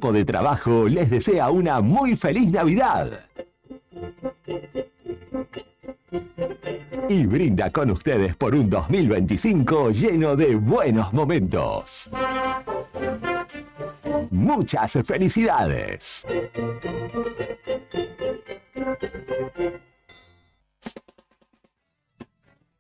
equipo de trabajo les desea una muy feliz Navidad. Y brinda con ustedes por un 2025 lleno de buenos momentos. Muchas felicidades.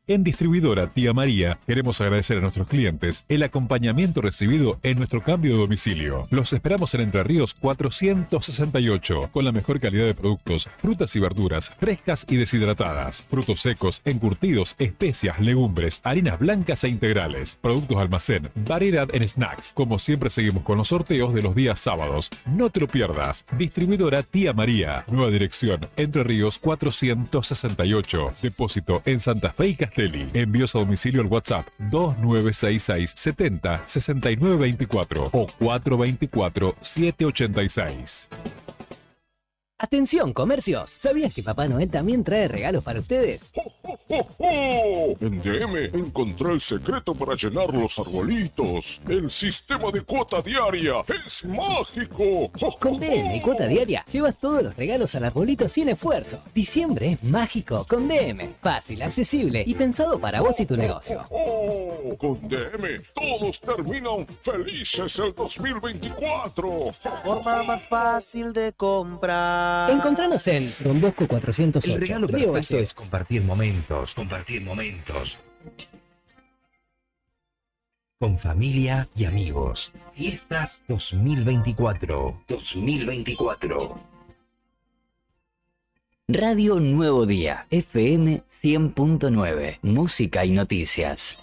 En Distribuidora Tía María queremos agradecer a nuestros clientes el acompañamiento recibido en nuestro cambio de domicilio. Los esperamos en Entre Ríos 468 con la mejor calidad de productos, frutas y verduras frescas y deshidratadas, frutos secos, encurtidos, especias, legumbres, harinas blancas e integrales, productos almacén, variedad en snacks. Como siempre seguimos con los sorteos de los días sábados. No te lo pierdas. Distribuidora Tía María. Nueva dirección Entre Ríos 468. Depósito en Santa Fe y Castelli. Envíos a domicilio al WhatsApp 2966 70 69 24 o 424 786. Atención, comercios. ¿Sabías que Papá Noel también trae regalos para ustedes? En DM encontré el secreto para llenar los arbolitos. El sistema de cuota diaria es mágico. Con DM y cuota diaria llevas todos los regalos al arbolito sin esfuerzo. Diciembre es mágico con DM. Fácil, accesible y pensado para vos y tu negocio. Con DM todos terminan felices el 2024. Forma más fácil de comprar. Encontranos en Don Bosco 408. El regalo perfecto es compartir momentos. Con familia y amigos. Fiestas 2024. Radio Nuevo Día, FM 100.9, música y noticias.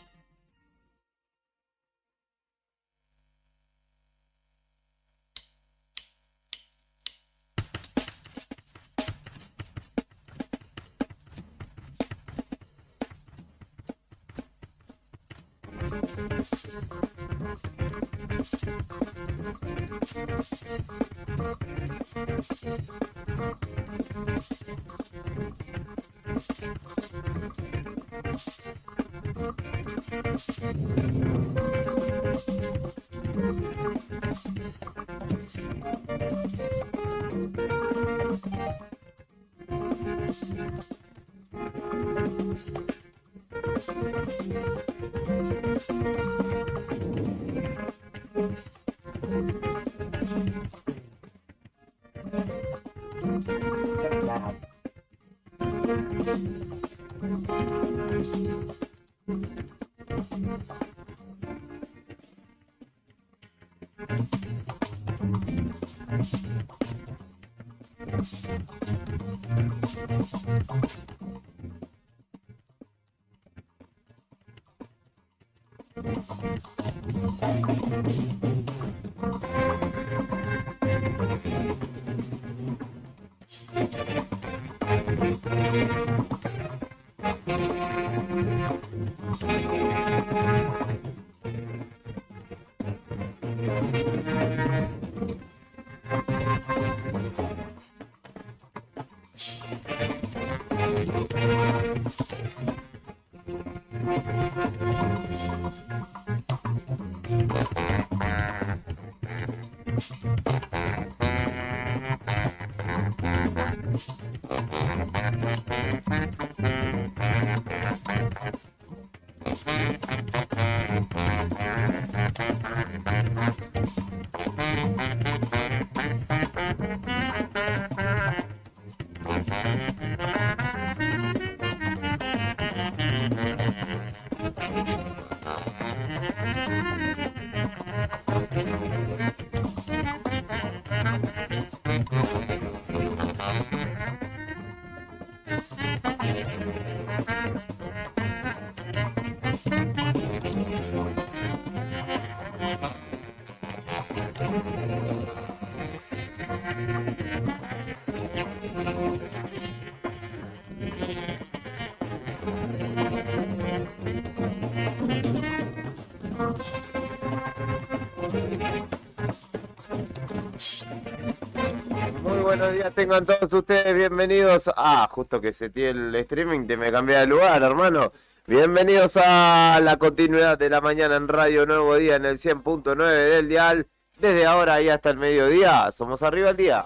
Muy buenos días, tengan todos ustedes bienvenidos a... Justo que se tiene el streaming, te me cambié de lugar, hermano. Bienvenidos a la continuidad de la mañana en Radio Nuevo Día en el 100.9 del dial. desde ahora y hasta el mediodía, somos Arriba al Día.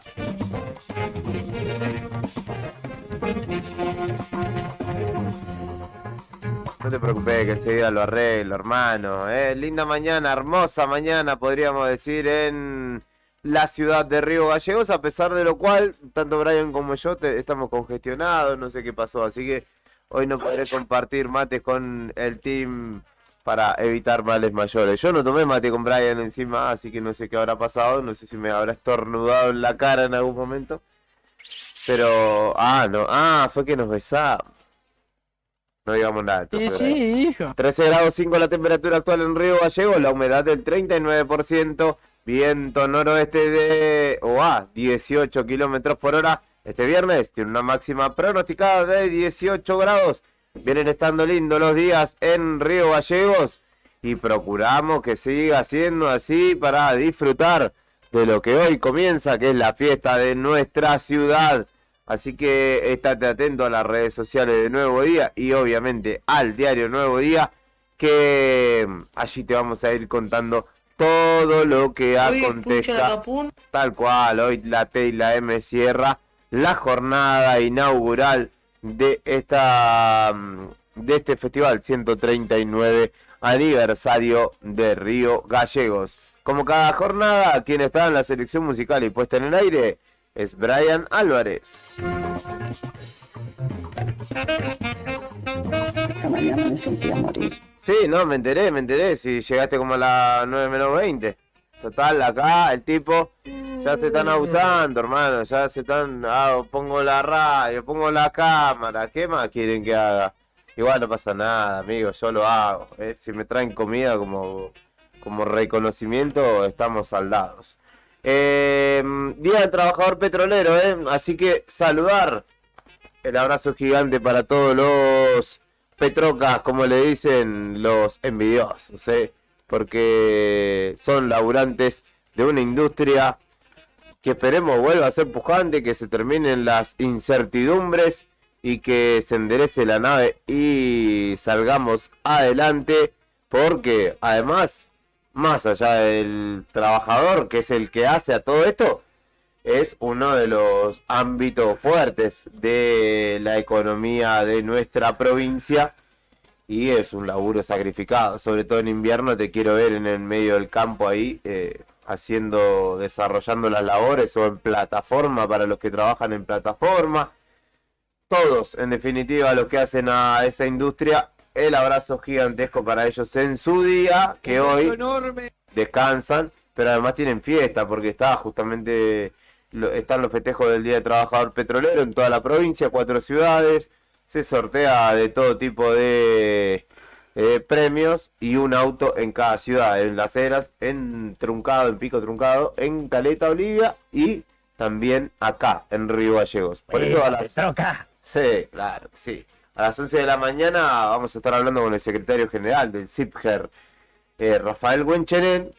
No te preocupes que enseguida lo arreglo, hermano. Linda mañana, hermosa mañana, podríamos decir, en la ciudad de Río Gallegos, a pesar de lo cual, tanto Brian como yo estamos congestionados, no sé qué pasó, así que hoy no podré compartir mates con el team para evitar males mayores. Yo no tomé mate con Brian encima, así que no sé qué habrá pasado, no sé si me habrá estornudado en la cara en algún momento. Pero, no, fue que nos besamos. No digamos nada. Sí, hijo. 13 grados 5 la temperatura actual en Río Gallegos, la humedad del 39%, viento noroeste de 18 kilómetros por hora. Este viernes tiene una máxima pronosticada de 18 grados. Vienen estando lindos los días en Río Gallegos y procuramos que siga siendo así para disfrutar de lo que hoy comienza, que es la fiesta de nuestra ciudad. Así que estate atento a las redes sociales de Nuevo Día y obviamente al diario Nuevo Día, que allí te vamos a ir contando todo lo que acontezca. Tal cual, hoy la T y la M cierra la jornada inaugural de este festival 139 aniversario de Río Gallegos. Como cada jornada, quien está en la selección musical y puesta en el aire es Brian Álvarez. Esta mañana me sentía morir. Sí, no, me enteré, si llegaste como a las 9 menos 20. Total, acá el tipo ya se están abusando, hermano, ya se están, pongo la radio, pongo la cámara, ¿qué más quieren que haga? Igual no pasa nada, amigo, yo lo hago, si me traen comida como reconocimiento, estamos saldados. Día del Trabajador Petrolero, así que saludar, el abrazo gigante para todos los petrocas, como le dicen los envidiosos, porque son laburantes de una industria que esperemos vuelva a ser pujante, que se terminen las incertidumbres y que se enderece la nave y salgamos adelante, porque además, más allá del trabajador, que es el que hace a todo esto, es uno de los ámbitos fuertes de la economía de nuestra provincia y es un laburo sacrificado. Sobre todo en invierno te quiero ver en el medio del campo ahí, desarrollando las labores o en plataforma para los que trabajan en plataforma. Todos, en definitiva, los que hacen a esa industria, el abrazo gigantesco para ellos en su día, que hoy descansan, pero además tienen fiesta porque están los festejos del Día del Trabajador Petrolero en toda la provincia, 4 ciudades, se sortea de todo tipo de premios y un auto en cada ciudad, en Las Heras, en Truncado, en Pico Truncado, en Caleta, Olivia y también acá, en Río Gallegos. Por eso a las... Sí, claro, sí. A las 11 de la mañana vamos a estar hablando con el secretario general del CIPGER, Rafael Huenchenen,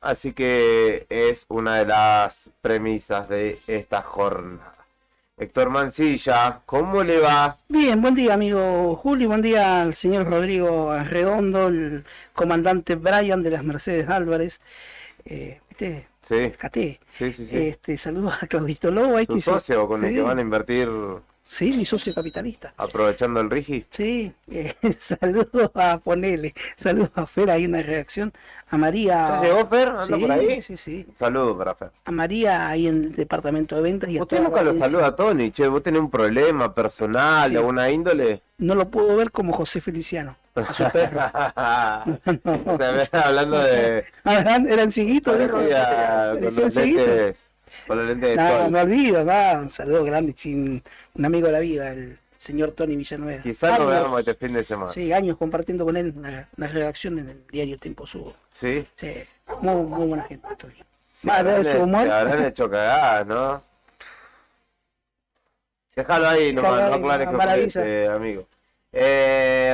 así que es una de las premisas de esta jornada. Héctor Mancilla, ¿cómo le va? Bien, buen día amigo Juli, buen día al señor Rodrigo Redondo, el comandante Brian de las Mercedes Álvarez. ¿Viste? Sí. Caté. Sí. Saludos a Claudito Lobo. ¿Su socio con el que van a invertir? Sí, mi socio capitalista. ¿Aprovechando el Rigi? Sí, saludos a Ponele, saludos a Fer ahí en la redacción, a María... ¿Ya llegó Fer? ¿Anda por ahí? Sí. Saludos para Fer. A María ahí en el departamento de ventas y a usted nunca lo saluda a Tony, che, vos tenés un problema personal, de alguna índole. No lo puedo ver como José Feliciano, a su perro. Hablando de... Eran ciguitos, con los lentes de no, sol. me olvido, un saludo grande, un amigo de la vida, el señor Tony Villanueva. Quizás lo veamos este fin de semana. Sí, años compartiendo con él la redacción en el diario Tiempo Subo. ¿Sí? Sí, muy buena gente. Se habrán hecho cagadas, ¿no? Déjalo ahí, no aclares que amigo.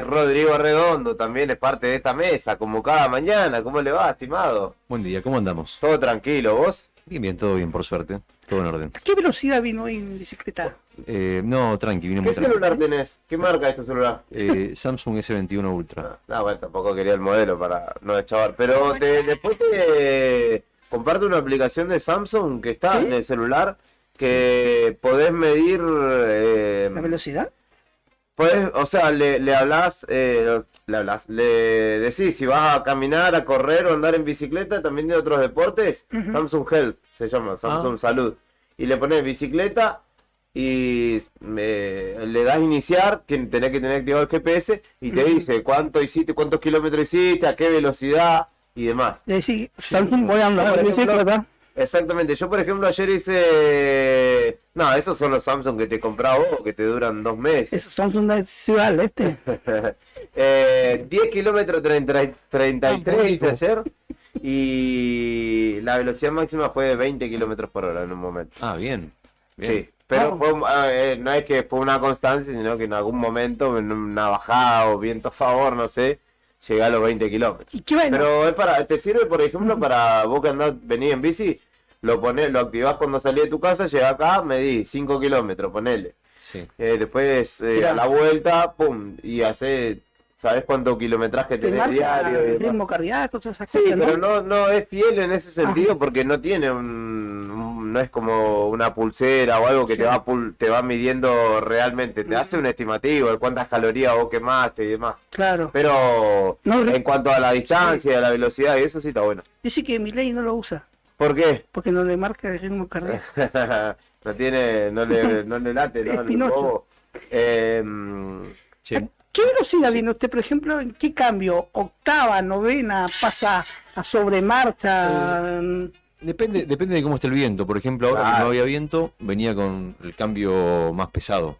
Rodrigo Redondo también es parte de esta mesa, como cada mañana. ¿Cómo le va, estimado? Buen día, ¿cómo andamos? Todo tranquilo, ¿vos? Bien, todo bien, por suerte. Todo en orden. ¿A qué velocidad vino hoy en bicicleta? No, tranqui, vine muy tranquilo. ¿Qué celular tenés? ¿Qué marca es tu celular? Samsung S21 Ultra. No, bueno, tampoco quería el modelo para no deschavar. Pero después Comparte una aplicación de Samsung que está ¿Sí? en el celular que podés medir... ¿La velocidad? Podés, o sea, le hablas, le decís si vas a caminar, a correr o andar en bicicleta, también de otros deportes, Ujú. Samsung Health se llama, Samsung Salud. Y le pones bicicleta y le das iniciar, tenés que tener activado el GPS y te dice cuánto hiciste, cuántos kilómetros hiciste, a qué velocidad y demás. Le decís, Samsung, voy a andar Por en ejemplo, bicicleta. Exactamente, yo por ejemplo ayer hice... No, esos son los Samsung que te comprás vos, que te duran 2 meses. Es Samsung de Ciudad este. 10 kilómetros 33 hice ayer y la velocidad máxima fue de 20 kilómetros por hora en un momento. Ah, bien. Bien. Sí, pero no es que fue una constancia, sino que en algún momento, en una bajada o viento a favor, no sé, llegué a los 20 kilómetros. ¿Y qué bueno? Pero es te sirve, por ejemplo, para vos que venís en bici, lo activás cuando salís de tu casa, llegás acá, medí 5 kilómetros, ponele. Sí. Después Mirá. a la vuelta, pum, y hace, ¿sabés cuánto kilometraje Te tenés marca diario? Y el demás? ritmo cardíaco, todas esas Sí, cosas, ¿no? pero no es fiel en ese sentido porque no tiene no es como una pulsera o algo que Sí. te va midiendo realmente, te hace un estimativo de cuántas calorías vos quemaste y demás. Claro. Pero No, en cuanto a la distancia, a la velocidad y eso sí está bueno. Dice que Milei no lo usa, ¿Por qué? porque no le marca el ritmo cardíaco. no le late, ¿no? Es El Pinocho. bobo. Che, ¿Qué velocidad viene usted, por ejemplo? ¿En qué cambio? ¿Octava, novena, pasa a sobremarcha? depende de cómo esté el viento. Por ejemplo, ahora que Claro. no había viento, venía con el cambio más pesado.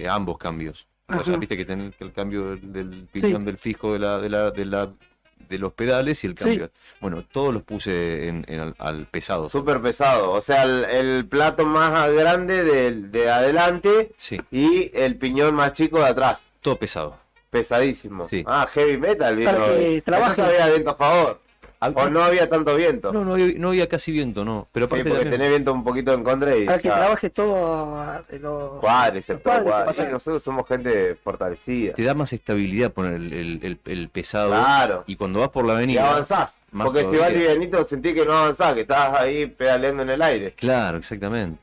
Ambos cambios. O sea, Ajá. viste que tenés el cambio del piñón Sí. del fijo de los pedales y el Sí. cambio. Bueno, todos los puse al pesado. Súper pesado, o sea, el plato más grande de adelante Sí, y el piñón más chico de atrás. todo pesado. Pesadísimo. Sí. Ah, heavy metal vino. Para que hoy. trabaje. Entonces había viento a favor. O no había tanto viento. No había casi viento, no. Pero Sí, aparte porque también- tenés viento un poquito en contra y Para que ya. trabaje todo los Cuádriceps, todo cuádriceps. cuádriceps. Sí, nosotros somos gente fortalecida. te da más estabilidad poner el pesado. Claro. Y cuando vas por la Y avenida. avanzás. más Porque si todavía. vas livianito sentí que no avanzás, que estabas ahí pedaleando en el aire. Claro, exactamente.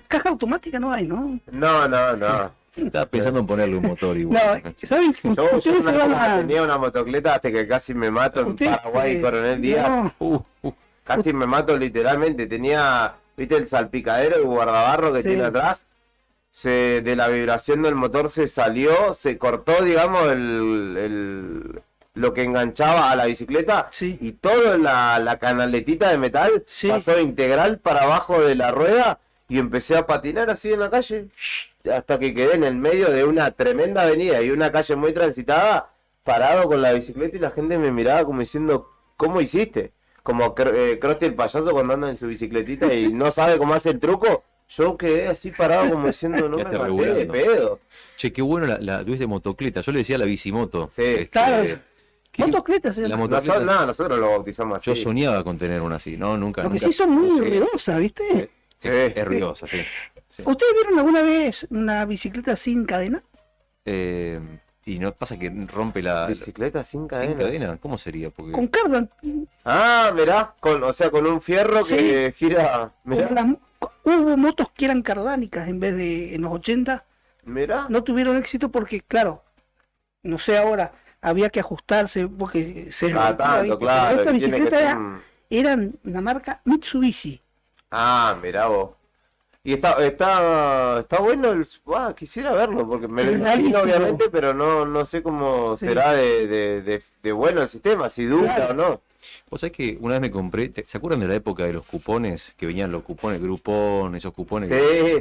Caja automática no hay, ¿no? No. Estaba pensando en ponerle un motor igual. No, ¿saben? Yo Ustedes se una van época a... tenía una motocleta hasta que casi me mato en ustedes, Paraguay, Coronel Díaz. no, Casi me mato literalmente. Tenía, viste, el salpicadero, el guardabarro que Sí. tiene atrás. De la vibración del motor se salió, se cortó, digamos, lo que enganchaba a la bicicleta. Sí. Y toda la canaletita de metal Sí. pasó integral para abajo de la rueda. Y empecé a patinar así en la calle. Hasta que quedé en el medio de una tremenda avenida y una calle muy transitada. Parado con la bicicleta y la gente me miraba como diciendo, ¿cómo hiciste? Como Krusty el payaso cuando anda en su bicicletita y no sabe cómo hace el truco. Yo quedé así parado como diciendo, no me Quedaste maté de regulando. pedo. Che, qué bueno tuviste motocleta. Yo le decía la bicimoto. Sí. Claro. que Motocleta se la llama. motocleta. Nosotros lo bautizamos así. Yo soñaba con tener una así. No, nunca. Lo que nunca. sí son muy Sí, ruidosas, ¿viste? Sí. Es ruidosa, sí. Sí. ¿Ustedes vieron alguna vez una bicicleta sin cadena? Y no pasa que rompe la. Bicicleta sin ¿Sin cadena. cadena? ¿Cómo sería? Porque Con cardan. Ah, mirá, o sea, con un fierro que gira. Mirá, Hubo motos que eran cardánicas en vez de en los 80. mirá. No tuvieron éxito porque, claro, no sé ahora, había que ajustarse porque se Ah, rompía, tanto, ¿viste? claro. Pero esta tiene que bicicleta ser era, un- eran una marca Mitsubishi. Ah, mirá vos. Y está bueno quisiera verlo, porque me lo Es imagino rarísimo. obviamente, pero no sé cómo Sí. será de bueno el sistema, si dura Claro. o no. vos sabés que una vez me compré. ¿Se acuerdan de la época de los cupones? Que venían los cupones, Groupon, esos cupones.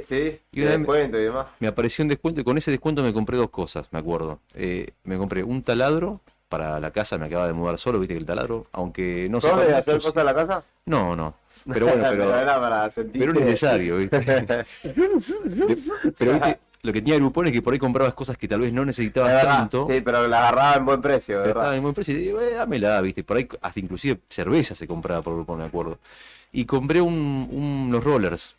Sí, Y de una vez descuento y demás. Me apareció un descuento y con ese descuento me compré 2 cosas, me acuerdo. Me compré un taladro para la casa, me acaba de mudar solo, viste que el taladro, aunque no ¿Sos sepa de mucho, hacer sí. cosas a la casa? No. Pero bueno, pero era para sentir. es necesario, ¿viste? Pero viste, lo que tenía Groupon es que por ahí comprabas cosas que tal vez no necesitabas tanto. Sí, pero la agarraba en buen precio, Pero ¿verdad? estaba en buen precio y digo, dámela, viste. Por ahí hasta inclusive cerveza se compraba por Groupon, me acuerdo. Y compré unos rollers.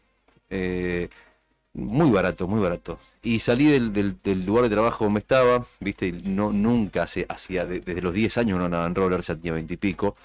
Muy barato, muy barato. Y salí del lugar de trabajo donde estaba, viste, nunca hacía, desde los 10 años no andaba en rollers, ya tenía 20 y pico.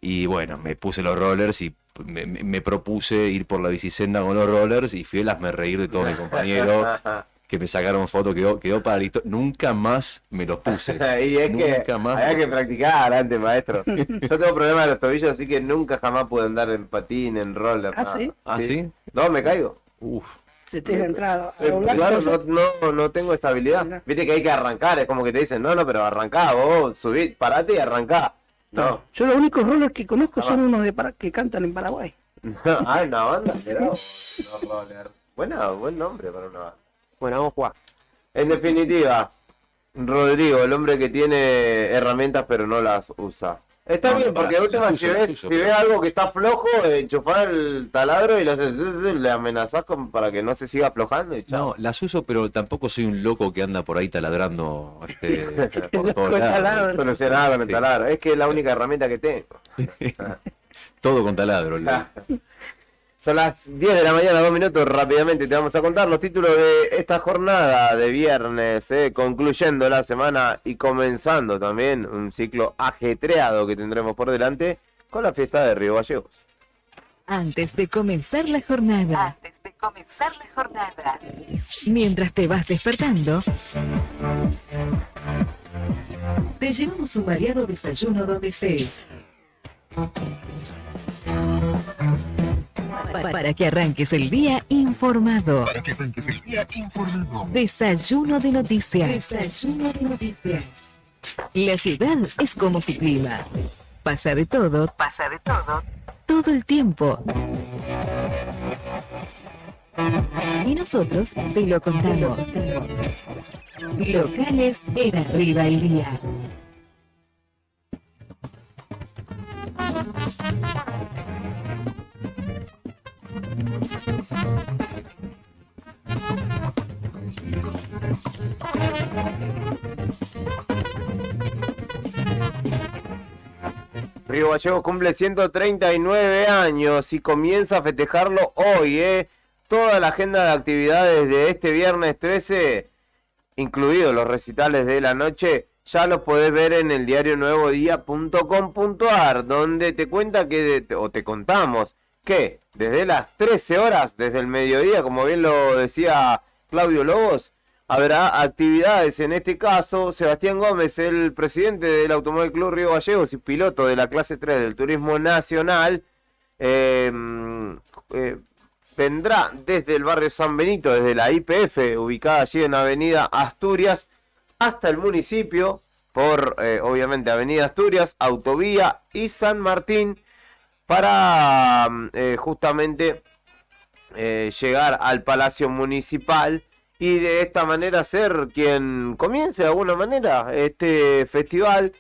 Y bueno, me puse los rollers y me propuse ir por la bicisenda con los rollers y fui el reír de todos mis compañeros que me sacaron fotos, quedó para listo. Nunca más me los puse. Y es Nunca que más había me que los practicar antes, maestro. Yo tengo problemas de los tobillos, así que nunca jamás pude andar en patín, en roller. ¿Ah, nada. sí? ¿Ah, sí? No, me caigo. Uf. Se te ha entrado. Claro, no tengo estabilidad. Viste que hay que arrancar, es como que te dicen, no, pero arrancá, vos subí, parate y arrancá. No. Yo los únicos rollers que conozco son Jamás. unos que cantan en Paraguay. Ah, una banda, pero no, roller. Buen nombre para una banda. Bueno, vamos a jugar. En definitiva, Rodrigo, el hombre que tiene herramientas pero no las usa. Está bien, porque de última, si ves algo que está flojo, enchufar el taladro y le amenazás para que no se siga aflojando y chao. No, las uso, pero tampoco soy un loco que anda por ahí taladrando por todos lados. Solucionada con el taladro. Es que es la única herramienta que tengo. Todo con taladro. Son las 10 de la mañana, 2 minutos, rápidamente te vamos a contar los títulos de esta jornada de viernes, concluyendo la semana y comenzando también un ciclo ajetreado que tendremos por delante con la fiesta de Río Gallegos. Antes de comenzar la jornada. Mientras te vas despertando, te llevamos un variado desayuno donde estés. Para que arranques el día informado. Desayuno de noticias. La ciudad es como su clima. Pasa de todo, todo el tiempo. Y nosotros te lo contamos. Locales en Arriba el Día. Río Gallegos cumple 139 años y comienza a festejarlo hoy, Toda la agenda de actividades de este viernes 13, incluidos los recitales de la noche, ya los podés ver en el diarionuevodía.com.ar, donde te cuenta te contamos que desde las 13 horas, desde el mediodía, como bien lo decía Claudio Lobos, habrá actividades. En este caso, Sebastián Gómez, el presidente del Automóvil Club Río Gallegos y piloto de la clase 3 del Turismo Nacional, vendrá desde el barrio San Benito, desde la YPF, ubicada allí en Avenida Asturias, hasta el municipio, por obviamente Avenida Asturias, Autovía y San Martín, para justamente llegar al Palacio Municipal y de esta manera ser quien comience de alguna manera este festival,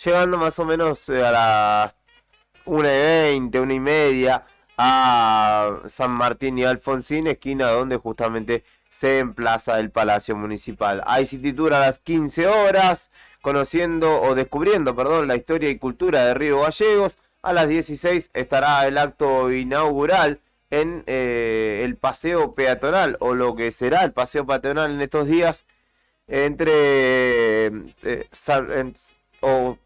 llegando más o menos a las 1:20, 1:30 a San Martín y Alfonsín, esquina donde justamente se emplaza el Palacio Municipal. Hay cititura a las 15 horas, descubriendo la historia y cultura de Río Gallegos. A las 16 estará el acto inaugural en el paseo peatonal, o lo que será el paseo peatonal en estos días,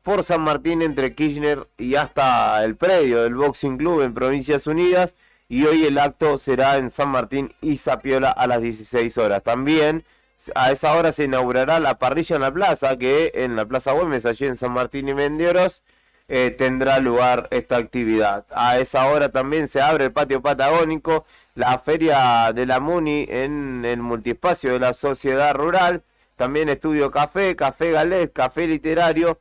por San Martín, entre Kirchner y hasta el predio del Boxing Club en Provincias Unidas. Y hoy el acto será en San Martín y Zapiola a las 16 horas. También a esa hora se inaugurará la parrilla en la plaza, que en la Plaza Güemes, allí en San Martín y Mendioros, tendrá lugar esta actividad. A esa hora también se abre el patio patagónico, la feria de la Muni en el multiespacio de la Sociedad Rural, también estudio café, café Galet, café literario,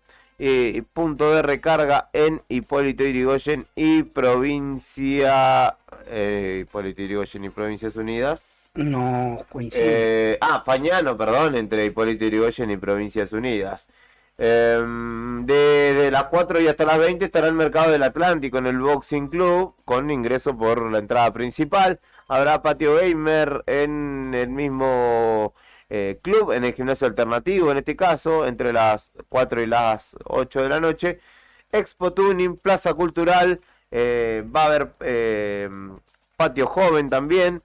punto de recarga en Hipólito Yrigoyen y Provincias Unidas. No, coincide. Fañano, entre Hipólito Yrigoyen y Provincias Unidas. Desde las 4 y hasta las 20 estará el Mercado del Atlántico en el Boxing Club, con ingreso por la entrada principal. Habrá patio gamer en el mismo club, en el gimnasio alternativo, en este caso, entre las 4 y las 8 de la noche. Expo Tuning, Plaza Cultural, va a haber patio joven también.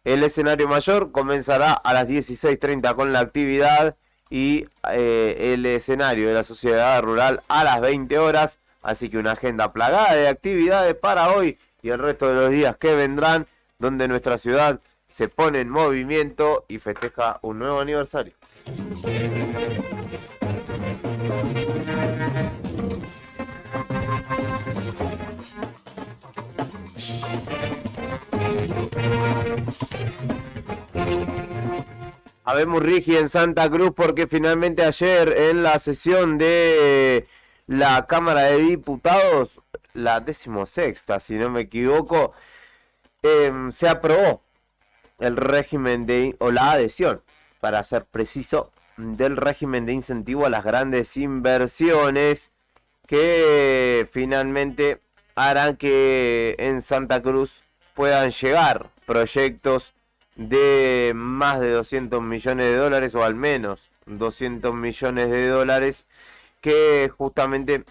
El escenario mayor comenzará a las 16:30 con la actividad y el escenario de la Sociedad Rural a las 20 horas. Así que una agenda plagada de actividades para hoy y el resto de los días que vendrán, donde nuestra ciudad se pone en movimiento y festeja un nuevo aniversario. Habemos Rigi en Santa Cruz porque finalmente ayer en la sesión de la Cámara de Diputados, la 16ª, si no me equivoco, se aprobó el régimen o la adhesión, para ser preciso, del régimen de incentivo a las grandes inversiones que finalmente harán que en Santa Cruz puedan llegar proyectos de más de 200 millones de dólares o al menos 200 millones de dólares, que justamente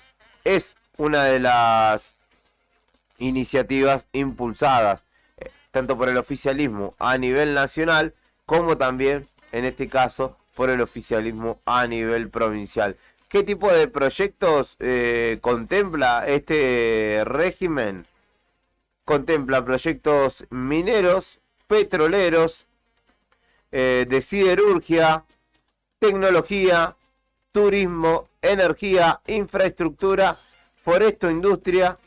es una de las iniciativas impulsadas tanto por el oficialismo a nivel nacional como también en este caso por el oficialismo a nivel provincial. ¿Qué tipo de proyectos contempla este régimen? Contempla proyectos mineros, petroleros, de siderurgia, tecnología, turismo, energía, infraestructura, foresto-industria,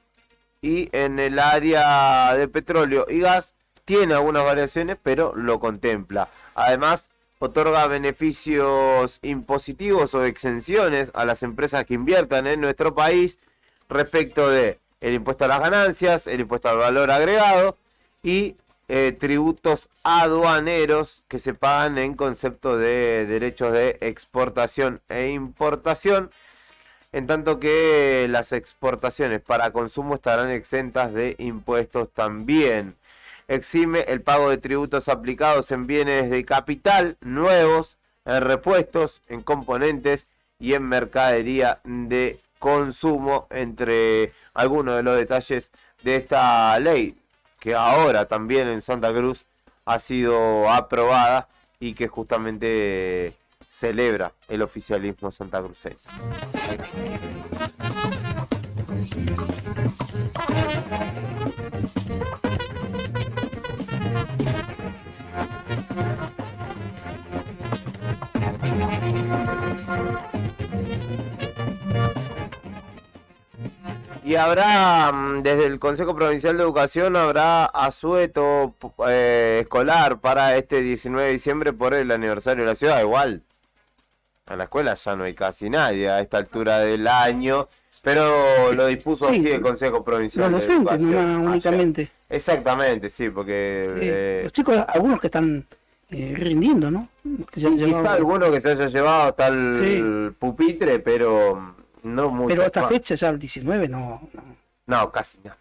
y en el área de petróleo y gas tiene algunas variaciones, pero lo contempla. Además, otorga beneficios impositivos o exenciones a las empresas que inviertan en nuestro país respecto de el impuesto a las ganancias, el impuesto al valor agregado y tributos aduaneros que se pagan en concepto de derechos de exportación e importación, en tanto que las exportaciones para consumo estarán exentas de impuestos también. Exime el pago de tributos aplicados en bienes de capital nuevos, en repuestos, en componentes y en mercadería de consumo, entre algunos de los detalles de esta ley, que ahora también en Santa Cruz ha sido aprobada y que justamente celebra el oficialismo santacruceño. Y habrá, desde el Consejo Provincial de Educación, habrá asueto escolar para este 19 de diciembre por el aniversario de la ciudad. Igual, a la escuela ya no hay casi nadie a esta altura del año, pero lo dispuso así el Consejo Provincial de Educación. Únicamente. Exactamente, sí, porque... los chicos, algunos que están rindiendo, ¿no? Que quizá alguno que se haya llevado hasta el pupitre, pero... no mucho. Pero esta fecha ya el 19 no, casi nada.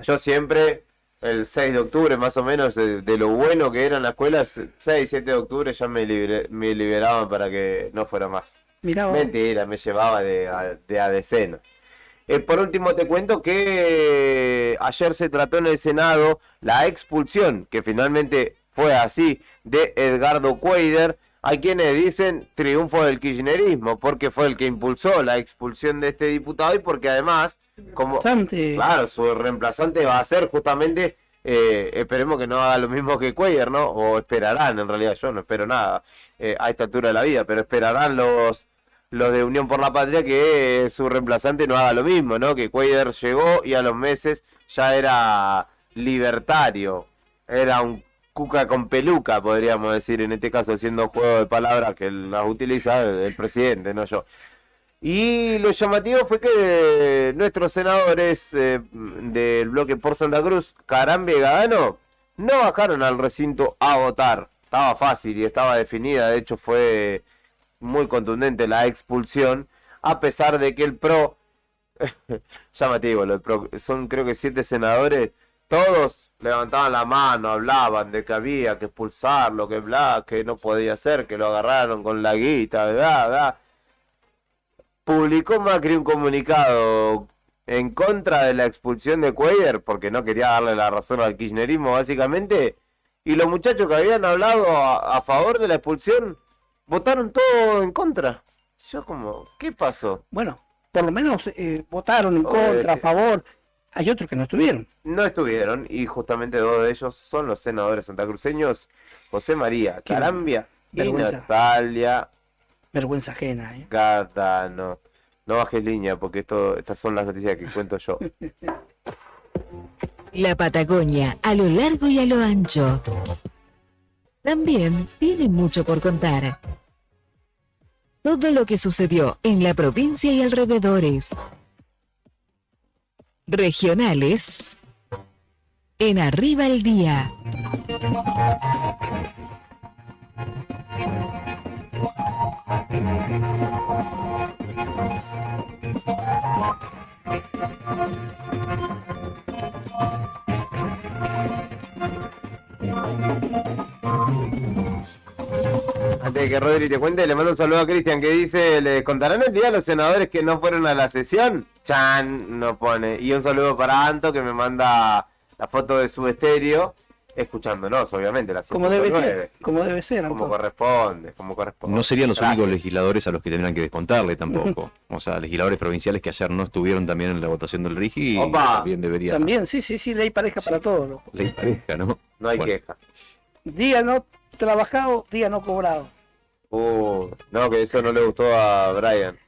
Yo siempre, el 6 de octubre más o menos, de lo bueno que era en la escuela, 6 y 7 de octubre ya me liberaban para que no fuera más. Mirá, mentira, me llevaba de a decenas. Por último te cuento que ayer se trató en el Senado la expulsión, que finalmente fue así, de Edgardo Cuéllar. Hay quienes dicen triunfo del kirchnerismo, porque fue el que impulsó la expulsión de este diputado y porque además, como claro, su reemplazante va a ser justamente, esperemos que no haga lo mismo que Cuéllar, ¿no? O esperarán, en realidad yo no espero nada a esta altura de la vida, pero esperarán los de Unión por la Patria que su reemplazante no haga lo mismo, ¿no? Que Cuéllar llegó y a los meses ya era libertario, era un cuca con peluca, podríamos decir, en este caso, siendo juego de palabras que las utiliza el presidente, no yo. Y lo llamativo fue que nuestros senadores del bloque por Santa Cruz, Caramba y Gadano, no bajaron al recinto a votar. Estaba fácil y estaba definida, de hecho fue muy contundente la expulsión, a pesar de que el PRO, llamativo, el PRO, son creo que 7 senadores, todos levantaban la mano, hablaban de que había que expulsarlo, que bla, que no podía ser, que lo agarraron con la guita, bla, bla. Publicó Macri un comunicado en contra de la expulsión de Cuéllar, porque no quería darle la razón al kirchnerismo, básicamente, y los muchachos que habían hablado a favor de la expulsión, votaron todo en contra. Yo como, ¿qué pasó? Bueno, por lo menos votaron en contra, a favor. Hay otros que no estuvieron. No estuvieron, y justamente dos de ellos son los senadores santacruceños, José María Carambia y vergüenza. Natalia Vergüenza ajena. Gadano. No bajes línea, porque estas son las noticias que cuento yo. La Patagonia, a lo largo y a lo ancho, también tiene mucho por contar. Todo lo que sucedió en la provincia y alrededores. Regionales en Arriba el Día. Antes de que Rodri te cuente, le mando un saludo a Cristian que dice, ¿le contarán el día a los senadores que no fueron a la sesión? Chan, no pone. Y un saludo para Anto que me manda la foto de su estéreo, escuchándonos, obviamente, la 109. Como debe ser, Anto. Como corresponde. No serían los Gracias. únicos legisladores a los que tendrán que descontarle tampoco. O sea, legisladores provinciales que ayer no estuvieron también en la votación del RIGI también deberían. También, sí, ley pareja para todos. Loco. Ley pareja, ¿no? No hay queja. Día no trabajado, día no cobrado. No, que eso no le gustó a Brian.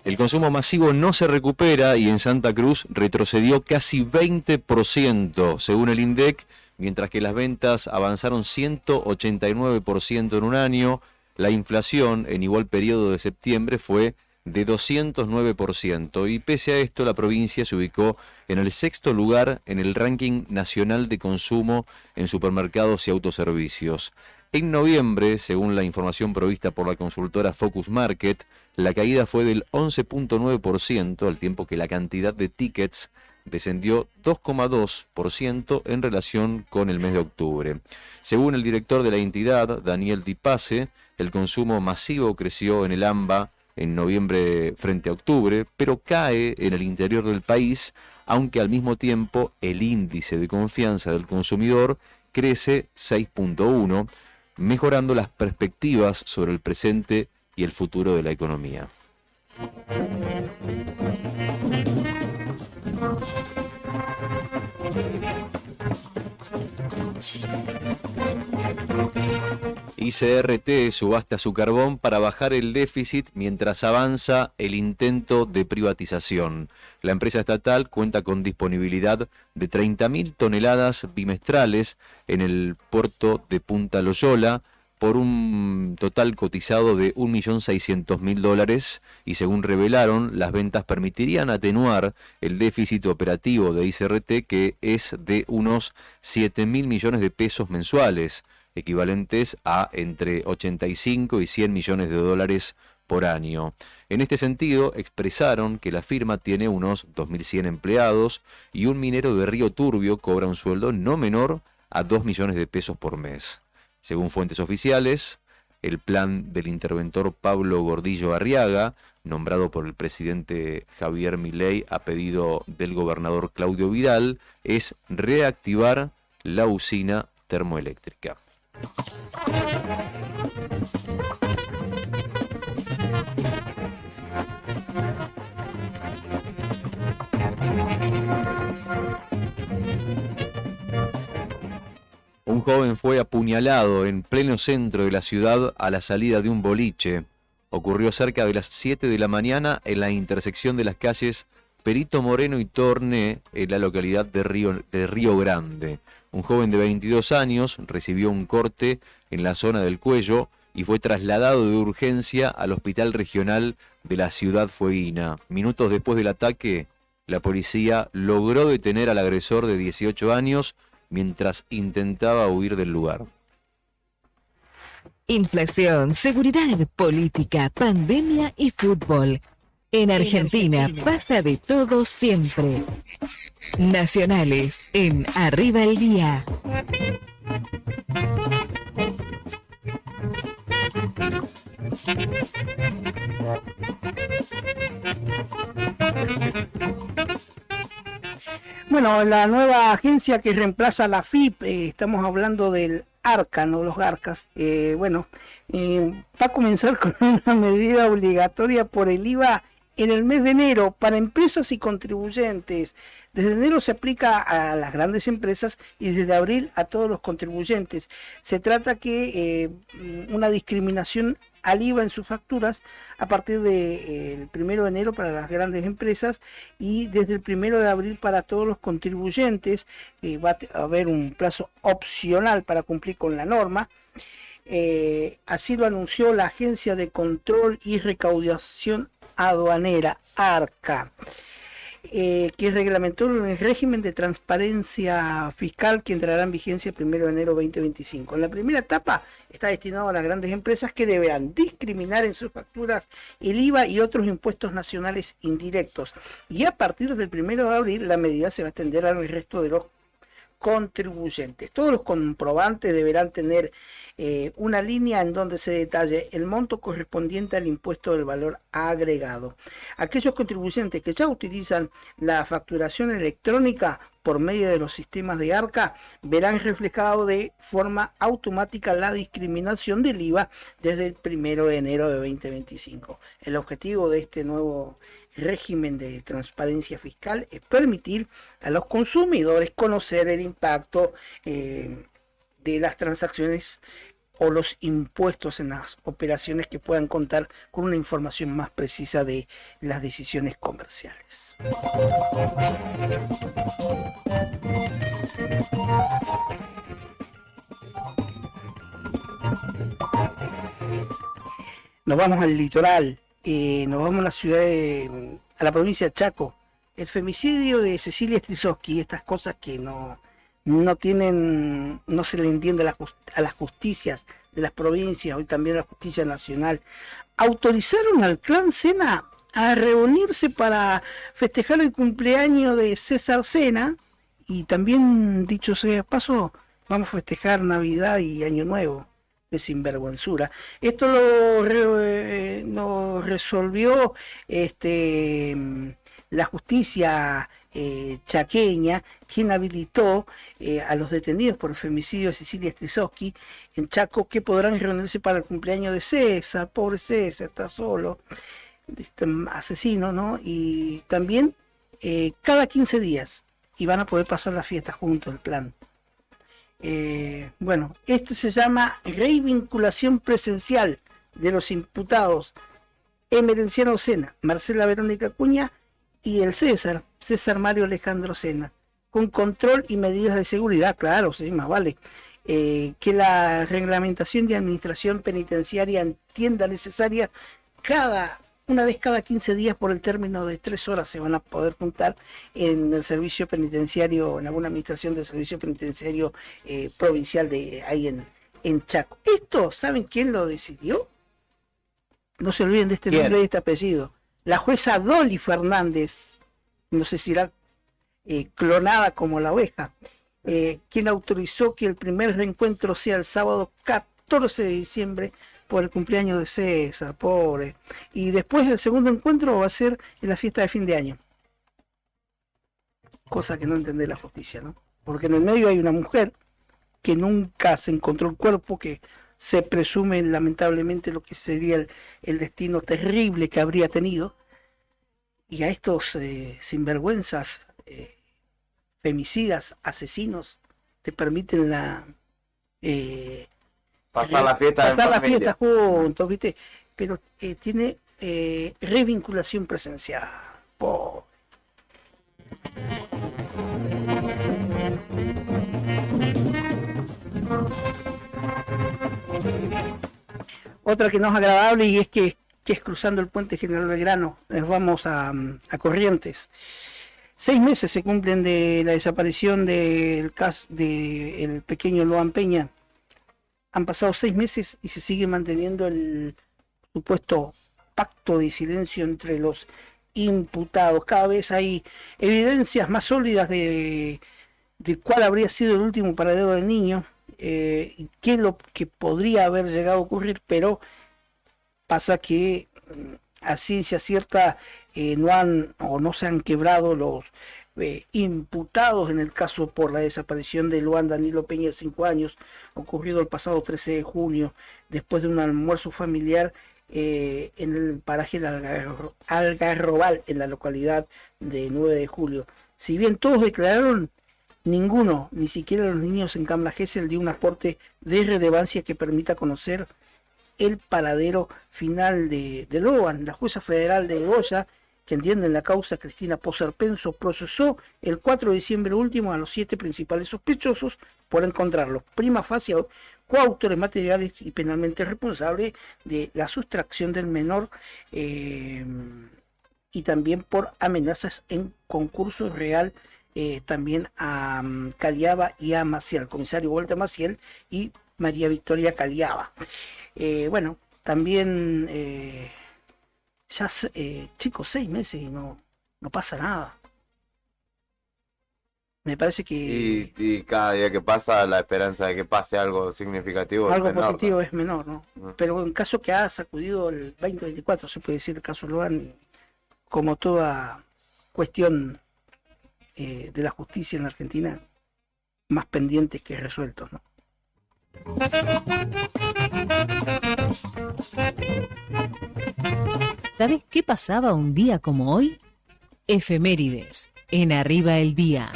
El consumo masivo no se recupera y en Santa Cruz retrocedió casi 20%, según el INDEC, mientras que las ventas avanzaron 189% en un año. La inflación en igual periodo de septiembre fue de 209% y pese a esto la provincia se ubicó en el 6º lugar en el ranking nacional de consumo en supermercados y autoservicios. En noviembre, según la información provista por la consultora Focus Market, la caída fue del 11.9%, al tiempo que la cantidad de tickets descendió 2,2% en relación con el mes de octubre. Según el director de la entidad, Daniel Di Pace, el consumo masivo creció en el AMBA en noviembre frente a octubre, pero cae en el interior del país, aunque al mismo tiempo el índice de confianza del consumidor crece 6.1, mejorando las perspectivas sobre el presente y el futuro de la economía. ICRT subasta su carbón para bajar el déficit mientras avanza el intento de privatización. La empresa estatal cuenta con disponibilidad de 30.000 toneladas bimestrales en el puerto de Punta Loyola por un total cotizado de $1.600.000 y según revelaron, las ventas permitirían atenuar el déficit operativo de ICRT, que es de unos 7.000 millones de pesos mensuales, equivalentes a entre 85 y 100 millones de dólares por año. En este sentido, expresaron que la firma tiene unos 2.100 empleados y un minero de Río Turbio cobra un sueldo no menor a 2 millones de pesos por mes. Según fuentes oficiales, el plan del interventor Pablo Gordillo Arriaga, nombrado por el presidente Javier Milei a pedido del gobernador Claudio Vidal, es reactivar la usina termoeléctrica. Un joven fue apuñalado en pleno centro de la ciudad a la salida de un boliche. Ocurrió cerca de las 7 de la mañana en la intersección de las calles Perito Moreno y Torné, en la localidad de Río Grande. Un joven de 22 años recibió un corte en la zona del cuello y fue trasladado de urgencia al hospital regional de la ciudad fueguina. Minutos después del ataque, la policía logró detener al agresor de 18 años mientras intentaba huir del lugar. Inflación, seguridad, política, pandemia y fútbol. En Argentina pasa de todo siempre. Nacionales en Arriba el Día. Bueno, la nueva agencia que reemplaza a la FIP, estamos hablando del ARCA, no los ARCAS. Va a comenzar con una medida obligatoria por el IVA en el mes de enero para empresas y contribuyentes. Desde enero se aplica a las grandes empresas y desde abril a todos los contribuyentes. Se trata que una discriminación al IVA en sus facturas a partir del 1 de enero para las grandes empresas y desde el 1 de abril para todos los contribuyentes. Va a haber un plazo opcional para cumplir con la norma. Así lo anunció la Agencia de Control y Recaudación Aduanera, ARCA, que reglamentó el régimen de transparencia fiscal que entrará en vigencia el 1 de enero de 2025. En la primera etapa está destinado a las grandes empresas que deberán discriminar en sus facturas el IVA y otros impuestos nacionales indirectos. Y a partir del 1 de abril la medida se va a extender al resto de los contribuyentes. Todos los comprobantes deberán tener una línea en donde se detalle el monto correspondiente al impuesto del valor agregado. Aquellos contribuyentes que ya utilizan la facturación electrónica por medio de los sistemas de ARCA verán reflejado de forma automática la discriminación del IVA desde el 1 de enero de 2025. El objetivo de este nuevo régimen de transparencia fiscal es permitir a los consumidores conocer el impacto de las transacciones o los impuestos en las operaciones, que puedan contar con una información más precisa de las decisiones comerciales. Nos vamos al litoral. Nos vamos a la ciudad a la provincia de Chaco. El femicidio de Cecilia Strisowski, estas cosas que no se le entiende a las justicias de las provincias, hoy también a la justicia nacional, autorizaron al clan Sena a reunirse para festejar el cumpleaños de César Sena, y también, dicho sea de paso, vamos a festejar Navidad y Año Nuevo. De sinvergüenzura. Esto lo resolvió la justicia chaqueña, quien habilitó a los detenidos por el femicidio de Cecilia Strisowski en Chaco, que podrán reunirse para el cumpleaños de César. Pobre César, está solo, asesino, ¿no? Y también cada 15 días, y van a poder pasar la fiesta juntos, el plan. Esto se llama revinculación presencial de los imputados Emerenciano Sena, Marcela Verónica Acuña y el César Mario Alejandro Sena, con control y medidas de seguridad, claro, sí, más vale, que la reglamentación de administración penitenciaria entienda necesaria una vez cada 15 días por el término de 3 horas se van a poder juntar en el servicio penitenciario, en alguna administración del servicio penitenciario provincial de ahí en Chaco. Esto, ¿saben quién lo decidió? No se olviden de este nombre y de este apellido. La jueza Dolly Fernández, no sé si era clonada como la oveja, quien autorizó que el primer reencuentro sea el sábado 14 de diciembre por el cumpleaños de César, pobre. Y después el segundo encuentro va a ser en la fiesta de fin de año. Cosa que no entiende la justicia, ¿no? Porque en el medio hay una mujer que nunca se encontró el cuerpo, que se presume lamentablemente lo que sería el destino terrible que habría tenido. Y a estos sinvergüenzas, femicidas, asesinos, te permiten pasar la fiesta juntos, ¿viste? Pero tiene revinculación presencial. Pobre. Otra que no es agradable, y es que es cruzando el puente General Belgrano. Nos vamos a Corrientes. 6 meses se cumplen de la desaparición del caso del pequeño Loan Peña. Han pasado 6 meses y se sigue manteniendo el supuesto pacto de silencio entre los imputados. Cada vez hay evidencias más sólidas de cuál habría sido el último paradero del niño, y qué es lo que podría haber llegado a ocurrir, pero pasa que a ciencia cierta no se han quebrado imputados en el caso por la desaparición de Luan Danilo Peña de 5 años, ocurrido el pasado 13 de junio, después de un almuerzo familiar en el paraje de Algarrobal, en la localidad de 9 de julio. Si bien todos declararon, ninguno, ni siquiera los niños en Cambla Gesell, dio un aporte de relevancia que permita conocer el paradero final de Loan. La jueza federal de Goya, que entiende en la causa, Cristina Poser Penso, procesó el 4 de diciembre último a los 7 principales sospechosos por encontrarlos prima facie coautores materiales y penalmente responsables de la sustracción del menor y también por amenazas en concurso real también a Caliaba y a Maciel, comisario Walter Maciel y María Victoria Caliaba. Bueno, también ya chicos, 6 meses y no pasa nada. Me parece que y cada día que pasa la esperanza de que pase algo significativo algo es menor, positivo, ¿no? es menor, ¿no? Pero en caso que ha sacudido el 2024, se puede decir el caso Loan, como toda cuestión de la justicia en la Argentina, más pendientes que resueltos, ¿no? ¿Sabes qué pasaba un día como hoy? Efemérides, en Arriba el Día.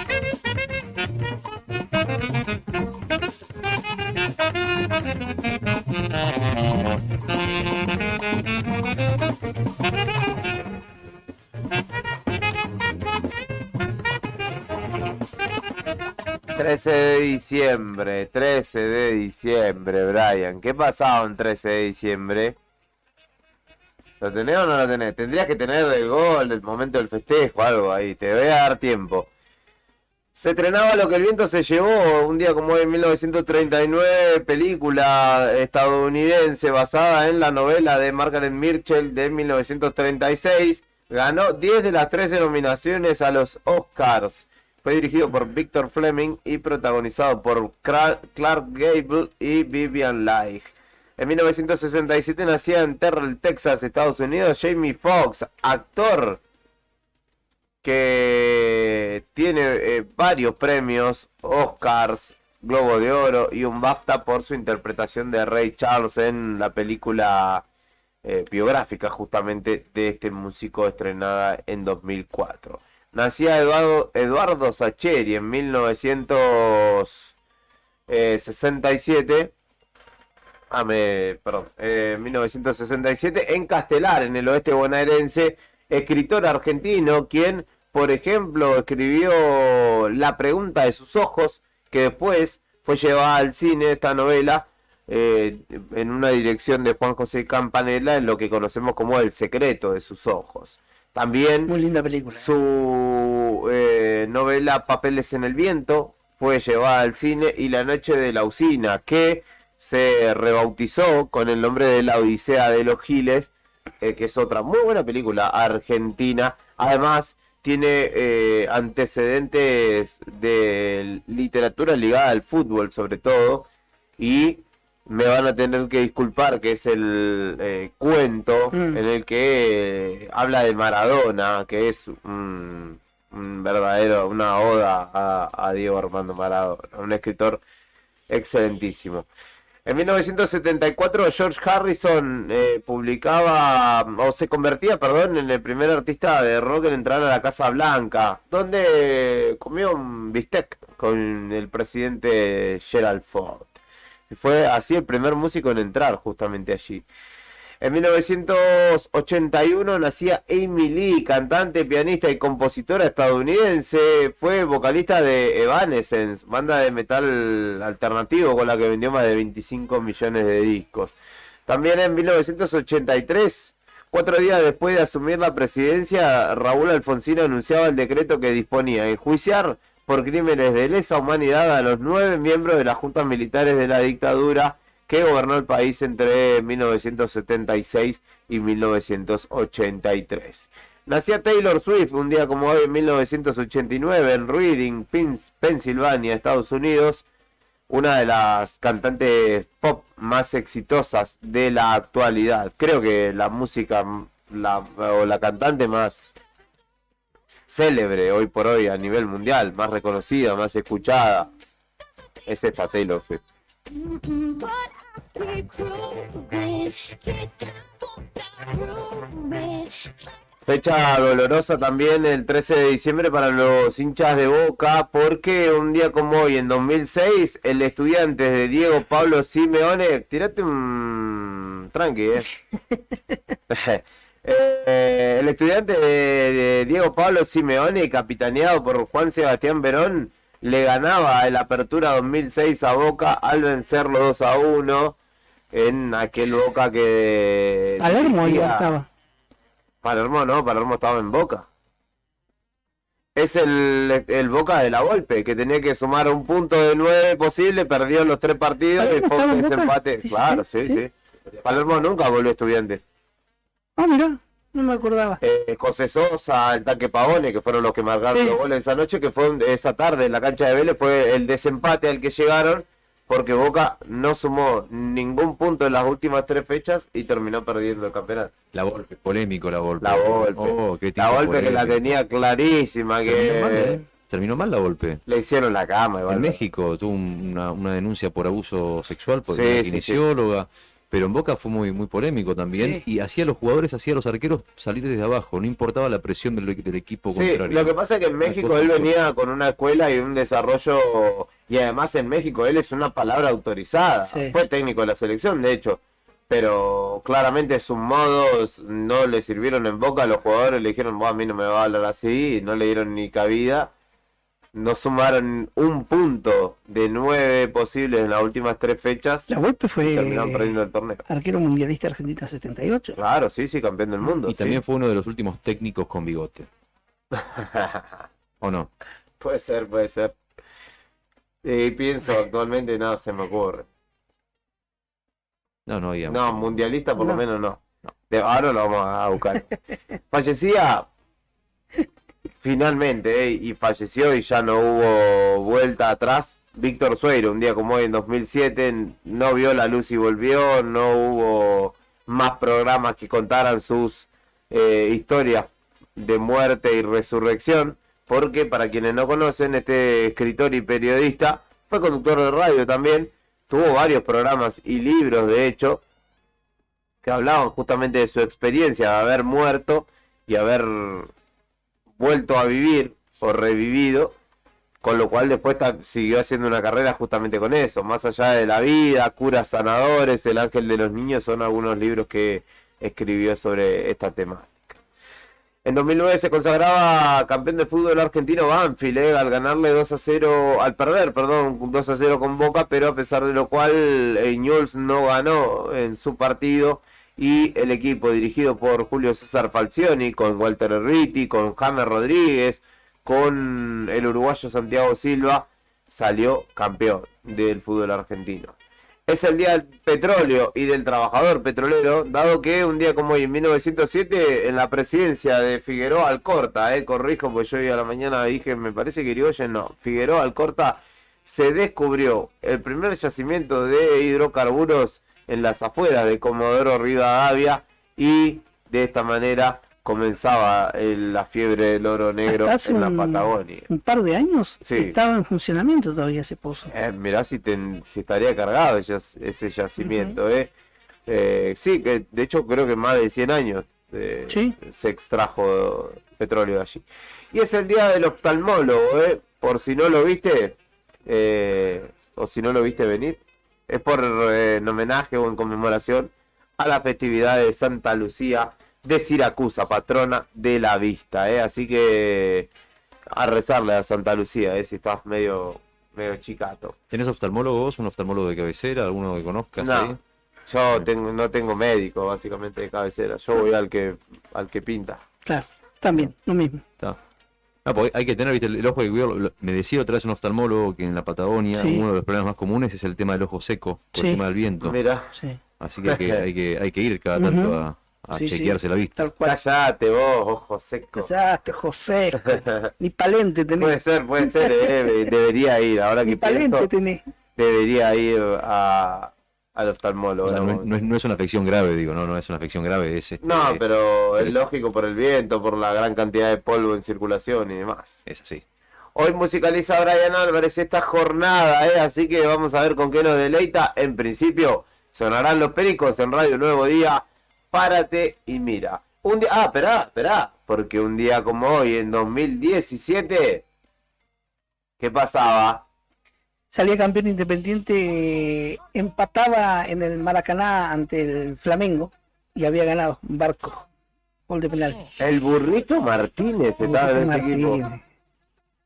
...13 de diciembre, Brian. ¿Qué pasaba un 13 de diciembre? ¿Lo tenés o no lo tenés? Tendrías que tener el gol, el momento del festejo, algo ahí. Te voy a dar tiempo. Se estrenaba Lo que el viento se llevó, un día como hoy en 1939, película estadounidense basada en la novela de Margaret Mitchell de 1936. Ganó 10 de las 13 nominaciones a los Oscars. Fue dirigido por Victor Fleming y protagonizado por Clark Gable y Vivian Leigh. En 1967 nacía en Terrell, Texas, Estados Unidos, Jamie Foxx, actor que tiene varios premios, Oscars, Globo de Oro y un BAFTA por su interpretación de Ray Charles en la película biográfica justamente de este músico estrenada en 2004. Nacía Eduardo Sacheri en 1967. 1967 en Castelar, en el oeste bonaerense, escritor argentino, quien, por ejemplo, escribió La pregunta de sus ojos, que después fue llevada al cine, esta novela, en una dirección de Juan José Campanella, en lo que conocemos como El secreto de sus ojos. También muy linda película. Su novela Papeles en el viento fue llevada al cine, y La noche de la usina, que se rebautizó con el nombre de La odisea de los giles, que es otra muy buena película argentina. Además tiene antecedentes de literatura ligada al fútbol sobre todo, y me van a tener que disculpar que es el cuento en el que habla de Maradona, que es un verdadero, una oda a Diego Armando Maradona, un escritor excelentísimo. En 1974 George Harrison publicaba, o se convertía, perdón, en el primer artista de rock en entrar a la Casa Blanca, donde comió un bistec con el presidente Gerald Ford. Y fue así el primer músico en entrar justamente allí. En 1981 nacía Amy Lee, cantante, pianista y compositora estadounidense. Fue vocalista de Evanescence, banda de metal alternativo con la que vendió más de 25 millones de discos. También en 1983, 4 días después de asumir la presidencia, Raúl Alfonsín anunciaba el decreto que disponía enjuiciar por crímenes de lesa humanidad a los 9 miembros de las juntas militares de la dictadura que gobernó el país entre 1976 y 1983. Nacía Taylor Swift un día como hoy en 1989 en Reading, Pensilvania, Estados Unidos, una de las cantantes pop más exitosas de la actualidad. Creo que la música o la cantante más célebre hoy por hoy a nivel mundial, más reconocida, más escuchada, es esta Taylor Swift. Fecha dolorosa también el 13 de diciembre para los hinchas de Boca, porque un día como hoy, en 2006, el Estudiantes de Diego Pablo Simeone, tirate un tranqui, el Estudiante de Diego Pablo Simeone, capitaneado por Juan Sebastián Verón, le ganaba el Apertura 2006 a Boca al vencerlo 2-1 en aquel Boca que... Palermo ya estaba. Palermo no, Palermo estaba en Boca. Es el Boca de la Volpe, que tenía que sumar un punto de 9 posible, perdió los 3 partidos y fue un desempate. Claro, sí. Palermo nunca volvió a Estudiantes. Ah, mirá, no me acordaba. José Sosa, el Tanque Pavone, que fueron los que marcaron los goles esa noche, que fue esa tarde en la cancha de Vélez, fue el desempate al que llegaron, porque Boca no sumó ningún punto en las últimas 3 fechas y terminó perdiendo el campeonato. La Volpe, polémico la Volpe. La Volpe. Oh, qué tipo la Volpe polémico. que la tenía clarísima, que Terminó mal la Volpe. le hicieron la cama. Igual. En México tuvo una denuncia por abuso sexual por Sí, una sí, kinesióloga. Pero en Boca fue muy polémico también. Sí. Y hacía a los jugadores, hacía a los arqueros salir desde abajo. No importaba la presión del equipo Sí, contrario. lo que pasa es que en México él venía con una escuela y un desarrollo, y además en México él es una palabra autorizada. Sí. Fue técnico de la selección, de hecho, pero claramente sus modos no le sirvieron en Boca. Los jugadores le dijeron, "Vos, a mí no me va a hablar así", y no le dieron ni cabida. No sumaron un punto de 9 posibles en las últimas 3 fechas. La Volpe fue Terminaron perdiendo el torneo. arquero mundialista Argentina 78. Claro, sí, campeón del mundo. Y también fue uno de los últimos técnicos con bigote. ¿O no? Puede ser. Y pienso actualmente, no se me ocurre. No había. No, mundialista por lo No. menos no. Ahora lo vamos a buscar. Fallecía finalmente, y falleció y ya no hubo vuelta atrás. Víctor Sueiro, un día como hoy en 2007, no vio la luz y volvió. No hubo más programas que contaran sus historias de muerte y resurrección, porque para quienes no conocen, este escritor y periodista fue conductor de radio también. Tuvo varios programas y libros, de hecho, que hablaban justamente de su experiencia de haber muerto y haber vuelto a vivir o revivido, con lo cual después siguió haciendo una carrera justamente con eso. Más allá de la vida, Curas Sanadores, El Ángel de los Niños, son algunos libros que escribió sobre esta temática. En 2009 se consagraba campeón de fútbol argentino Banfield, al ganarle 2-0, al perder, 2-0 con Boca, pero a pesar de lo cual Newell's no ganó en su partido, y el equipo dirigido por Julio César Falcioni, con Walter Erriti, con James Rodríguez, con el uruguayo Santiago Silva, salió campeón del fútbol argentino. Es el Día del Petróleo y del Trabajador Petrolero, dado que un día como hoy, en 1907, en la presidencia de Figueroa Alcorta, corrijo, porque yo hoy a la mañana dije, me parece que Irigoyen, no, Figueroa Alcorta, se descubrió el primer yacimiento de hidrocarburos en las afueras de Comodoro Rivadavia, y de esta manera comenzaba la fiebre del oro negro Hace en la Patagonia. un par de años Sí. estaba en funcionamiento todavía ese pozo. Mirá si estaría cargado ese yacimiento. Sí, que de hecho creo que más de 100 años Sí. se extrajo petróleo de allí. Y es el día del oftalmólogo, por si no lo viste, o si no lo viste venir. Es en homenaje o en conmemoración a la festividad de Santa Lucía de Siracusa, patrona de la vista. Así que a rezarle a Santa Lucía, si estás medio chicato. ¿Tenés oftalmólogo vos? ¿Un oftalmólogo de cabecera? ¿Alguno que conozcas No, ahí? yo no tengo médico básicamente de cabecera. Yo voy al que pinta. Claro, también, lo mismo. Está. No, porque hay que tener, viste, el ojo de cuidado. Me decía otra vez un oftalmólogo que en la Patagonia Sí. uno de los problemas más comunes es el tema del ojo seco, por Sí. el tema del viento. Mira, Sí. Así que hay que ir cada tanto Ujú. a Sí, sí. chequearse la vista. Tal cual. cállate vos, ojo seco. Callaste, José. Ni palente tenés. Puede ser, debería ir. Ahora Ni que palente pienso, tenés. debería ir a al oftalmólogo. O sea, no es una afección grave, digo, no es una afección grave, es No, pero es lógico por el viento, por la gran cantidad de polvo en circulación y demás. Es así. Hoy musicaliza Brian Álvarez esta jornada, así que vamos a ver con qué nos deleita. En principio, sonarán los Pericos en Radio Nuevo Día. Párate y mira. Un día, esperá, porque un día como hoy, en 2017, ¿qué pasaba? Salía campeón Independiente, empataba en el Maracaná ante el Flamengo y había ganado Barco, gol de penal. El Burrito Martínez estaba en ese equipo.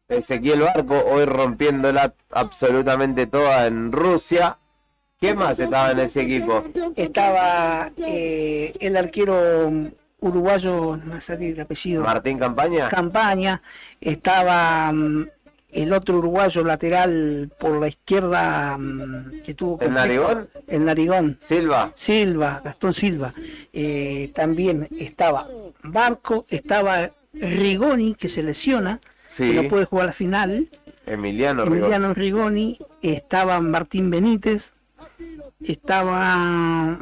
Ezequiel Barco, hoy rompiéndola absolutamente toda en Rusia. ¿Quién más estaba en ese equipo? Estaba el arquero uruguayo, no sé el apellido. Martín Campaña. Campaña. Estaba el otro uruguayo lateral por la izquierda que tuvo... ¿El Narigón? El Narigón. Silva, Gastón Silva. También estaba Barco, estaba Rigoni, que se lesiona, sí, que no puede jugar la final. Emiliano Rigoni. Estaba Martín Benítez. Estaba...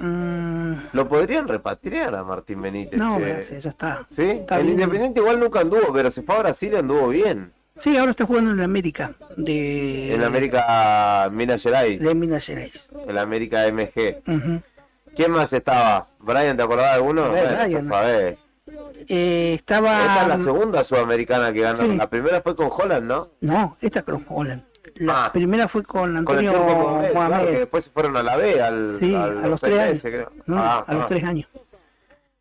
¿Lo podrían repatriar a Martín Benítez? No, gracias, ya está. ¿Sí? Está el bien. Independiente igual nunca anduvo, pero se fue a Brasil y anduvo bien. Sí, ahora está jugando en la América. En la América Minas Gerais. De Minas Gerais. En la América MG. Uh-huh. ¿Quién más estaba? ¿Brian, te acordabas de alguno? Brian. Ya sabés. Estaba... Esta es la segunda sudamericana que ganó. Sí. La primera fue con Holland, ¿no? No, esta con Holland. La primera fue con Antonio con el tiempo Mohamed, Mohamed. claro, que después se fueron a la B, a los 3 años. creo. No, a los 3 años.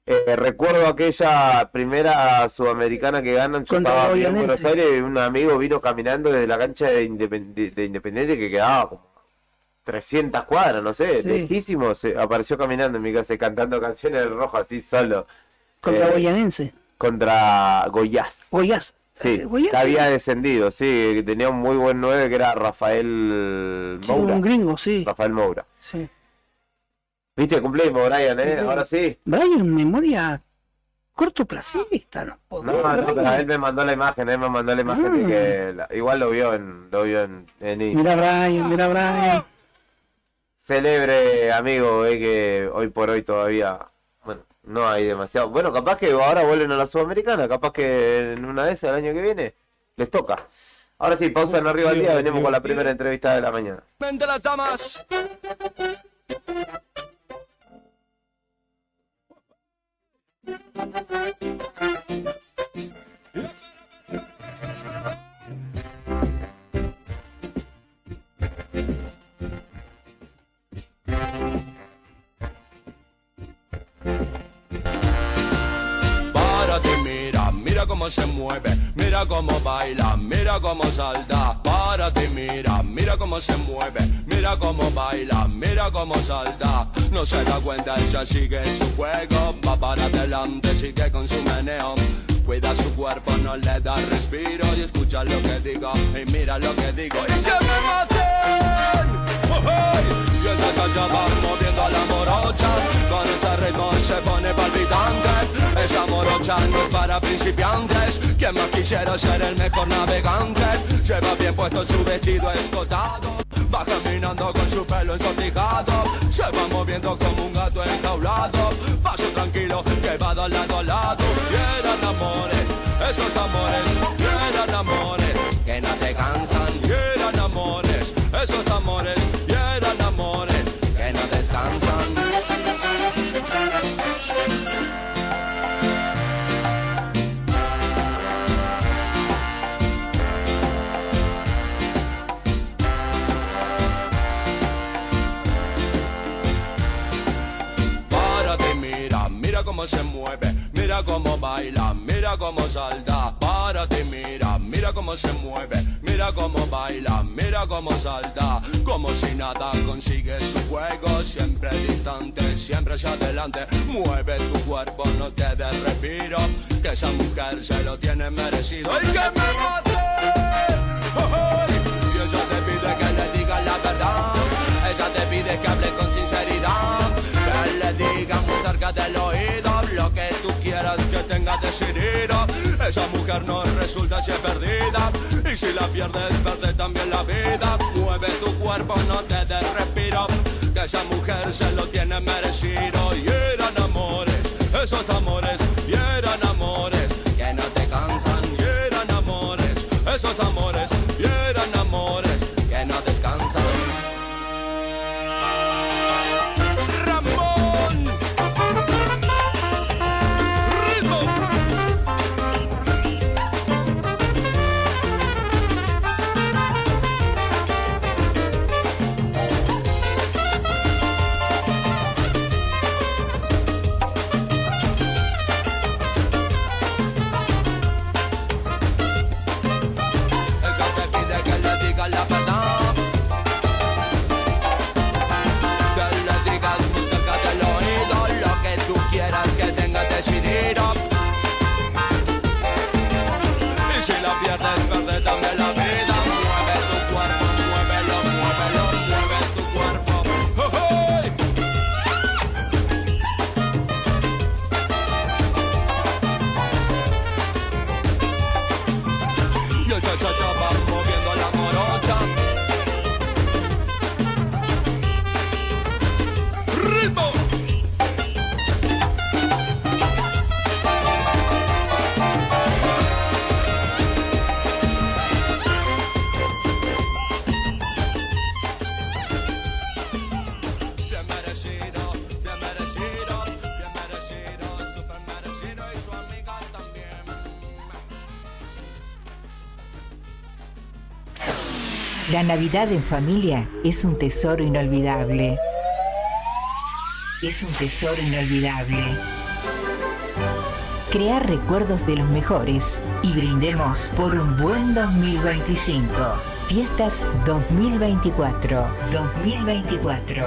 Recuerdo aquella primera sudamericana que ganan. Yo Contra estaba en Goyanense. Buenos Aires y un amigo vino caminando desde la cancha de Independiente que quedaba como 300 cuadras, no sé, Sí. lejísimo. Apareció caminando en mi casa y cantando canciones del Rojo así solo. Contra Goyanense. Contra Goiás. Goiás. Sí, Goiás, que había descendido, sí, que tenía un muy buen 9 que era Rafael sí, Moura. un gringo, sí. Rafael Moura. Sí. Viste, cumplimos, Brian, Sí. ahora sí. Brian, memoria cortoplacista, ¿no? No, pero él me mandó la imagen, de que igual lo vio en Instagram. Mira Brian. Celebre, amigo, que hoy por hoy todavía, bueno, no hay demasiado. Bueno, capaz que ahora vuelven a la Sudamericana, capaz que en una de esas el año que viene les toca. Ahora sí, pausa en Arriba al Día, venimos con la primera entrevista de la mañana. ¡Mente las damas! Párate, mira cómo se mueve, mira cómo baila, mira cómo salta. Párate, mira cómo se mueve, mira cómo baila, mira cómo salta. No se da cuenta, ella sigue en su juego, va para adelante, sigue con su meneo. Cuida su cuerpo, no le da respiro y escucha lo que digo y mira lo que digo. ¡Y que me maten! ¡Oh, hey! Y ella callaba moviendo a la morocha, con ese ritmo se pone palpitante. Esa morocha no es para principiantes, quien más quisiera ser el mejor navegante. Lleva bien puesto su vestido escotado, va caminando con su pelo ensortijado, se va moviendo como un gato enjaulado. Paso tranquilo que va de lado a lado. Y eran amores, esos amores, y eran amores que no te cansan. Y eran amores, esos amores, y eran amores que no descansan. Párate, mira cómo se mueve, mira cómo baila, mira cómo salta. Párate, mira cómo se mueve, mira cómo baila, mira cómo salta. Como si nada consigue su juego, siempre distante, siempre hacia adelante. Mueve tu cuerpo, no te des respiro, que esa mujer se lo tiene merecido. ¡Y que me maten! ¡Oh, oh! Y ella te pide que le digas la verdad, ella te pide que hable con sinceridad, que le digas muy cerca del oído lo que tú quieras que tenga decidido. Esa mujer no resulta si es perdida, y si la pierdes, pierde también la vida. Mueve tu cuerpo, no te des respiro, que esa mujer se lo tiene merecido. Y eran amores, esos amores, y eran amores que no te cansan. Y eran amores, esos amores, y eran amores que no descansan. Ramón, ritmo. La verdad, que le digas cerca del oído lo que tú quieras que tengas decidido. Y si la pierdes, pierde también la vida. Mueve tu cuerpo, muévelo, muévelo, mueve tu cuerpo. ¡Oh, oh! Y el cha-cha-cha va moviendo la morocha. ¡Ritmo! Bien merecido, bien merecido, bien merecido, super merecido y su amiga también. La Navidad en familia es un tesoro inolvidable. Es un tesoro inolvidable. Crear recuerdos de los mejores y brindemos por un buen 2025. Fiestas 2024. 2024.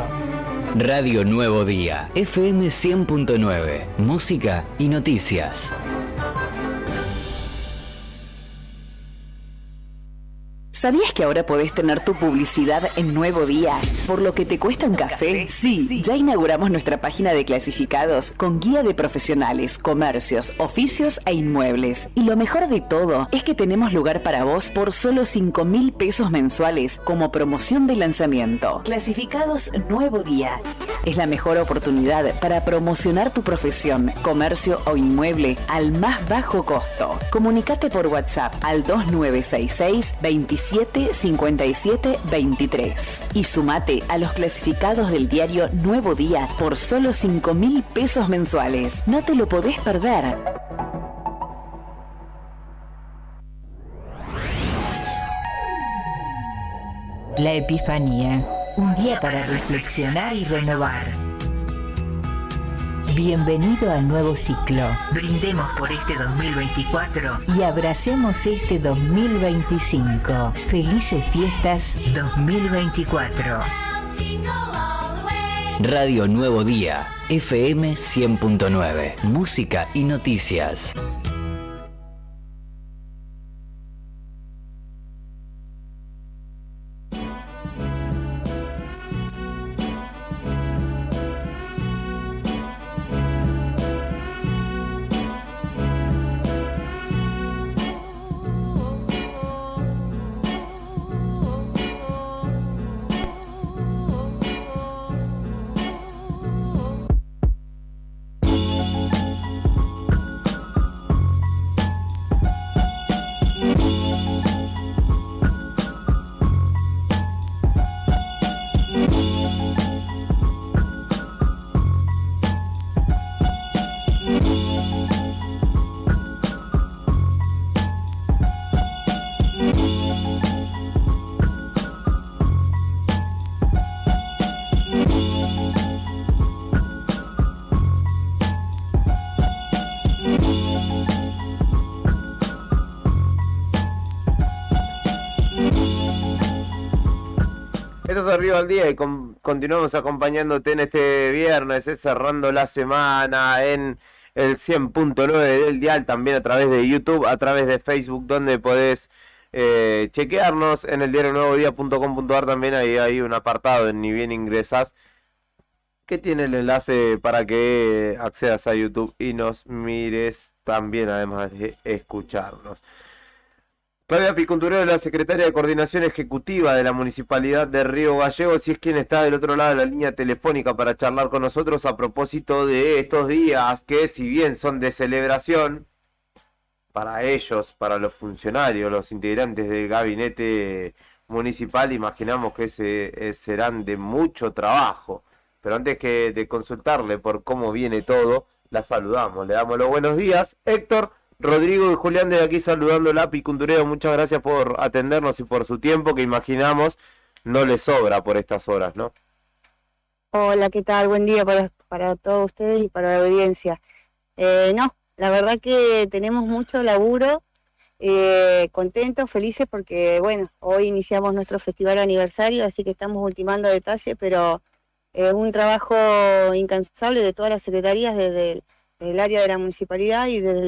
Radio Nuevo Día, FM 100.9, música y noticias. ¿Sabías que ahora podés tener tu publicidad en Nuevo Día? ¿Por lo que te cuesta un café? Sí, ya inauguramos nuestra página de clasificados con guía de profesionales, comercios, oficios e inmuebles. Y lo mejor de todo es que tenemos lugar para vos por solo 5.000 pesos mensuales como promoción de lanzamiento. Clasificados Nuevo Día. Es la mejor oportunidad para promocionar tu profesión, comercio o inmueble al más bajo costo. Comunicate por WhatsApp al 2966 27 57 23 y sumate a los clasificados del diario Nuevo Día por solo 5.000 pesos mensuales. No te lo podés perder. La Epifanía, un día para reflexionar y renovar. Bienvenido al nuevo ciclo. Brindemos por este 2024 y abracemos este 2025. Felices fiestas 2024. Radio Nuevo Día, FM 100.9, música y noticias. Esto es Arriba al Día y continuamos acompañándote en este viernes, cerrando la semana en el 100.9 del dial, también a través de YouTube, a través de Facebook, donde podés chequearnos en el diarionuevodía.com.ar. También ahí hay un apartado en Ni Bien Ingresás que tiene el enlace para que accedas a YouTube y nos mires también, además de escucharnos. Claudia Picuntureo, la secretaria de Coordinación Ejecutiva de la Municipalidad de Río Gallegos, y es quien está del otro lado de la línea telefónica para charlar con nosotros a propósito de estos días que, si bien son de celebración para ellos, para los funcionarios, los integrantes del gabinete municipal, imaginamos que serán de mucho trabajo. Pero antes que de consultarle por cómo viene todo, la saludamos, le damos los buenos días. Héctor, Rodrigo y Julián de aquí saludándola. Picuntureo, muchas gracias por atendernos y por su tiempo, que imaginamos no le sobra por estas horas, ¿no? Hola, ¿qué tal? Buen día para todos ustedes y para la audiencia. No, la verdad que tenemos mucho laburo, contentos, felices, porque bueno, hoy iniciamos nuestro festival aniversario, así que estamos ultimando detalles, pero un trabajo incansable de todas las secretarías desde el área de la municipalidad y desde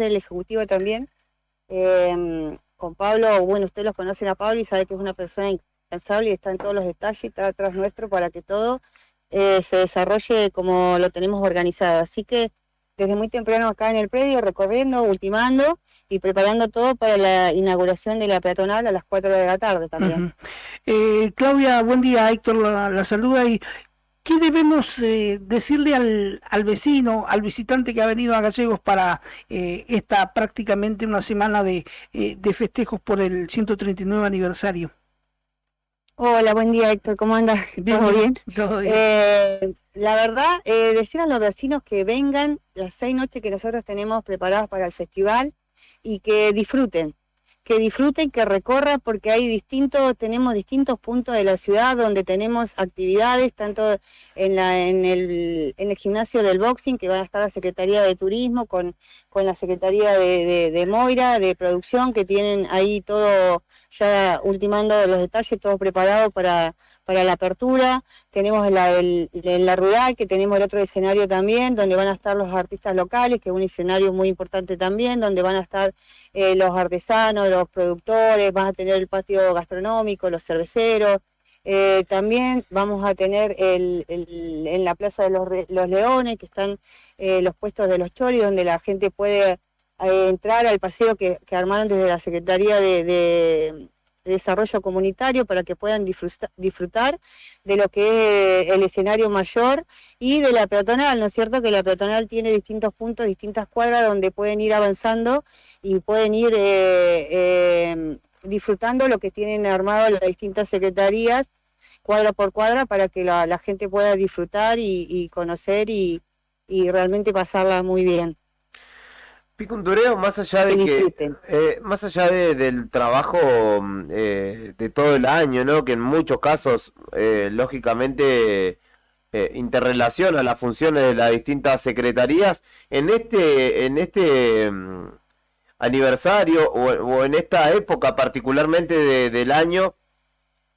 el Ejecutivo también. Con Pablo, bueno, ustedes los conocen a Pablo y saben que es una persona incansable y está en todos los detalles, está atrás nuestro para que todo se desarrolle como lo tenemos organizado. Así que desde muy temprano acá en el predio, recorriendo, ultimando y preparando todo para la inauguración de la peatonal a las 4 de la tarde también. Claudia, buen día. Héctor la saluda. ¿Y qué debemos decirle al vecino, al visitante que ha venido a Gallegos para esta prácticamente una semana de festejos por el 139 aniversario? Hola, buen día, Héctor, ¿cómo andas? ¿Todo bien? Todo bien. La verdad, decir a los vecinos que vengan las 6 noches que nosotros tenemos preparadas para el festival y que disfruten, que recorran, porque tenemos distintos puntos de la ciudad donde tenemos actividades, tanto en el gimnasio del boxing, que va a estar la Secretaría de Turismo con la Secretaría de Moira, de Producción, que tienen ahí todo ya ultimando los detalles, todo preparado para la apertura. Tenemos en la rural, que tenemos el otro escenario también, donde van a estar los artistas locales, que es un escenario muy importante también, donde van a estar los artesanos, los productores, van a tener el patio gastronómico, los cerveceros. También vamos a tener en la Plaza de los Leones, que están los puestos de los choris, donde la gente puede entrar al paseo que armaron desde la Secretaría de Desarrollo Comunitario, para que puedan disfrutar de lo que es el escenario mayor y de la peatonal, ¿no es cierto? Que la peatonal tiene distintos puntos, distintas cuadras donde pueden ir avanzando y pueden ir disfrutando lo que tienen armado las distintas secretarías, cuadra por cuadra, para que la gente pueda disfrutar y conocer y realmente pasarla muy bien. Picuntureo, más allá de más allá del trabajo de todo el año, ¿no? Que en muchos casos, lógicamente, interrelaciona las funciones de las distintas secretarías, en este aniversario o en esta época particularmente del año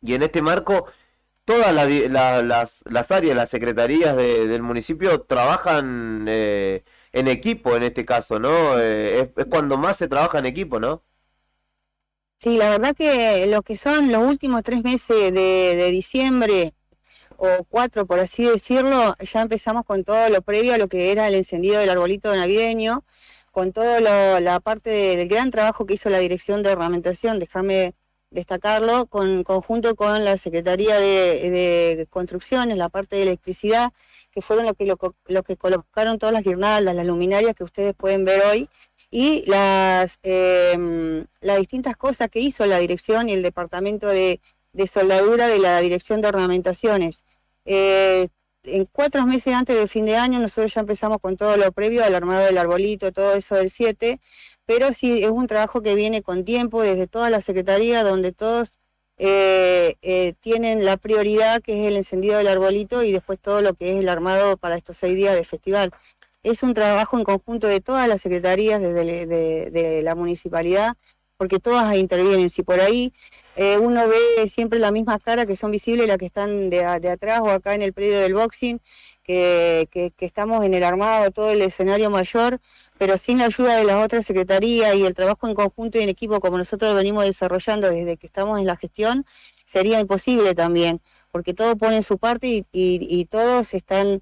y en este marco, todas las áreas, las secretarías del municipio trabajan en equipo en este caso, ¿no? Es cuando más se trabaja en equipo, ¿no? Sí, la verdad que lo que son los últimos 3 meses de diciembre, o 4 por así decirlo, ya empezamos con todo lo previo a lo que era el encendido del arbolito navideño, con toda la parte del gran trabajo que hizo la Dirección de Ornamentación, déjame destacarlo, conjunto con la Secretaría de Construcciones, la parte de electricidad, que fueron lo que colocaron todas las guirnaldas, las luminarias que ustedes pueden ver hoy, y las distintas cosas que hizo la dirección y el departamento de soldadura de la Dirección de Ornamentaciones. En 4 meses antes del fin de año nosotros ya empezamos con todo lo previo al armado del arbolito, todo eso del 7, pero sí es un trabajo que viene con tiempo desde toda la secretaría, donde todos tienen la prioridad, que es el encendido del arbolito, y después todo lo que es el armado para estos 6 días de festival. Es un trabajo en conjunto de todas las secretarías de la municipalidad, porque todas intervienen. Si por ahí uno ve siempre la misma cara, que son visibles las que están de atrás o acá en el predio del boxing, que estamos en el armado de todo el escenario mayor, pero sin la ayuda de las otras secretarías y el trabajo en conjunto y en equipo como nosotros venimos desarrollando desde que estamos en la gestión, sería imposible también, porque todos ponen su parte y todos están,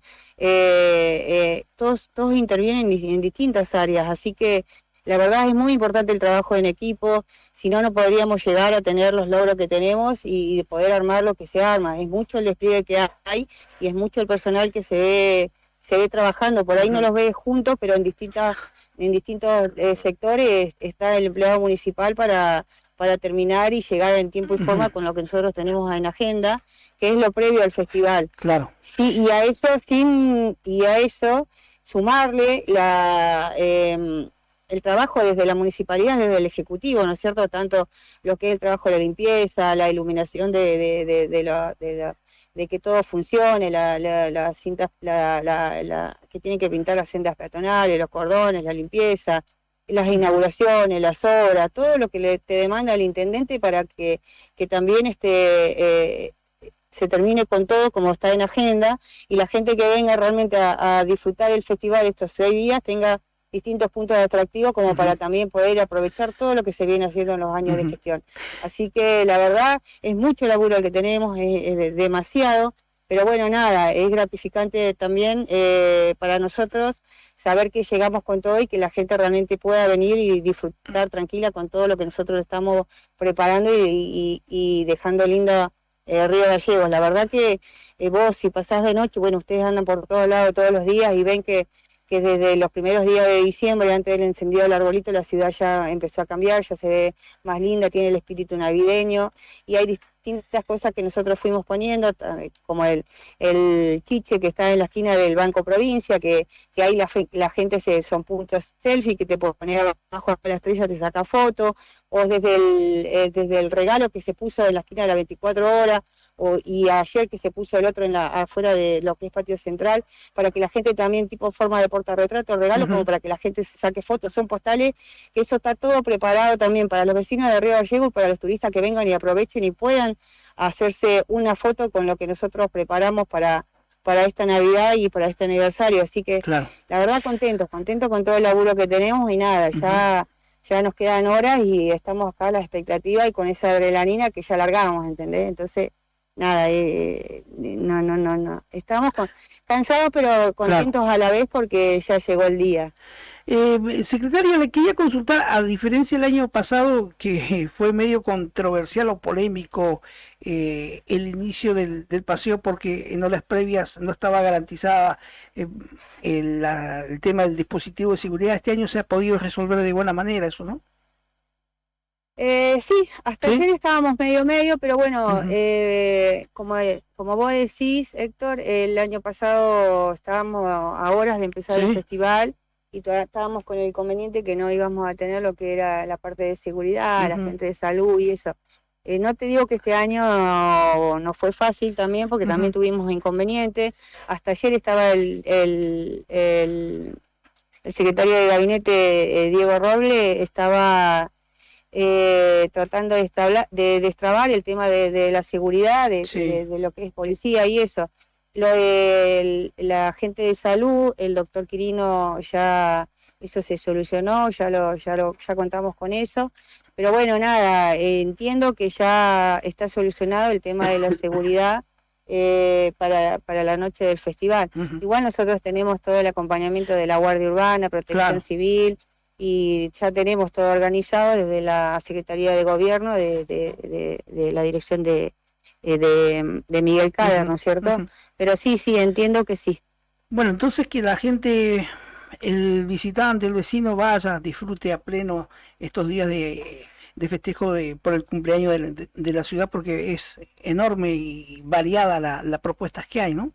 todos intervienen en distintas áreas, así que la verdad es muy importante el trabajo en equipo, si no, no podríamos llegar a tener los logros que tenemos y poder armar lo que se arma. Es mucho el despliegue que hay y es mucho el personal que se ve trabajando. Por ahí no los ve juntos, pero en distintos sectores está el empleado municipal para terminar y llegar en tiempo y forma con lo que nosotros tenemos en agenda, que es lo previo al festival. Claro. Sí, y a eso sumarle el trabajo desde la municipalidad, desde el Ejecutivo, ¿no es cierto? Tanto lo que es el trabajo de la limpieza, la iluminación de que todo funcione, las cintas, que tienen que pintar las sendas peatonales, los cordones, la limpieza, las inauguraciones, las obras, todo lo que te demanda el intendente para que también se termine con todo como está en agenda y la gente que venga realmente a disfrutar el festival estos 6 días tenga distintos puntos de atractivo como para también poder aprovechar todo lo que se viene haciendo en los años de gestión. Así que la verdad es mucho laburo el que tenemos, es demasiado, pero bueno, nada, es gratificante también para nosotros saber que llegamos con todo y que la gente realmente pueda venir y disfrutar tranquila con todo lo que nosotros estamos preparando y dejando lindo Río Gallegos. La verdad que vos si pasás de noche, bueno, ustedes andan por todos lados todos los días y ven que desde los primeros días de diciembre, antes del encendido del arbolito, la ciudad ya empezó a cambiar, ya se ve más linda, tiene el espíritu navideño y hay distintas cosas que nosotros fuimos poniendo, como el chiche que está en la esquina del Banco Provincia, que ahí la gente son puntos selfie, que te puedes poner abajo de la estrella, te saca foto, o desde el regalo que se puso en la esquina de la 24 horas, y ayer que se puso el otro afuera de lo que es Patio Central, para que la gente también, tipo forma de portarretrato, regalo, como para que la gente se saque fotos, son postales, que eso está todo preparado también para los vecinos de Río Gallegos y para los turistas que vengan y aprovechen y puedan hacerse una foto con lo que nosotros preparamos para esta Navidad y para este aniversario. Así que la verdad contentos con todo el laburo que tenemos y nada, ya nos quedan horas y estamos acá a la expectativa y con esa adrenalina que ya largamos, ¿entendés? Entonces, nada, no. Estamos cansados pero contentos a la vez porque ya llegó el día. Secretaria, le quería consultar, a diferencia del año pasado, que fue medio controversial o polémico el inicio del paseo, porque en horas previas no estaba garantizada el tema del dispositivo de seguridad. Este año se ha podido resolver de buena manera eso, ¿no? Sí, hasta ayer estábamos medio, pero bueno, como vos decís, Héctor, el año pasado estábamos a horas de empezar el festival y todavía estábamos con el inconveniente que no íbamos a tener lo que era la parte de seguridad, la gente de salud y eso. No te digo que este año no fue fácil también, porque también tuvimos inconvenientes. Hasta ayer estaba el secretario de gabinete, Diego Roble, estaba tratando de destrabar el tema de la seguridad, de lo que es policía y eso. La gente de salud, el doctor Quirino, ya eso se solucionó, ya contamos con eso. Pero bueno, nada, entiendo que ya está solucionado el tema de la seguridad para la noche del festival. Igual nosotros tenemos todo el acompañamiento de la Guardia Urbana, Protección Civil, y ya tenemos todo organizado desde la Secretaría de Gobierno, de la dirección de Miguel Cader, ¿no es cierto? Pero sí, entiendo que sí. Bueno, entonces que la gente, el visitante, el vecino vaya, disfrute a pleno estos días de festejo por el cumpleaños de la ciudad, porque es enorme y variada la propuestas que hay, ¿no?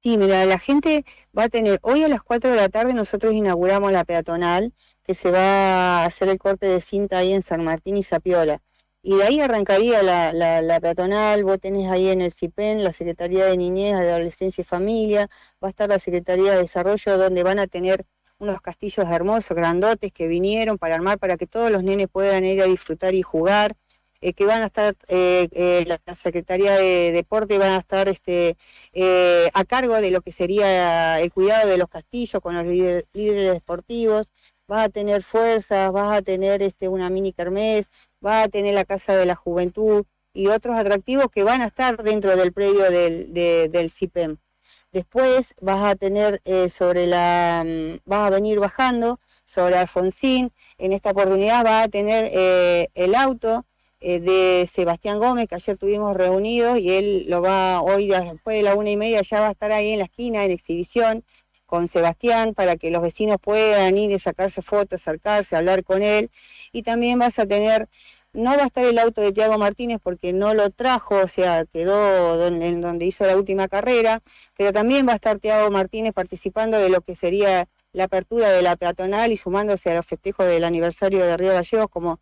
Sí, mira, la gente va a tener, hoy a las 4 de la tarde nosotros inauguramos la peatonal, que se va a hacer el corte de cinta ahí en San Martín y Zapiola. Y de ahí arrancaría la peatonal, vos tenés ahí en el CIPEN la Secretaría de Niñez, Adolescencia y Familia, va a estar la Secretaría de Desarrollo, donde van a tener unos castillos hermosos, grandotes, que vinieron para armar, para que todos los nenes puedan ir a disfrutar y jugar, que van a estar, la Secretaría de Deporte van a estar a cargo de lo que sería el cuidado de los castillos con los líderes deportivos, vas a tener fuerzas, vas a tener una mini kermés, va a tener la Casa de la Juventud y otros atractivos que van a estar dentro del predio del CIPEM. Después vas a tener vas a venir bajando sobre Alfonsín. En esta oportunidad va a tener el auto de Sebastián Gómez, que ayer tuvimos reunidos, y él lo va hoy después de la 1:30, ya va a estar ahí en la esquina en exhibición con Sebastián para que los vecinos puedan ir y sacarse fotos, acercarse, hablar con él. Y también vas a tener, no va a estar el auto de Tiago Martínez porque no lo trajo, o sea, quedó en donde hizo la última carrera, pero también va a estar Tiago Martínez participando de lo que sería la apertura de la peatonal y sumándose a los festejos del aniversario de Río Gallegos, como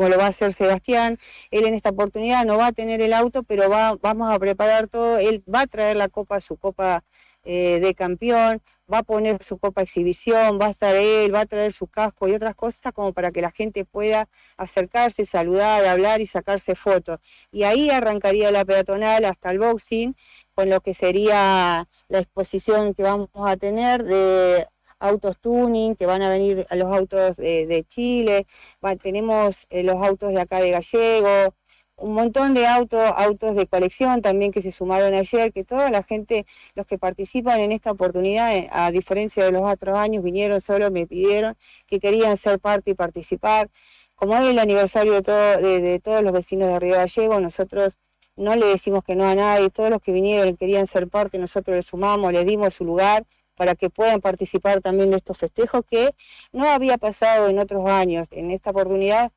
lo va a hacer Sebastián. Él en esta oportunidad no va a tener el auto, pero vamos a preparar todo. Él va a traer la copa, su copa de campeón, va a poner su copa exhibición, va a estar él, va a traer su casco y otras cosas como para que la gente pueda acercarse, saludar, hablar y sacarse fotos. Y ahí arrancaría la peatonal hasta el boxing, con lo que sería la exposición que vamos a tener de autos tuning, que van a venir a los autos de Chile, tenemos los autos de acá de Gallego, un montón de autos de colección también que se sumaron ayer, que toda la gente, los que participan en esta oportunidad, a diferencia de los otros años, vinieron solo, me pidieron que querían ser parte y participar. Como es el aniversario de todos los vecinos de Río Gallegos, nosotros no le decimos que no a nadie, todos los que vinieron y querían ser parte, nosotros les sumamos, les dimos su lugar, para que puedan participar también de estos festejos que no había pasado en otros años. En esta oportunidad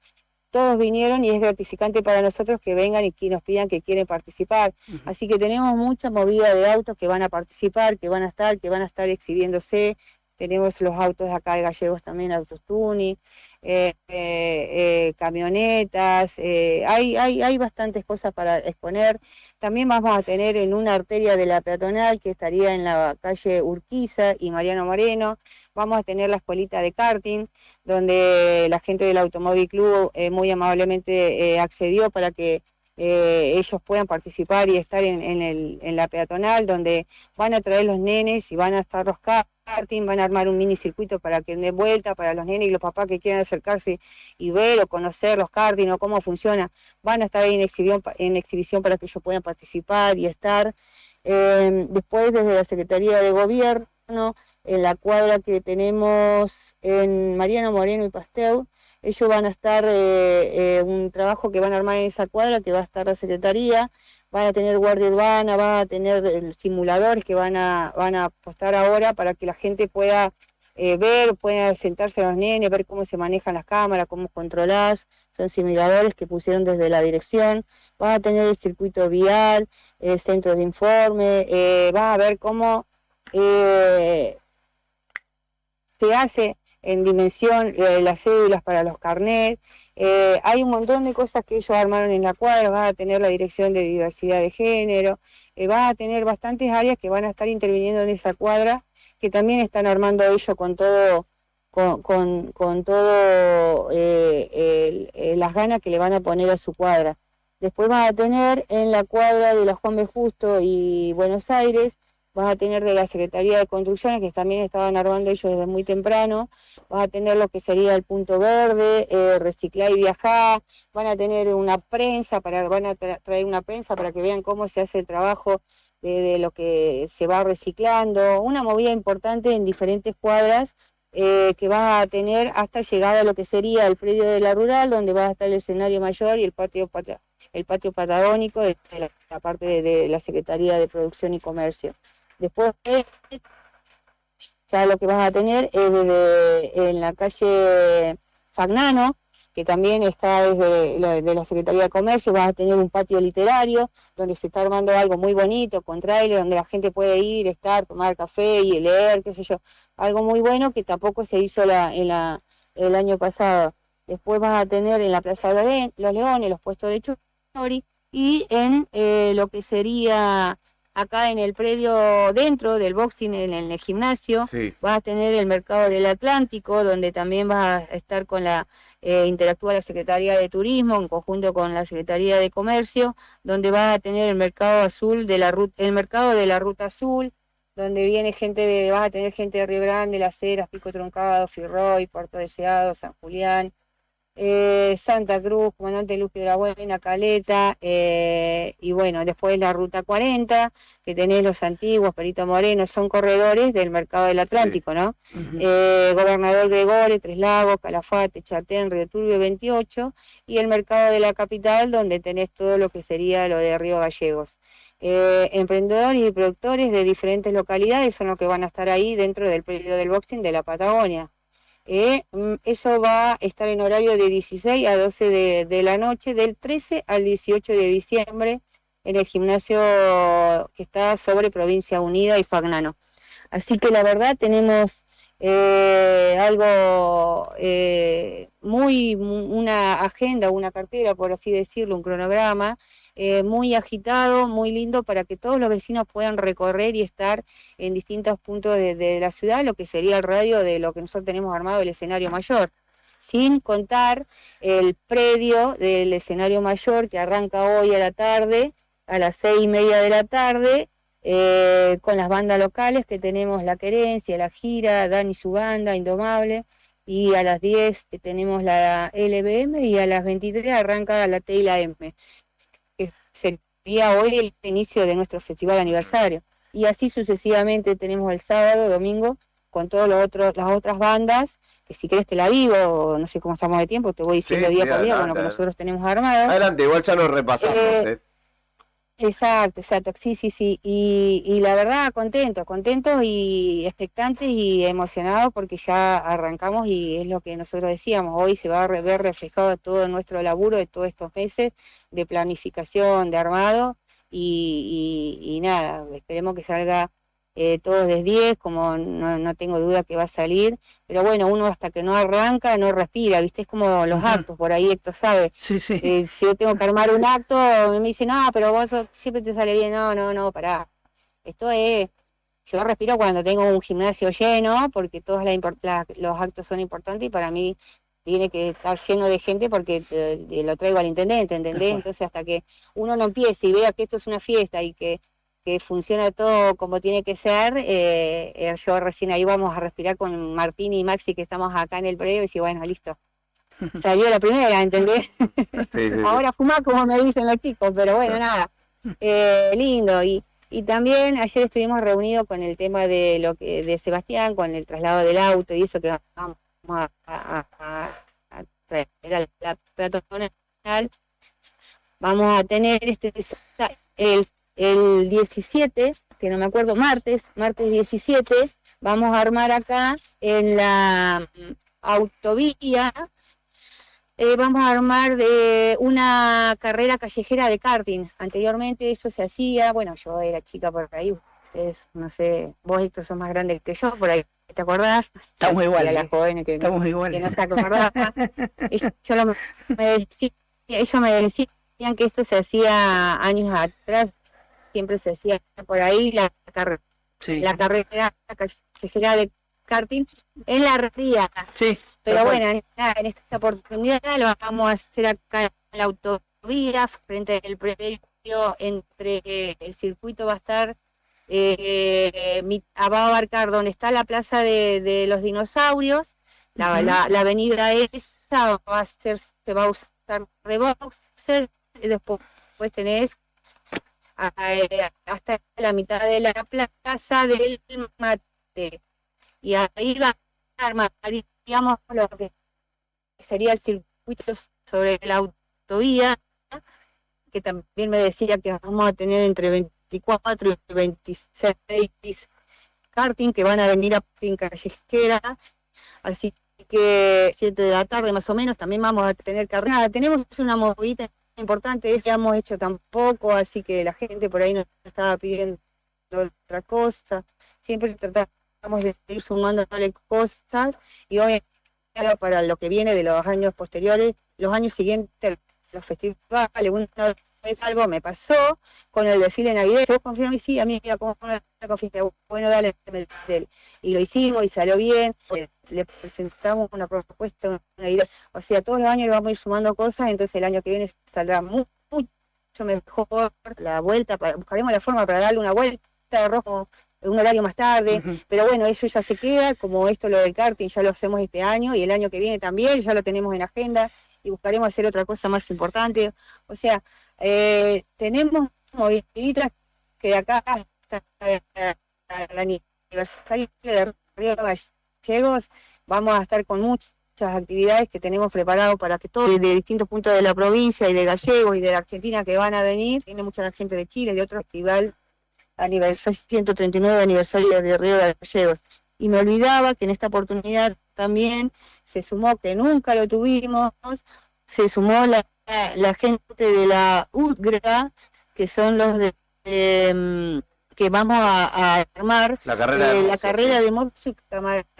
todos vinieron y es gratificante para nosotros que vengan y que nos pidan que quieren participar. Así que tenemos mucha movida de autos que van a participar, que van a estar exhibiéndose. Tenemos los autos de acá de Gallegos también, autos tuning, camionetas, hay bastantes cosas para exponer. También vamos a tener en una arteria de la peatonal que estaría en la calle Urquiza y Mariano Moreno, vamos a tener la escuelita de karting, donde la gente del Automóvil Club muy amablemente accedió para que ellos puedan participar y estar en la peatonal, donde van a traer los nenes y van a estar los karting, van a armar un mini circuito para que den vuelta para los nenes y los papás que quieran acercarse y ver o conocer los karting o cómo funciona, van a estar ahí en exhibición para que ellos puedan participar y estar. Después desde la Secretaría de Gobierno, en la cuadra que tenemos en Mariano Moreno y Pasteur, ellos van a estar, un trabajo que van a armar en esa cuadra, que va a estar la Secretaría, van a tener guardia urbana, van a tener simuladores que van a apostar ahora para que la gente pueda ver, pueda sentarse a los nenes, ver cómo se manejan las cámaras, cómo controlás, son simuladores que pusieron desde la dirección, van a tener el circuito vial, centros de informe, va a ver cómo se hace en dimensión las cédulas para los carnets. Hay un montón de cosas que ellos armaron en la cuadra, van a tener la dirección de diversidad de género, van a tener bastantes áreas que van a estar interviniendo en esa cuadra, que también están armando ellos con todo, con todo las ganas que le van a poner a su cuadra. Después van a tener en la cuadra de la Juan B. Justo y Buenos Aires, vas a tener de la Secretaría de Construcciones, que también estaban armando ellos desde muy temprano, vas a tener lo que sería el punto verde, reciclar y viajar, van a tener una prensa, van a traer una prensa para que vean cómo se hace el trabajo de lo que se va reciclando, una movida importante en diferentes cuadras que va a tener hasta llegar a lo que sería el predio de la rural, donde va a estar el escenario mayor y el patio patagónico de la parte de la Secretaría de Producción y Comercio. Después ya lo que vas a tener es en la calle Fagnano, que también está desde la Secretaría de Comercio, vas a tener un patio literario donde se está armando algo muy bonito, con trailer, donde la gente puede ir, estar, tomar café y leer, qué sé yo, algo muy bueno que tampoco se hizo el año pasado. Después vas a tener en la Plaza de los Leones los puestos de chori y en lo que sería acá en el predio dentro del boxing, en el gimnasio, sí, vas a tener el Mercado del Atlántico, donde también vas a estar con interactúa la Secretaría de Turismo en conjunto con la Secretaría de Comercio, donde vas a tener el Mercado Azul el Mercado de la Ruta Azul, donde viene vas a tener gente de Río Grande, Las Heras, Pico Truncado, Firroy, Puerto Deseado, San Julián, Santa Cruz, Comandante Luz Piedrabuena, Caleta, y bueno, después la Ruta 40, que tenés los antiguos, Perito Moreno, son corredores del Mercado del Atlántico, ¿no? Gobernador Gregorio, Tres Lagos, Calafate, Chatén, Río Turbio 28, y el Mercado de la Capital, donde tenés todo lo que sería lo de Río Gallegos. Emprendedores y productores de diferentes localidades son los que van a estar ahí dentro del predio del boxing de la Patagonia. Eso va a estar en horario de 16 a 12 de la noche, del 13 al 18 de diciembre, en el gimnasio que está sobre Provincia Unida y Fagnano. Así que la verdad tenemos algo una agenda, una cartera, por así decirlo, un cronograma muy agitado, muy lindo, para que todos los vecinos puedan recorrer y estar en distintos puntos de la ciudad, lo que sería el radio de lo que nosotros tenemos armado, el escenario mayor, sin contar el predio del escenario mayor que arranca hoy a la tarde, a las 6:30 de la tarde, con las bandas locales que tenemos La Querencia, La Gira, Dani su banda, Indomable, y a las 10 tenemos la LBM, y a las 23 arranca la T y la M, que sería hoy el inicio de nuestro festival aniversario. Y así sucesivamente tenemos el sábado, domingo, con todas las otras bandas, que si querés te la digo, no sé cómo estamos de tiempo, te voy diciendo día por día con lo que nosotros tenemos armado. Adelante, igual ya lo repasamos. Exacto, sí, y la verdad contentos y expectantes y emocionados, porque ya arrancamos, y es lo que nosotros decíamos, hoy se va a ver reflejado todo nuestro laburo de todos estos meses de planificación, de armado, y nada, esperemos que salga todo de 10, como no tengo duda que va a salir, pero bueno, uno hasta que no arranca no respira, ¿viste? Es como los actos, por ahí Héctor sabe. Si yo tengo que armar un acto, me dicen, no, pero vos siempre te sale bien, no, pará. Esto es, yo respiro cuando tengo un gimnasio lleno, porque todos los actos son importantes, y para mí tiene que estar lleno de gente, porque lo traigo al intendente, ¿entendés? Entonces hasta que uno no empiece y vea que esto es una fiesta y que funciona todo como tiene que ser, yo recién ahí vamos a respirar con Martín y Maxi, que estamos acá en el predio, y decir, bueno, listo, salió la primera, ¿entendés? Sí. Ahora fumá, como me dicen los chicos, pero bueno, nada, lindo. Y también ayer estuvimos reunidos con el tema de Sebastián, con el traslado del auto y eso, que vamos a traer a la peatonal. Vamos a tener el 17, que no me acuerdo, martes 17, vamos a armar acá en la autovía, vamos a armar de una carrera callejera de karting. Anteriormente eso se hacía, bueno, yo era chica por ahí, ustedes, no sé, vos Héctor sos más grande que yo, por ahí, ¿te acordás? Estamos iguales. Las jóvenes estamos iguales. Que no se acordaba. Ellos me decían que esto se hacía años atrás, siempre se hacía por ahí la carrera callejera de karting en la ría. Pero bueno, en esta oportunidad lo vamos a hacer acá en la autovía, frente al predio, entre el circuito va a estar, va a abarcar donde está la plaza de los dinosaurios, la avenida esa se va a usar de boxer, y después tenés hasta la mitad de la plaza del Mate, y ahí va a armar, digamos, lo que sería el circuito sobre la autovía, que también me decía que vamos a tener entre 24 y 26 karting que van a venir a karting callejera, así que 7 de la tarde más o menos también vamos a tener carrera. Tenemos una movidita importante, ya hemos hecho tampoco, así que la gente por ahí nos estaba pidiendo otra cosa, siempre tratamos de ir sumándole cosas, y hoy para lo que viene de los años posteriores, los años siguientes, los festivales. Una vez algo me pasó con el desfile navideño, yo confirmo, y sí, amiga, ¿cómo no confías? Bueno, dale, y lo hicimos y salió bien, le presentamos una propuesta, una idea, o sea, todos los años le vamos a ir sumando cosas, entonces el año que viene saldrá mucho mejor la vuelta, buscaremos la forma para darle una vuelta de rojo un horario más tarde, pero bueno, eso ya se queda, como esto lo del karting ya lo hacemos este año, y el año que viene también, ya lo tenemos en agenda, y buscaremos hacer otra cosa más importante. O sea, tenemos moviditas que acá hasta el aniversario de Río Gallegos vamos a estar con muchas actividades que tenemos preparado para que todos de distintos puntos de la provincia y de Gallegos y de la Argentina que van a venir, tiene mucha gente de Chile, de otro festival, aniversario 139 aniversario de Río Gallegos. Y me olvidaba que en esta oportunidad también se sumó, que nunca lo tuvimos, se sumó la gente de la UTGRA, que son los de que vamos a armar La carrera de mozo, carrera de mozo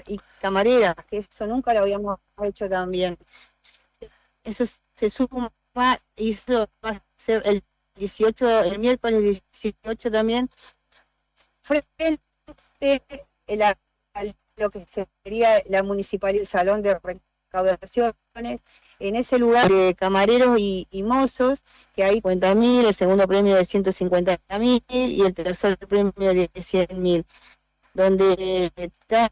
y camareras, que eso nunca lo habíamos hecho también. Eso se suma y eso va a ser el miércoles 18 también, frente a lo que sería la municipalidad, el salón de recaudaciones, en ese lugar de camareros y mozos, que hay 50.000, el segundo premio de 150.000 y el tercer premio de 100.000, donde están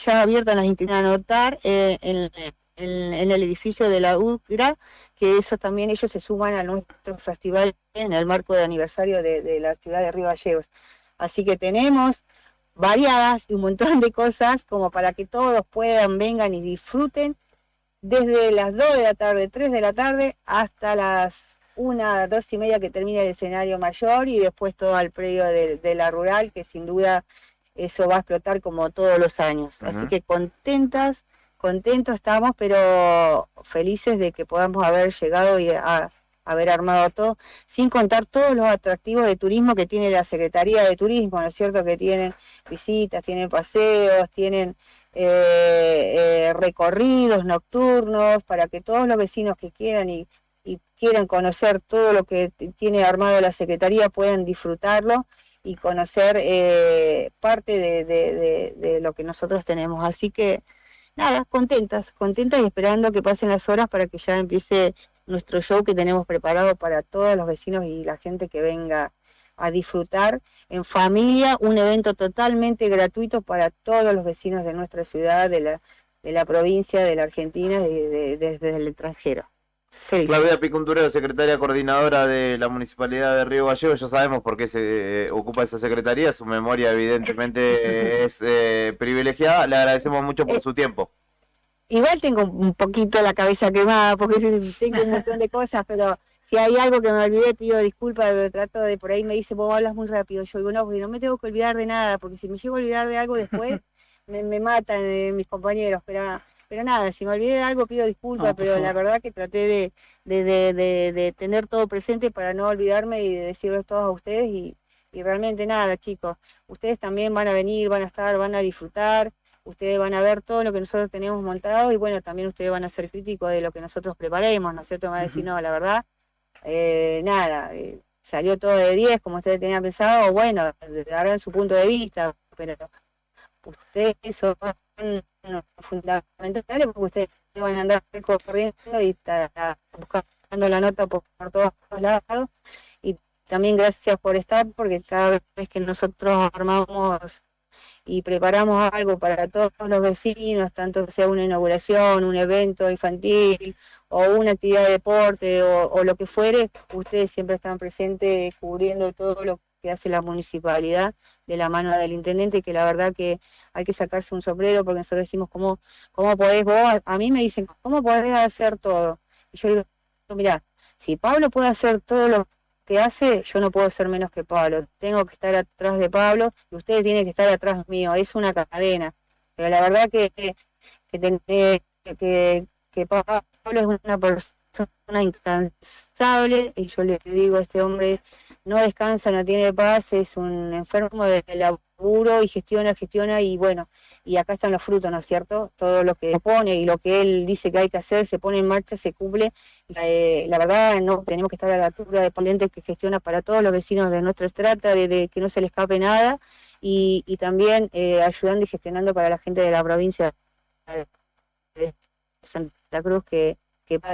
ya abiertas las inscripciones a anotar en el edificio de la UCRA, que eso también ellos se suman a nuestro festival en el marco del aniversario de la ciudad de Río Gallegos. Así que tenemos variadas y un montón de cosas como para que todos puedan, vengan y disfruten desde las 2 de la tarde, 3 de la tarde, hasta las 1, 2 y media que termine el escenario mayor y después todo al predio de la rural, que sin duda eso va a explotar como todos los años. Así que contentos estamos, pero felices de que podamos haber llegado y haber armado todo, sin contar todos los atractivos de turismo que tiene la Secretaría de Turismo, ¿no es cierto? Que tienen visitas, tienen paseos, tienen recorridos nocturnos, para que todos los vecinos que quieran y quieran conocer todo lo que tiene armado la Secretaría puedan disfrutarlo y conocer parte de lo que nosotros tenemos. Así que nada, contentas y esperando que pasen las horas para que ya empiece nuestro show que tenemos preparado para todos los vecinos y la gente que venga a disfrutar en familia, un evento totalmente gratuito para todos los vecinos de nuestra ciudad, de la provincia, de la Argentina, desde el extranjero. Feliz. Claudia Picunturero, secretaria coordinadora de la Municipalidad de Río Gallegos, ya sabemos por qué se ocupa esa secretaría, su memoria evidentemente es privilegiada, le agradecemos mucho por su tiempo. Igual tengo un poquito la cabeza quemada, porque tengo un montón de cosas, pero si hay algo que me olvidé, pido disculpas, pero trato de, por ahí me dice, vos hablas muy rápido, yo digo, no, porque no me tengo que olvidar de nada, porque si me llego a olvidar de algo después, me matan mis compañeros, pero nada, si me olvidé de algo pido disculpas, pero la verdad que traté de tener todo presente para no olvidarme y de decirles todos a ustedes, y realmente nada, chicos, ustedes también van a venir, van a estar, van a disfrutar, ustedes van a ver todo lo que nosotros tenemos montado y bueno, también ustedes van a ser críticos de lo que nosotros preparemos, ¿no es cierto? Me van a decir, no, la verdad, salió todo de 10 como ustedes tenían pensado, bueno, darán su punto de vista, pero ustedes son fundamentales porque ustedes van a andar corriendo y buscando la nota por todos lados, y también gracias por estar, porque cada vez que nosotros armamos y preparamos algo para todos los vecinos, tanto sea una inauguración, un evento infantil o una actividad de deporte o lo que fuere, ustedes siempre están presentes cubriendo todo lo que hace la municipalidad de la mano del intendente, que la verdad que hay que sacarse un sombrero, porque nosotros decimos, ¿cómo podés vos? A mí me dicen, ¿cómo podés hacer todo? Y yo digo, mirá, si Pablo puede hacer todo lo que hace, yo no puedo ser menos que Pablo, tengo que estar atrás de Pablo y ustedes tienen que estar atrás mío, es una cadena, pero la verdad que Pablo es una persona incansable, y yo le digo, este hombre no descansa, no tiene paz, es un enfermo de laburo y gestiona y bueno, y acá están los frutos, ¿no es cierto? Todo lo que pone y lo que él dice que hay que hacer se pone en marcha, se cumple. La verdad, no tenemos que estar a la altura de Polente, que gestiona para todos los vecinos de nuestra estrata, de que no se le escape nada, y también ayudando y gestionando para la gente de la provincia de Santa Cruz que va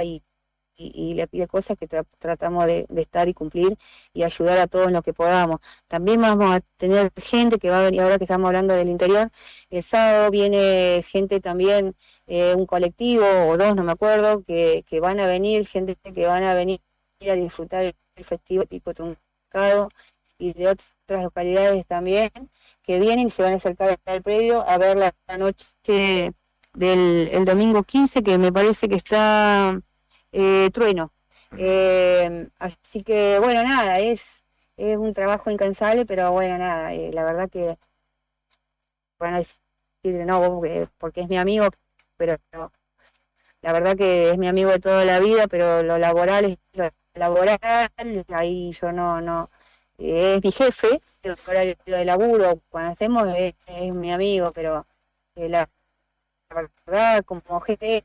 y le pide cosas que tratamos de estar y cumplir y ayudar a todos en lo que podamos. También vamos a tener gente que va a venir, ahora que estamos hablando del interior, el sábado viene gente también, un colectivo o dos, no me acuerdo, que van a venir, gente que van a venir a disfrutar el festival Pico Truncado y de otras localidades también, que vienen y se van a acercar al predio a ver la noche del domingo 15, que me parece que está Trueno. Así que, bueno, nada, es un trabajo incansable, pero bueno, nada, la verdad que van a decir no, porque es mi amigo, pero la verdad que es mi amigo de toda la vida, pero lo laboral es lo laboral, ahí yo no es mi jefe, el horario de laburo, cuando hacemos es mi amigo, pero la verdad, como jefe,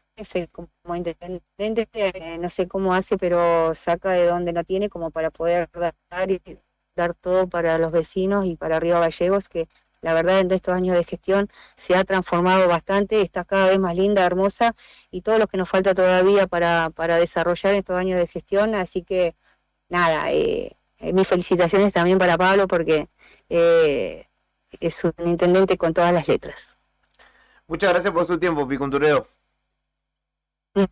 como intendente, no sé cómo hace, pero saca de donde no tiene como para poder dar todo para los vecinos y para Río Gallegos, que la verdad en estos años de gestión se ha transformado bastante, está cada vez más linda, hermosa, y todo lo que nos falta todavía para desarrollar estos años de gestión, así que nada, mis felicitaciones también para Pablo, porque es un intendente con todas las letras. Muchas gracias por su tiempo, Picuntureo.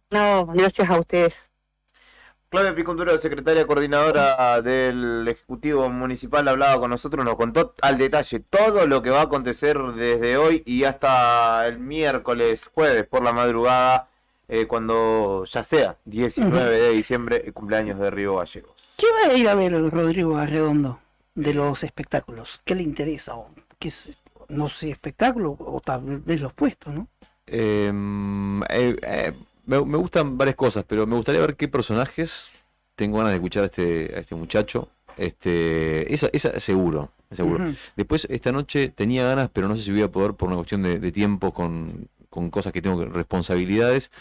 No, gracias a ustedes. Claudia Picuntureo, secretaria coordinadora del Ejecutivo Municipal, hablaba con nosotros, nos contó al detalle todo lo que va a acontecer desde hoy y hasta el miércoles, jueves por la madrugada, cuando ya sea 19 de diciembre, el cumpleaños de Río Gallegos. ¿Qué va a ir a ver el Rodrigo Arredondo de los espectáculos? ¿Qué le interesa? ¿Qué es? No sé, espectáculo o tal vez los puestos, ¿no? Me gustan varias cosas, pero me gustaría ver qué personajes. Tengo ganas de escuchar a este muchacho. Esa seguro. Uh-huh. Después, esta noche tenía ganas, pero no sé si voy a poder por una cuestión de tiempo con cosas que tengo, responsabilidades.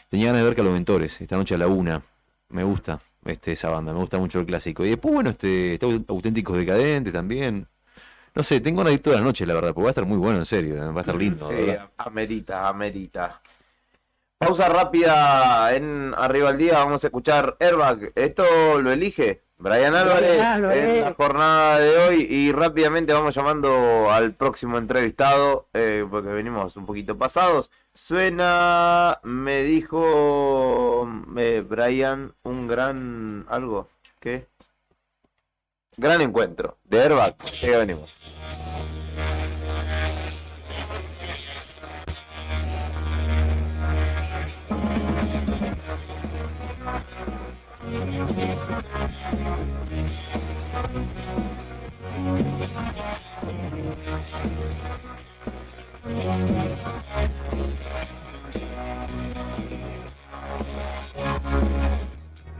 Tenía ganas de ver Caloventores, esta noche a la 1. Me gusta esa banda, me gusta mucho el clásico. Y después, bueno, Auténticos Decadentes también. No sé, tengo una toda la noche, la verdad, porque va a estar muy bueno, en serio, va a estar lindo. Sí, amerita. Pausa rápida en Arriba al Día, vamos a escuchar Airbag. Esto lo elige Brian Álvarez en la jornada de hoy y rápidamente vamos llamando al próximo entrevistado, porque venimos un poquito pasados. Suena, me dijo Brian, un gran... ¿algo? ¿Qué? Gran encuentro de Airbag, así que venimos.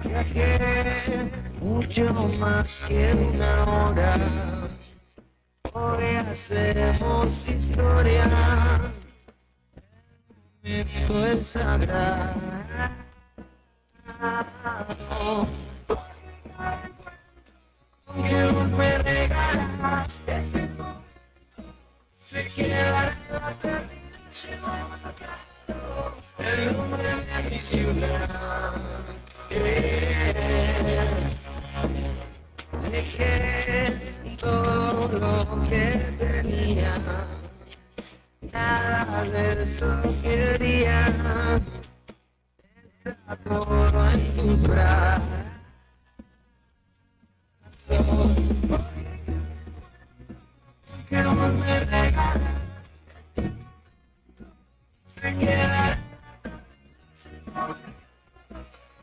Viajé mucho más que una hora, hoy hacemos historia, el momento es sagrado, que vos me regalas este momento, se llevará la eternidad, el nombre de mi ciudad. Dejé todo lo que tenía, nada de eso quería, está todo en tus brazos. Que vos me regalas, se queda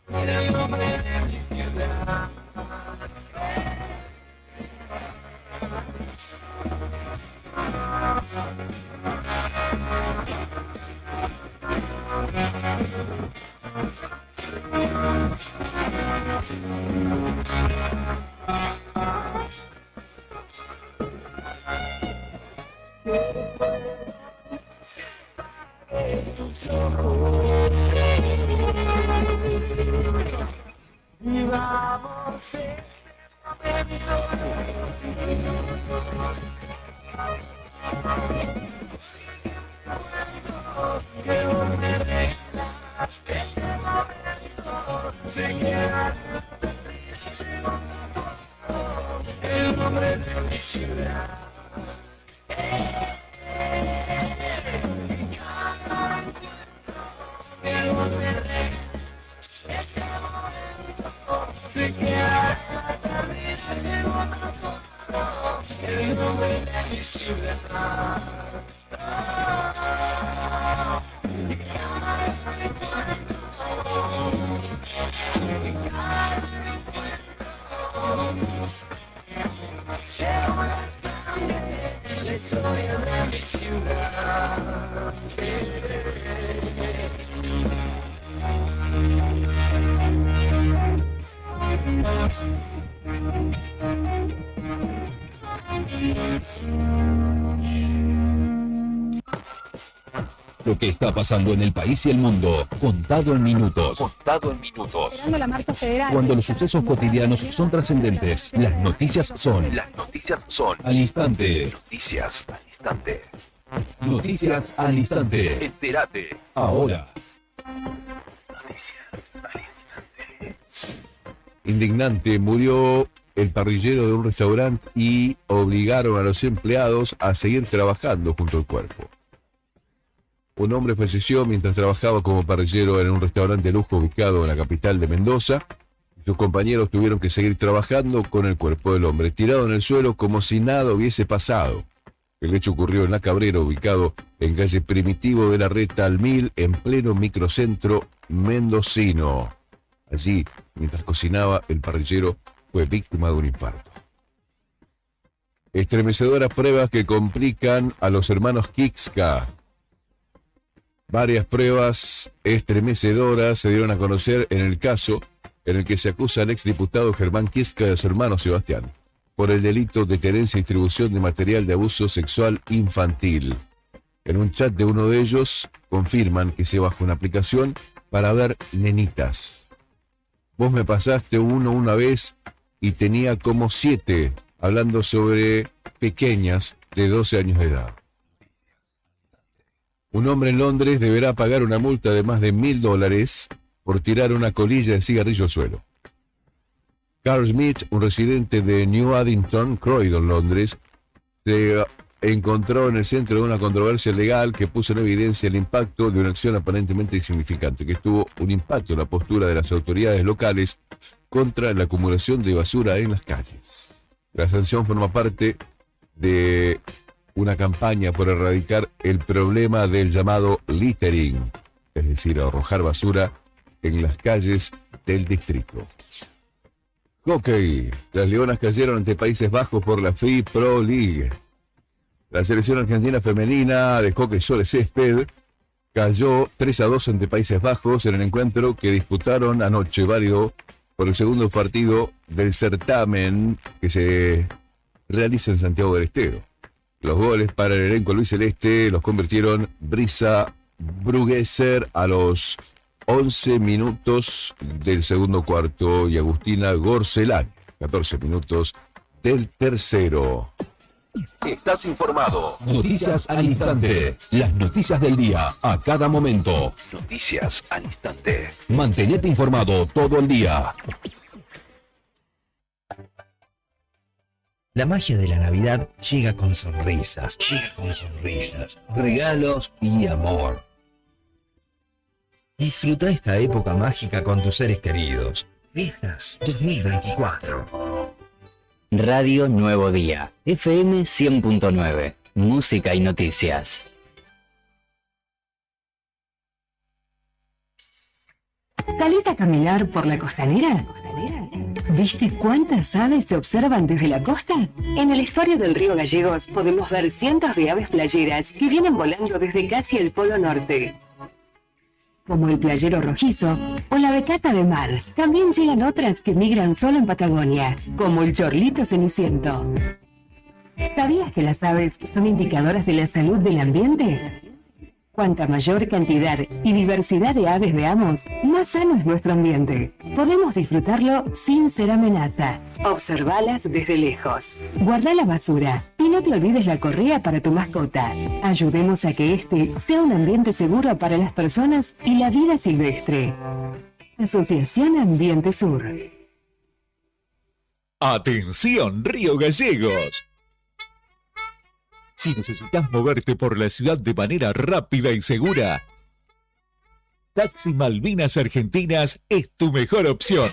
el nombre de mi ciudad. Tus ojos vivamos este momento, que vos me regalas este momento. Se quiera el nombre de mi ciudad. El nombre de este momento. Se quiera también el nombre de mi ciudad. La historia de mi ciudad. Lo que está pasando en el país y el mundo, contado en minutos. Contado en minutos. La marcha federal. Cuando los sucesos cotidianos son trascendentes, las noticias son al instante. Noticias al instante. Noticias al instante. Entérate. Ahora. Noticias al instante. Indignante, murió el parrillero de un restaurante y obligaron a los empleados a seguir trabajando junto al cuerpo. Un hombre falleció mientras trabajaba como parrillero en un restaurante de lujo ubicado en la capital de Mendoza. Sus compañeros tuvieron que seguir trabajando con el cuerpo del hombre tirado en el suelo como si nada hubiese pasado. El hecho ocurrió en La Cabrera, ubicado en calle Primitivo de la Reta al 1000, en pleno microcentro mendocino. Allí, mientras cocinaba, el parrillero fue víctima de un infarto. Estremecedoras pruebas que complican a los hermanos Kixka. Varias pruebas estremecedoras se dieron a conocer en el caso en el que se acusa al exdiputado Germán Kixka y a su hermano Sebastián por el delito de tenencia y distribución de material de abuso sexual infantil. En un chat de uno de ellos confirman que se bajó una aplicación para ver nenitas. Vos me pasaste uno una vez y tenía como 7, hablando sobre pequeñas de 12 años de edad. Un hombre en Londres deberá pagar una multa de más de $1.000 por tirar una colilla de cigarrillo al suelo. Carl Smith, un residente de New Addington, Croydon, Londres, se encontró en el centro de una controversia legal que puso en evidencia el impacto de una acción aparentemente insignificante, que tuvo un impacto en la postura de las autoridades locales contra la acumulación de basura en las calles. La sanción forma parte de una campaña por erradicar el problema del llamado littering, es decir, arrojar basura en las calles del distrito. Hockey. Las Leonas cayeron ante Países Bajos por la FIBA Pro League. La selección argentina femenina de hockey sobre césped cayó 3-2 ante Países Bajos en el encuentro que disputaron anoche, válido por el segundo partido del certamen que se realiza en Santiago del Estero. Los goles para el elenco Luis Celeste los convirtieron Brisa Brugueser a los 11 minutos del segundo cuarto y Agustina Gorcelán, 14 minutos del tercero. Estás informado. Noticias al instante. Las noticias del día a cada momento. Noticias al instante. Mantenete informado todo el día. La magia de la Navidad llega con sonrisas, regalos y amor. Disfruta esta época mágica con tus seres queridos. Fiestas 2024. Radio Nuevo Día. FM 100.9. Música y noticias. ¿Salís a caminar por la costanera? ¿Viste cuántas aves se observan desde la costa? En el estuario del río Gallegos podemos ver cientos de aves playeras que vienen volando desde casi el Polo Norte, como el playero rojizo o la becata de mar. También llegan otras que migran solo en Patagonia, como el chorlito ceniciento. ¿Sabías que las aves son indicadoras de la salud del ambiente? Cuanta mayor cantidad y diversidad de aves veamos, más sano es nuestro ambiente. Podemos disfrutarlo sin ser amenaza. Observalas desde lejos. Guarda la basura y no te olvides la correa para tu mascota. Ayudemos a que este sea un ambiente seguro para las personas y la vida silvestre. Asociación Ambiente Sur. Atención, Río Gallegos. Si necesitas moverte por la ciudad de manera rápida y segura, Taxi Malvinas Argentinas es tu mejor opción.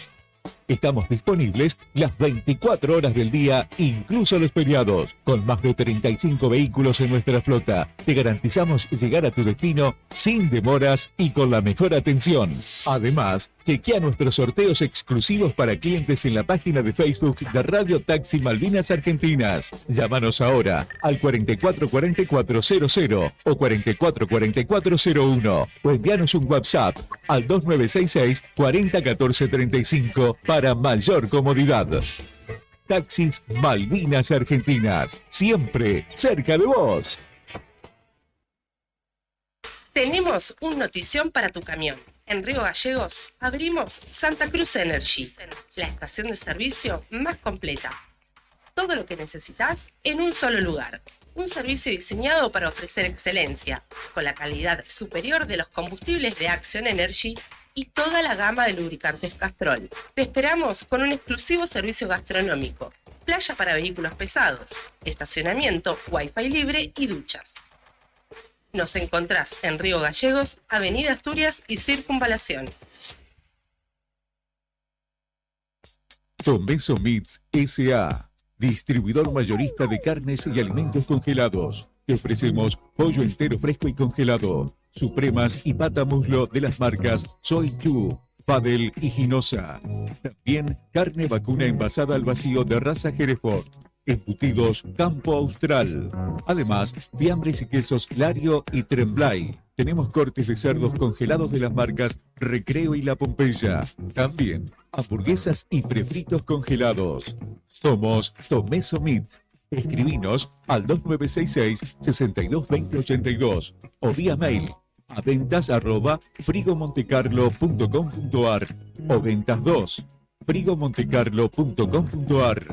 Estamos disponibles las 24 horas del día, incluso los feriados. Con más de 35 vehículos en nuestra flota, te garantizamos llegar a tu destino sin demoras y con la mejor atención. Además, chequea nuestros sorteos exclusivos para clientes en la página de Facebook de Radio Taxi Malvinas Argentinas. Llámanos ahora al 444400 o 444401 o envíanos un WhatsApp al 2966 401435 para mayor comodidad. Taxis Malvinas Argentinas, siempre cerca de vos. Tenemos una notición para tu camión. En Río Gallegos abrimos Santa Cruz Energy, la estación de servicio más completa. Todo lo que necesitas en un solo lugar. Un servicio diseñado para ofrecer excelencia, con la calidad superior de los combustibles de Action Energy y toda la gama de lubricantes Castrol. Te esperamos con un exclusivo servicio gastronómico, playa para vehículos pesados, estacionamiento, wifi libre y duchas. Nos encontrás en Río Gallegos, Avenida Asturias y Circunvalación. Tomeso Meats S.A., distribuidor mayorista de carnes y alimentos congelados. Te ofrecemos pollo entero fresco y congelado, supremas y pata muslo de las marcas Soy Yu, Padel y Ginosa. También carne vacuna envasada al vacío de raza Hereford. Embutidos Campo Austral. Además, fiambres y quesos Lario y Tremblay. Tenemos cortes de cerdos congelados de las marcas Recreo y La Pompeya. También hamburguesas y prefritos congelados. Somos Tomeso Meat. Escribinos al 2966-622082 o vía mail a ventas@frigomontecarlo.com.ar o ventas 2 frigomontecarlo.com.ar.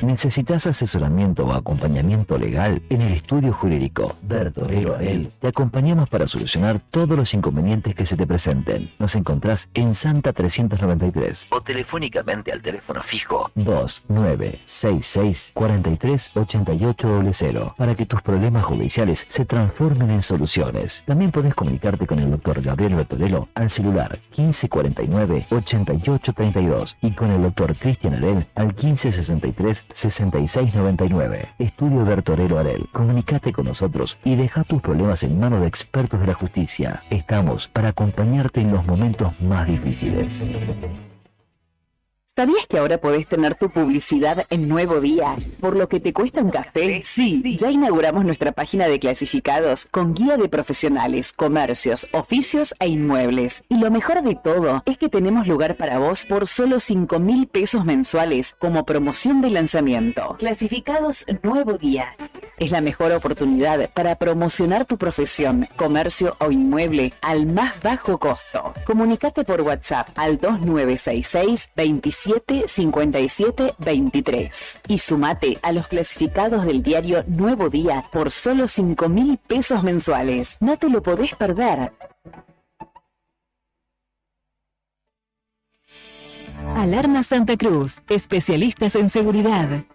¿Necesitas asesoramiento o acompañamiento legal? En el estudio jurídico Bertorero Arel te acompañamos para solucionar todos los inconvenientes que se te presenten. Nos encontrás en Santa 393 o telefónicamente al teléfono fijo 2966 438800 para que tus problemas judiciales se transformen en soluciones. También podés comunicarte con el doctor Gabriel Bertorello al celular 1549 8832 y con el doctor Cristian Arel al 1563 6699. Estudio Bertorero Arel. Comunicate con nosotros y deja tus problemas en manos de expertos de la justicia. Estamos para acompañarte en los momentos más difíciles. ¿Sabías que ahora podés tener tu publicidad en Nuevo Día? ¿Por lo que te cuesta un café? Sí, ya inauguramos nuestra página de clasificados con guía de profesionales, comercios, oficios e inmuebles. Y lo mejor de todo es que tenemos lugar para vos por solo 5.000 pesos mensuales como promoción de lanzamiento. Clasificados Nuevo Día. Es la mejor oportunidad para promocionar tu profesión, comercio o inmueble al más bajo costo. Comunicate por WhatsApp al 2966 27 57 23 y sumate a los clasificados del diario Nuevo Día por solo 5.000 pesos mensuales. No te lo podés perder. Alarma Santa Cruz, especialistas en seguridad.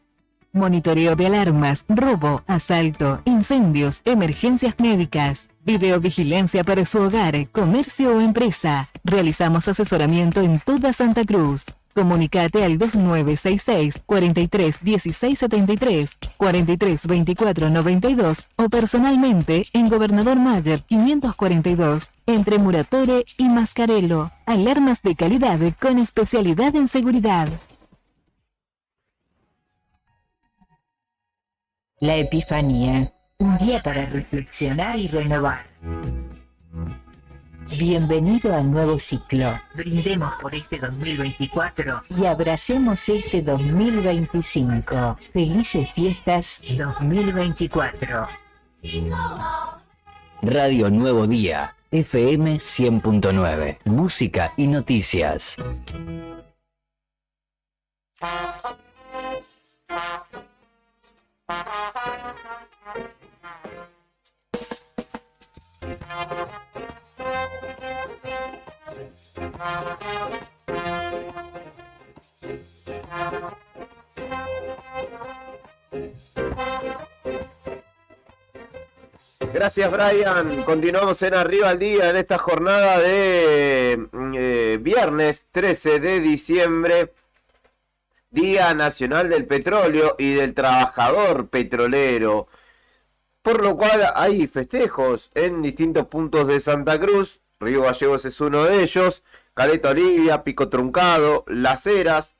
Monitoreo de alarmas, robo, asalto, incendios, emergencias médicas, videovigilancia para su hogar, comercio o empresa. Realizamos asesoramiento en toda Santa Cruz. Comunicate al 2966 43 16 73, 43 24 92 o personalmente en Gobernador Mayer 542, entre Muratore y Mascarello. Alarmas de calidad con especialidad en seguridad. La Epifanía, un día para reflexionar y renovar. Bienvenido al nuevo ciclo. Brindemos por este 2024 y abracemos este 2025. Felices fiestas 2024. Radio Nuevo Día, FM 100.9, música y noticias. Gracias, Brian. Continuamos en Arriba al Día en esta jornada de viernes 13 de diciembre, Día Nacional del Petróleo y del Trabajador Petrolero, por lo cual hay festejos en distintos puntos de Santa Cruz. Río Gallegos es uno de ellos, Caleta Olivia, Pico Truncado, Las Heras,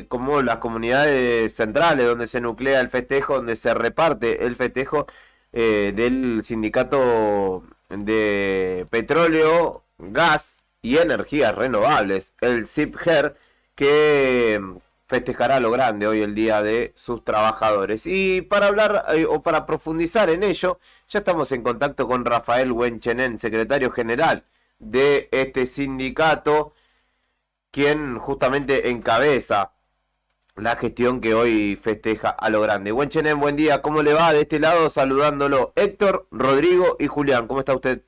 como las comunidades centrales donde se nuclea el festejo, donde se reparte el festejo del Sindicato de Petróleo, Gas y Energías Renovables, el SIPGER, que festejará lo grande hoy el día de sus trabajadores. Y para hablar o para profundizar en ello, ya estamos en contacto con Rafael Wenchenen, secretario general de este sindicato, quien justamente encabeza la gestión que hoy festeja a lo grande. Wenchenen, buen día, ¿cómo le va? De este lado saludándolo Héctor, Rodrigo y Julián. ¿Cómo está usted?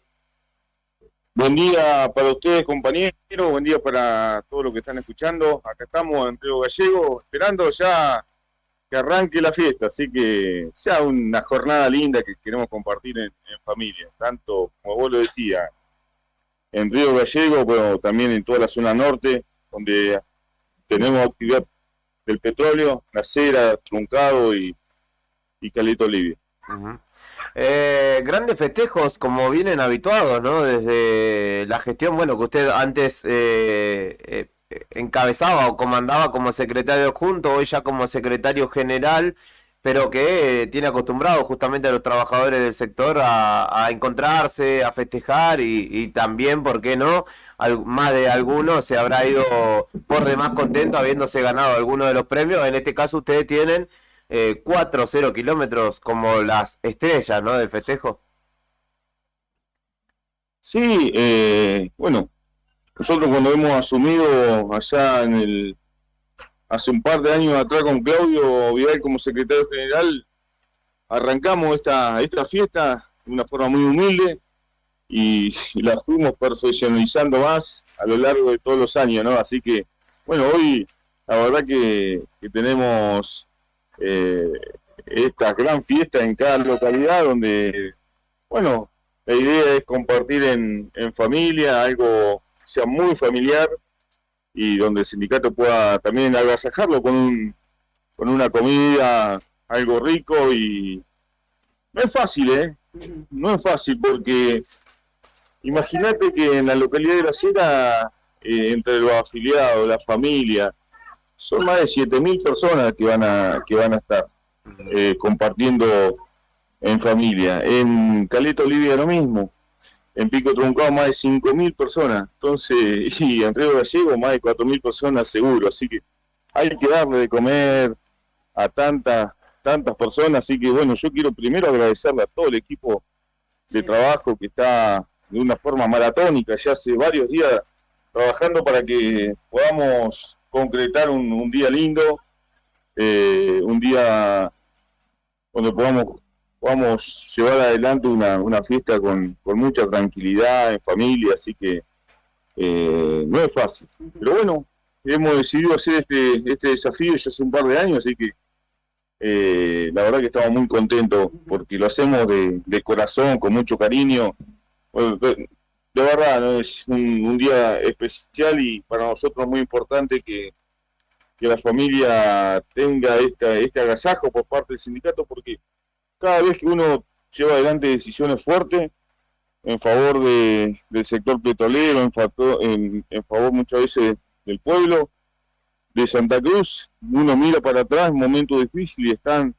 Buen día para ustedes, compañeros, buen día para todos los que están escuchando. Acá estamos en Río Gallegos, esperando ya que arranque la fiesta, así que sea una jornada linda que queremos compartir en familia, tanto como vos lo decías, en Río Gallegos, pero también en toda la zona norte, donde tenemos actividad del petróleo, Las Heras, Truncado y Caleta Olivia. Grandes festejos como vienen habituados, ¿no? Desde la gestión, bueno, que usted antes encabezaba o comandaba como secretario adjunto, hoy ya como secretario general, pero que tiene acostumbrado justamente a los trabajadores del sector a encontrarse, a festejar y también, ¿por qué no? Más de alguno se habrá ido por demás contento habiéndose ganado alguno de los premios. En este caso ustedes tienen 4-0 kilómetros como las estrellas, ¿no? Del festejo. Sí, bueno, nosotros cuando hemos asumido allá hace un par de años atrás con Claudio Vidal como secretario general, arrancamos esta fiesta de una forma muy humilde y la fuimos perfeccionalizando más a lo largo de todos los años, ¿no? Así que, bueno, hoy la verdad que tenemos esta gran fiesta en cada localidad donde, bueno, la idea es compartir en familia, algo que sea muy familiar y donde el sindicato pueda también agasajarlo con una comida, algo rico. Y no es fácil, no es fácil, porque imagínate que en la localidad de La Sierra, entre los afiliados, la familia, son más de 7.000 personas que van a estar compartiendo en familia. En Caleta Olivia lo mismo, en Pico Truncado más de 5.000 personas, entonces, y en Río Gallegos más de 4.000 personas seguro, así que hay que darle de comer a tantas personas. Así que bueno, yo quiero primero agradecerle a todo el equipo de trabajo que está de una forma maratónica, ya hace varios días trabajando para que podamos concretar un día lindo, un día donde podamos llevar adelante una fiesta con mucha tranquilidad en familia. Así que no es fácil, pero bueno, hemos decidido hacer este desafío ya hace un par de años, así que la verdad que estamos muy contentos porque lo hacemos de corazón, con mucho cariño. Bueno, de verdad, ¿no? Es un día especial y para nosotros muy importante que la familia tenga este agasajo por parte del sindicato, porque cada vez que uno lleva adelante decisiones fuertes en favor del sector petrolero, en favor muchas veces del pueblo de Santa Cruz, uno mira para atrás en momentos difíciles y están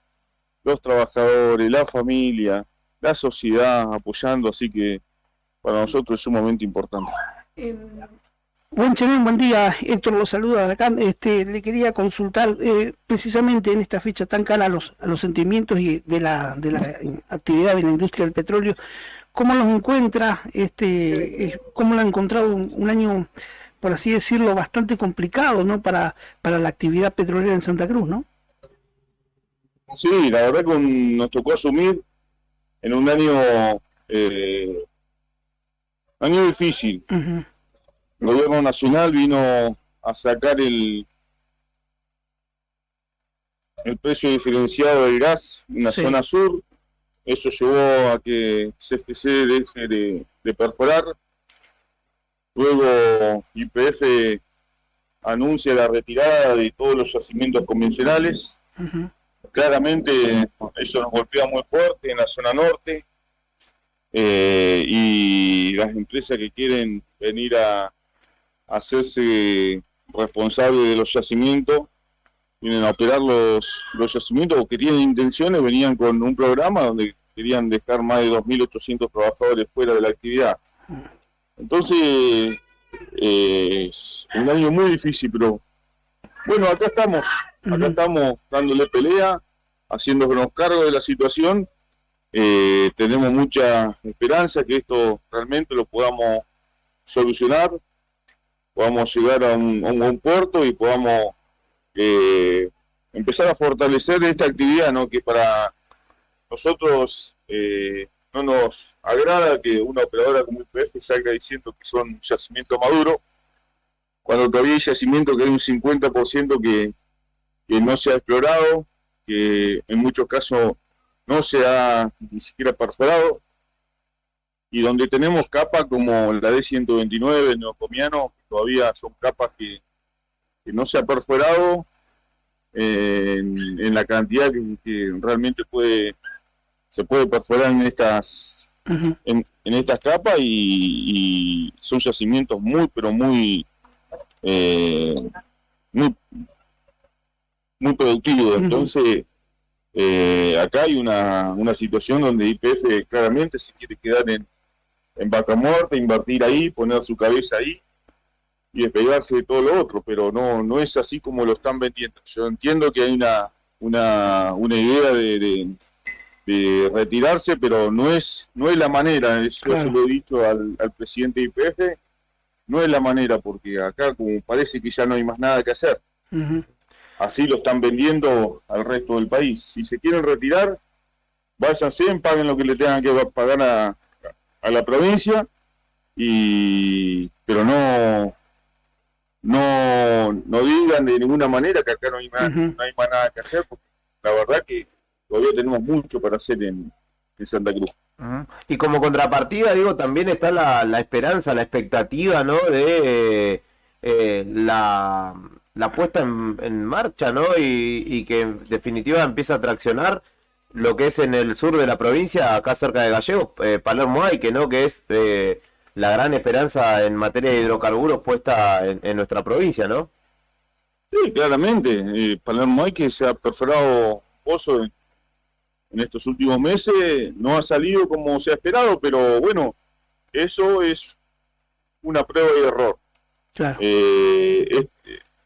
los trabajadores, la familia, la sociedad apoyando, así que para nosotros es un momento importante. Buen día, Héctor lo saluda de acá. Le quería consultar precisamente en esta fecha tan cara a los sentimientos y de la actividad de la industria del petróleo. ¿Cómo los encuentra? ¿Cómo lo ha encontrado un año, por así decirlo, bastante complicado, ¿no? Para la actividad petrolera en Santa Cruz, ¿no? Sí, la verdad que nos tocó asumir en un año difícil. Uh-huh. El gobierno nacional vino a sacar el el precio diferenciado del gas en la zona sur. Eso llevó a que CFC deje de perforar. Luego YPF anuncia la retirada de todos los yacimientos convencionales. Claramente eso nos golpea muy fuerte en la zona norte, y las empresas que quieren venir a hacerse responsables de los yacimientos, vienen a operar los yacimientos o que tienen intenciones, venían con un programa donde querían dejar más de 2.800 trabajadores fuera de la actividad. Entonces, es un año muy difícil, pero bueno, acá estamos dándole pelea, haciéndonos cargo de la situación. Tenemos mucha esperanza que esto realmente lo podamos solucionar, podamos llegar a un buen puerto y podamos empezar a fortalecer esta actividad, ¿no? Que para nosotros no nos agrada que una operadora como YPF salga diciendo que son yacimientos maduros, cuando todavía hay yacimientos que hay un 50% que no se ha explorado, que en muchos casos no se ha ni siquiera perforado, y donde tenemos capas como la D129, el Neocomiano, que todavía son capas que no se ha perforado en la cantidad que realmente se puede perforar en estas capas, y son yacimientos muy productivos. Entonces acá hay una situación donde YPF claramente se quiere quedar en Vaca Muerta, invertir ahí, poner su cabeza ahí y despegarse de todo lo otro, pero no es así como lo están vendiendo. Yo entiendo que hay una idea de retirarse, pero no es la manera. Yo se lo he dicho al presidente de YPF, no es la manera, porque acá como parece que ya no hay más nada que hacer. Así lo están vendiendo al resto del país. Si se quieren retirar, váyanse, paguen lo que le tengan que pagar a la provincia, pero no digan de ninguna manera que acá no hay más nada que hacer, porque la verdad que todavía tenemos mucho para hacer en Santa Cruz. Y como contrapartida, digo, también está la esperanza, la expectativa, ¿no? De la puesta en marcha, ¿no? Y que en definitiva empieza a traccionar lo que es en el sur de la provincia, acá cerca de Gallegos, Palermo Aike, ¿no? Que es la gran esperanza en materia de hidrocarburos puesta en nuestra provincia, ¿no? Sí, claramente. Palermo Aike se ha perforado pozo en estos últimos meses, no ha salido como se ha esperado, pero bueno, eso es una prueba y error. Claro.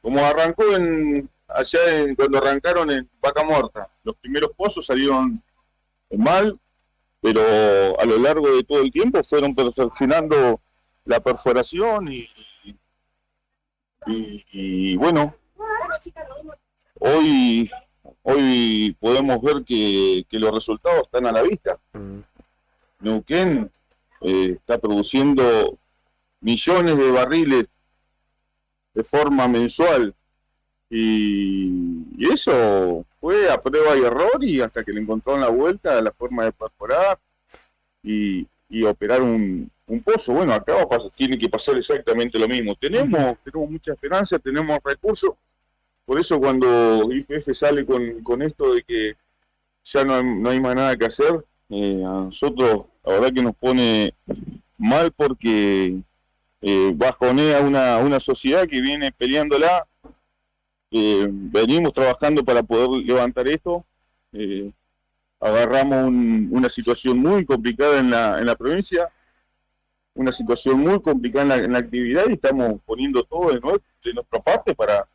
Como arrancó cuando arrancaron en Vaca Muerta, los primeros pozos salieron mal, pero a lo largo de todo el tiempo fueron perfeccionando la perforación y bueno, hoy podemos ver que los resultados están a la vista. Neuquén está produciendo millones de barriles de forma mensual, y eso fue a prueba y error, y hasta que le encontraron la vuelta, la forma de perforar y operar un pozo. Bueno, acá tiene que pasar exactamente lo mismo. Tenemos mucha esperanza, tenemos recursos. Por eso cuando YPF sale con esto de que ya no hay más nada que hacer, a nosotros la verdad que nos pone mal, porque bajonea una sociedad que viene peleándola. Venimos trabajando para poder levantar esto. Agarramos una situación muy complicada en la provincia, una situación muy complicada en la actividad, y estamos poniendo todo de nuestra parte para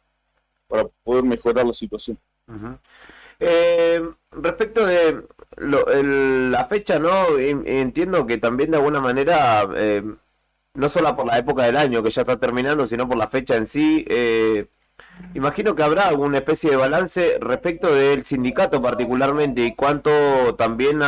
poder mejorar la situación. Respecto de la fecha, ¿no? Entiendo que también de alguna manera, no solo por la época del año que ya está terminando, sino por la fecha en sí, imagino que habrá alguna especie de balance respecto del sindicato particularmente, y cuánto también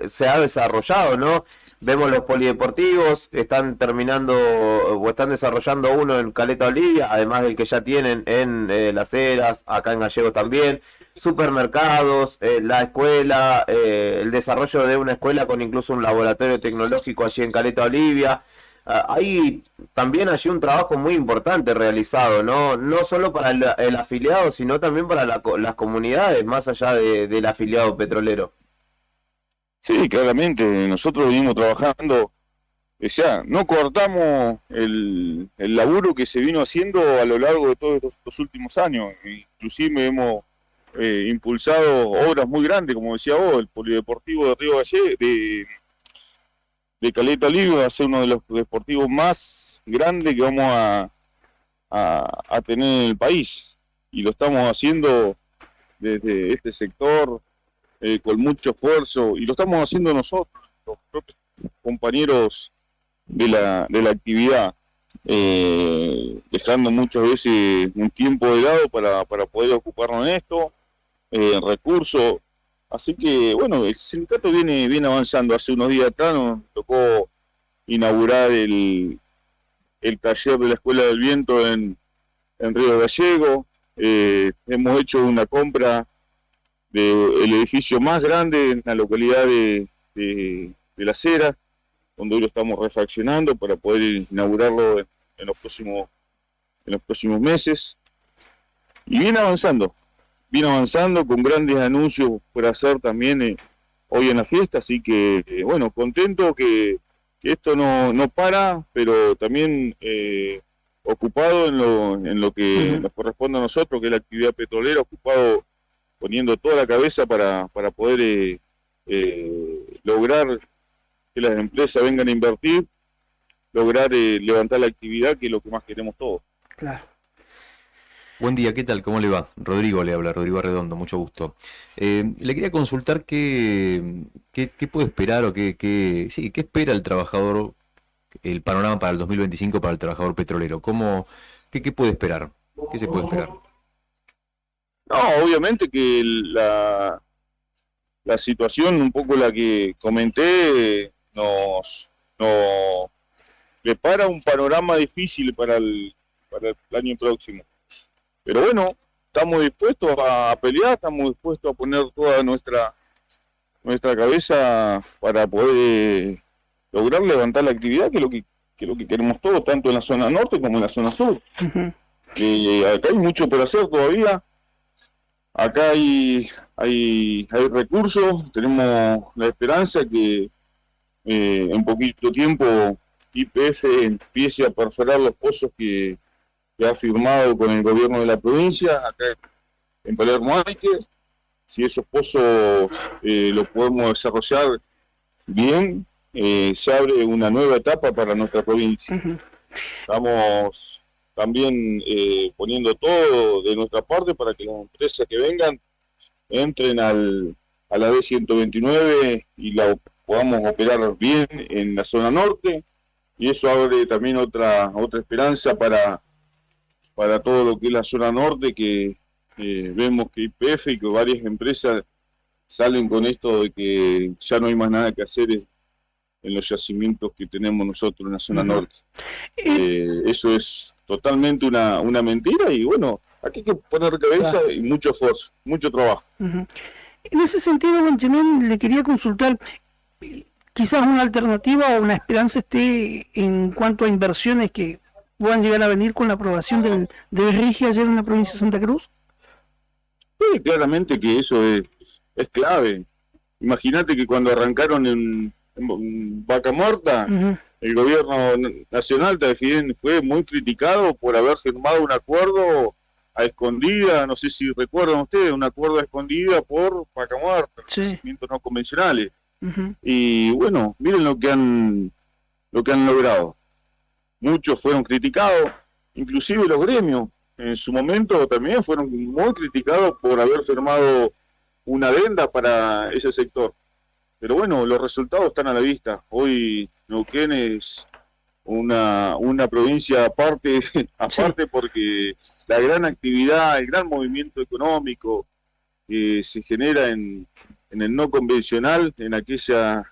se ha desarrollado, ¿no? Vemos los polideportivos, están terminando o están desarrollando uno en Caleta Olivia, además del que ya tienen en Las Heras, acá en Gallegos también. supermercados, la escuela, el desarrollo de una escuela con incluso un laboratorio tecnológico allí en Caleta Olivia. Hay también allí un trabajo muy importante realizado, no solo para el afiliado, sino también para las comunidades, más allá del afiliado petrolero. Sí, claramente, nosotros venimos trabajando, o sea, no cortamos el laburo que se vino haciendo a lo largo de todos estos últimos años. Inclusive hemos impulsado obras muy grandes, como decía vos, el polideportivo de Río Gallegos, de Caleta Olivia, va a ser uno de los deportivos más grandes que vamos a tener en el país. Y lo estamos haciendo desde este sector, con mucho esfuerzo, y lo estamos haciendo nosotros, los propios compañeros de la actividad, dejando muchas veces un tiempo de lado para poder ocuparnos en esto, recursos. Así que, bueno, el sindicato viene avanzando. Hace unos días atrás nos tocó inaugurar el taller de la Escuela del Viento en Río Gallegos. Hemos hecho una compra del edificio más grande en la localidad de Las Heras, donde hoy lo estamos refaccionando para poder inaugurarlo en los próximos meses. Y viene avanzando con grandes anuncios por hacer también hoy en la fiesta, así que bueno, contento que esto no para, pero también ocupado en lo que nos corresponde a nosotros, que es la actividad petrolera, ocupado poniendo toda la cabeza para poder lograr que las empresas vengan a invertir, lograr levantar la actividad, que es lo que más queremos todos. Claro. Buen día, ¿qué tal? ¿Cómo le va? Rodrigo le habla, Rodrigo Arredondo, mucho gusto. Le quería consultar qué puede esperar o qué espera el trabajador, el panorama para el 2025 para el trabajador petrolero. ¿Qué puede esperar? ¿Qué se puede esperar? No, obviamente que la situación, un poco la que comenté, nos prepara un panorama difícil para el año próximo. Pero bueno, estamos dispuestos a pelear, estamos dispuestos a poner toda nuestra cabeza para poder lograr levantar la actividad, que es lo que queremos todos, tanto en la zona norte como en la zona sur. Acá hay mucho por hacer todavía. Acá hay recursos, tenemos la esperanza que en poquito tiempo YPF empiece a perforar los pozos que ha firmado con el gobierno de la provincia, acá en Palermo Aike. Si esos pozos los podemos desarrollar bien, se abre una nueva etapa para nuestra provincia. Estamos también poniendo todo de nuestra parte para que las empresas que vengan entren a la D129 y la podamos operar bien en la zona norte, y eso abre también otra esperanza para todo lo que es la zona norte, que vemos que YPF y que varias empresas salen con esto de que ya no hay más nada que hacer en los yacimientos que tenemos nosotros en la zona norte. Eso es totalmente una mentira, y bueno, aquí hay que poner cabeza y mucho esfuerzo, mucho trabajo. En ese sentido, Benjamín, le quería consultar, quizás una alternativa o una esperanza esté en cuanto a inversiones que puedan llegar a venir con la aprobación del RIGI ayer en la provincia de Santa Cruz. Sí, claramente que eso es clave. Imagínate que cuando arrancaron en Vaca Muerta, el gobierno nacional también fue muy criticado por haber firmado un acuerdo a escondida, no sé si recuerdan ustedes, un acuerdo a escondida por Vaca Muerta, yacimientos no convencionales. Y bueno, miren lo que han logrado. Muchos fueron criticados, inclusive los gremios en su momento también fueron muy criticados por haber firmado una adenda para ese sector. Pero bueno, los resultados están a la vista. Hoy Neuquén es una provincia aparte porque la gran actividad, el gran movimiento económico que se genera en el no convencional, en aquella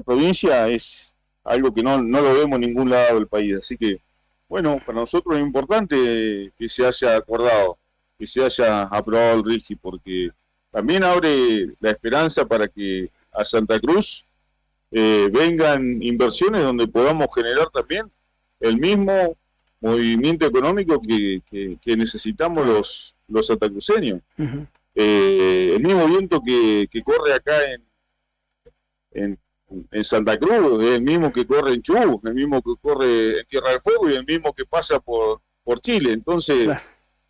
provincia, es algo que no lo vemos en ningún lado del país. Así que, bueno, para nosotros es importante que se haya acordado. que se haya aprobado el RIGI, porque también abre la esperanza para que a Santa Cruz vengan inversiones donde podamos generar también el mismo movimiento económico que necesitamos los santacruceños. El mismo viento que corre acá en Santa Cruz, el mismo que corre en Chubut, el mismo que corre en Tierra del Fuego y el mismo que pasa por Chile. Entonces,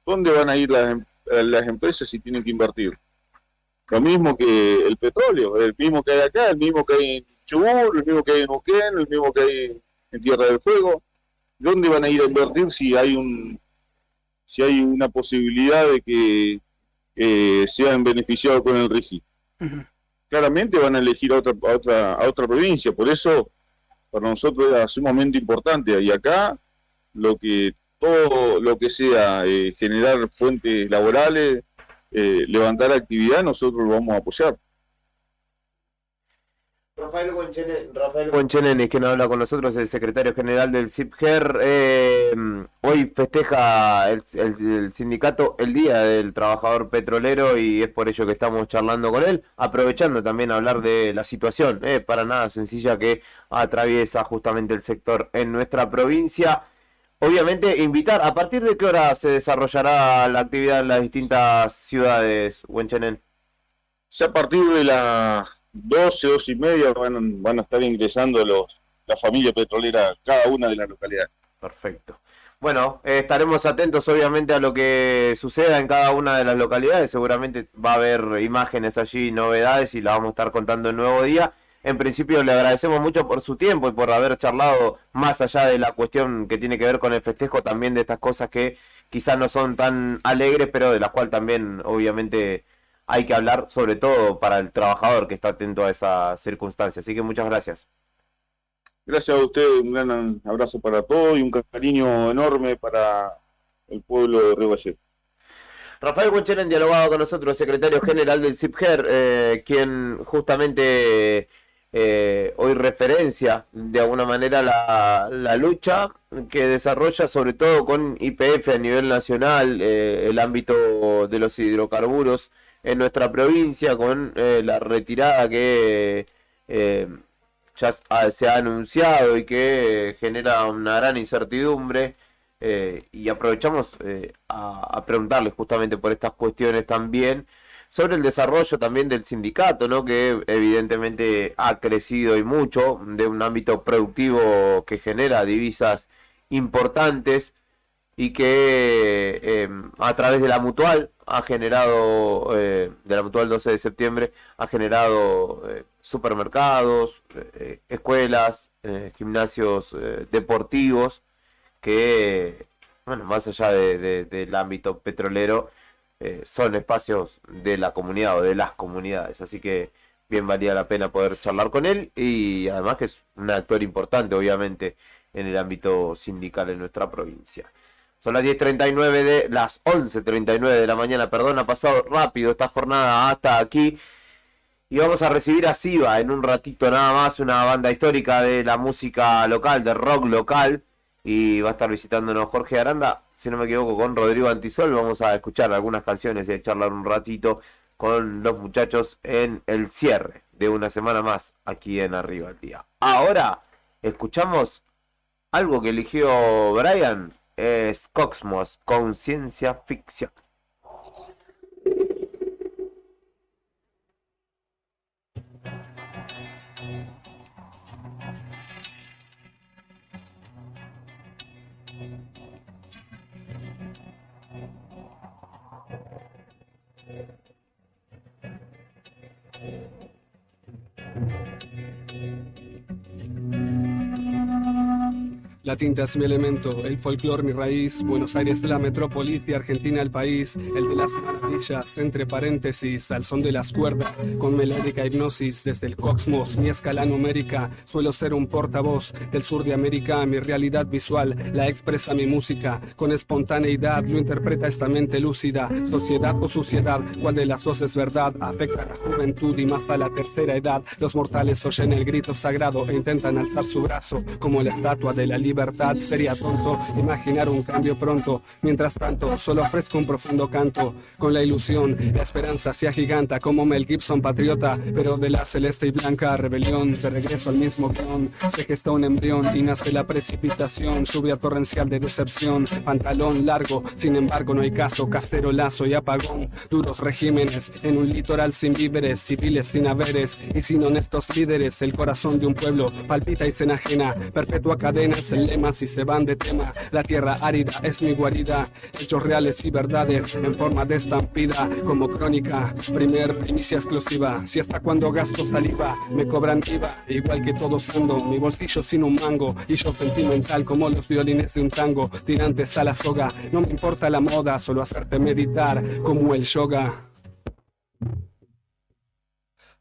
¿dónde van a ir las empresas si tienen que invertir? Lo mismo que el petróleo, el mismo que hay acá, el mismo que hay en Chubut, el mismo que hay en Uquén, el mismo que hay en Tierra del Fuego. ¿Dónde van a ir a invertir si hay una posibilidad de que sean beneficiados con el RIGI? Claramente van a elegir a otra provincia, por eso para nosotros es sumamente importante. Y acá todo lo que sea generar fuentes laborales, levantar actividad, nosotros lo vamos a apoyar. Rafael Buenchenen, que nos habla con nosotros, el secretario general del CIPGER. Hoy festeja el sindicato el Día del Trabajador Petrolero y es por ello que estamos charlando con él, aprovechando también a hablar de la situación para nada sencilla que atraviesa justamente el sector en nuestra provincia. Obviamente invitar, ¿a partir de qué hora se desarrollará la actividad en las distintas ciudades, Buenchenen? Ya a partir de las 12:30 van a estar ingresando la familia petrolera, cada una de las localidades. Perfecto. Bueno, estaremos atentos obviamente a lo que suceda en cada una de las localidades. Seguramente va a haber imágenes allí, novedades y las vamos a estar contando en Nuevo Día. En principio le agradecemos mucho por su tiempo y por haber charlado más allá de la cuestión que tiene que ver con el festejo, también de estas cosas que quizás no son tan alegres, pero de las cuales también obviamente hay que hablar, sobre todo para el trabajador que está atento a esa circunstancia. Así que muchas gracias. Gracias a usted, un gran abrazo para todos y un cariño enorme para el pueblo de Río Gallegos. Rafael Buenchenen dialogado con nosotros, secretario general del CIPGER, quien justamente hoy referencia de alguna manera la lucha que desarrolla sobre todo con YPF a nivel nacional, el ámbito de los hidrocarburos en nuestra provincia, con la retirada que ya se ha anunciado y que genera una gran incertidumbre, y aprovechamos a preguntarles justamente por estas cuestiones también, sobre el desarrollo también del sindicato, ¿no? Que evidentemente ha crecido y mucho, de un ámbito productivo que genera divisas importantes y que a través de la Mutual ha generado, de la Mutual 12 de septiembre, ha generado supermercados, escuelas, gimnasios deportivos, que, bueno, más allá del ámbito petrolero, son espacios de la comunidad o de las comunidades. Así que bien valía la pena poder charlar con él y además que es un actor importante, obviamente, en el ámbito sindical en nuestra provincia. Son las 11:39 de la mañana, perdón, ha pasado rápido esta jornada hasta aquí. Y vamos a recibir a Siva en un ratito nada más, una banda histórica de la música local, de rock local. Y va a estar visitándonos Jorge Aranda, si no me equivoco, con Rodrigo Antisol. Vamos a escuchar algunas canciones y a charlar un ratito con los muchachos en el cierre de una semana más aquí en Arriba el Día. Ahora escuchamos algo que eligió Brian. Es Cosmos con ciencia ficción. La tinta es mi elemento, el folclor mi raíz, Buenos Aires la metrópolis y Argentina el país, el de las maravillas, entre paréntesis, al son de las cuerdas, con melódica hipnosis, desde el cosmos, mi escala numérica, suelo ser un portavoz del sur de América, mi realidad visual, la expresa mi música, con espontaneidad, lo interpreta esta mente lúcida, sociedad o suciedad, cuál de las dos es verdad, afecta a la juventud y más a la tercera edad, los mortales oyen el grito sagrado e intentan alzar su brazo, como la estatua de la libertad, libertad. Sería tonto imaginar un cambio pronto. Mientras tanto, solo ofrezco un profundo canto. Con la ilusión, la esperanza se agiganta como Mel Gibson, patriota, pero de la celeste y blanca rebelión. De regreso al mismo guión, se gesta un embrión y nace la precipitación. Lluvia torrencial de decepción, pantalón largo, sin embargo no hay caso. Cacerolazo y apagón, duros regímenes en un litoral sin víveres, civiles sin haberes y sin honestos líderes. El corazón de un pueblo palpita y se enajena, perpetúa cadenas en lemas y se van de tema. La tierra árida es mi guarida, hechos reales y verdades en forma de estampida, como crónica, primicia exclusiva. Si hasta cuando gasto saliva me cobran IVA, igual que todos ando, mi bolsillo sin un mango y yo sentimental como los violines de un tango, tirantes a la soga. No me importa la moda, solo hacerte meditar como el yoga.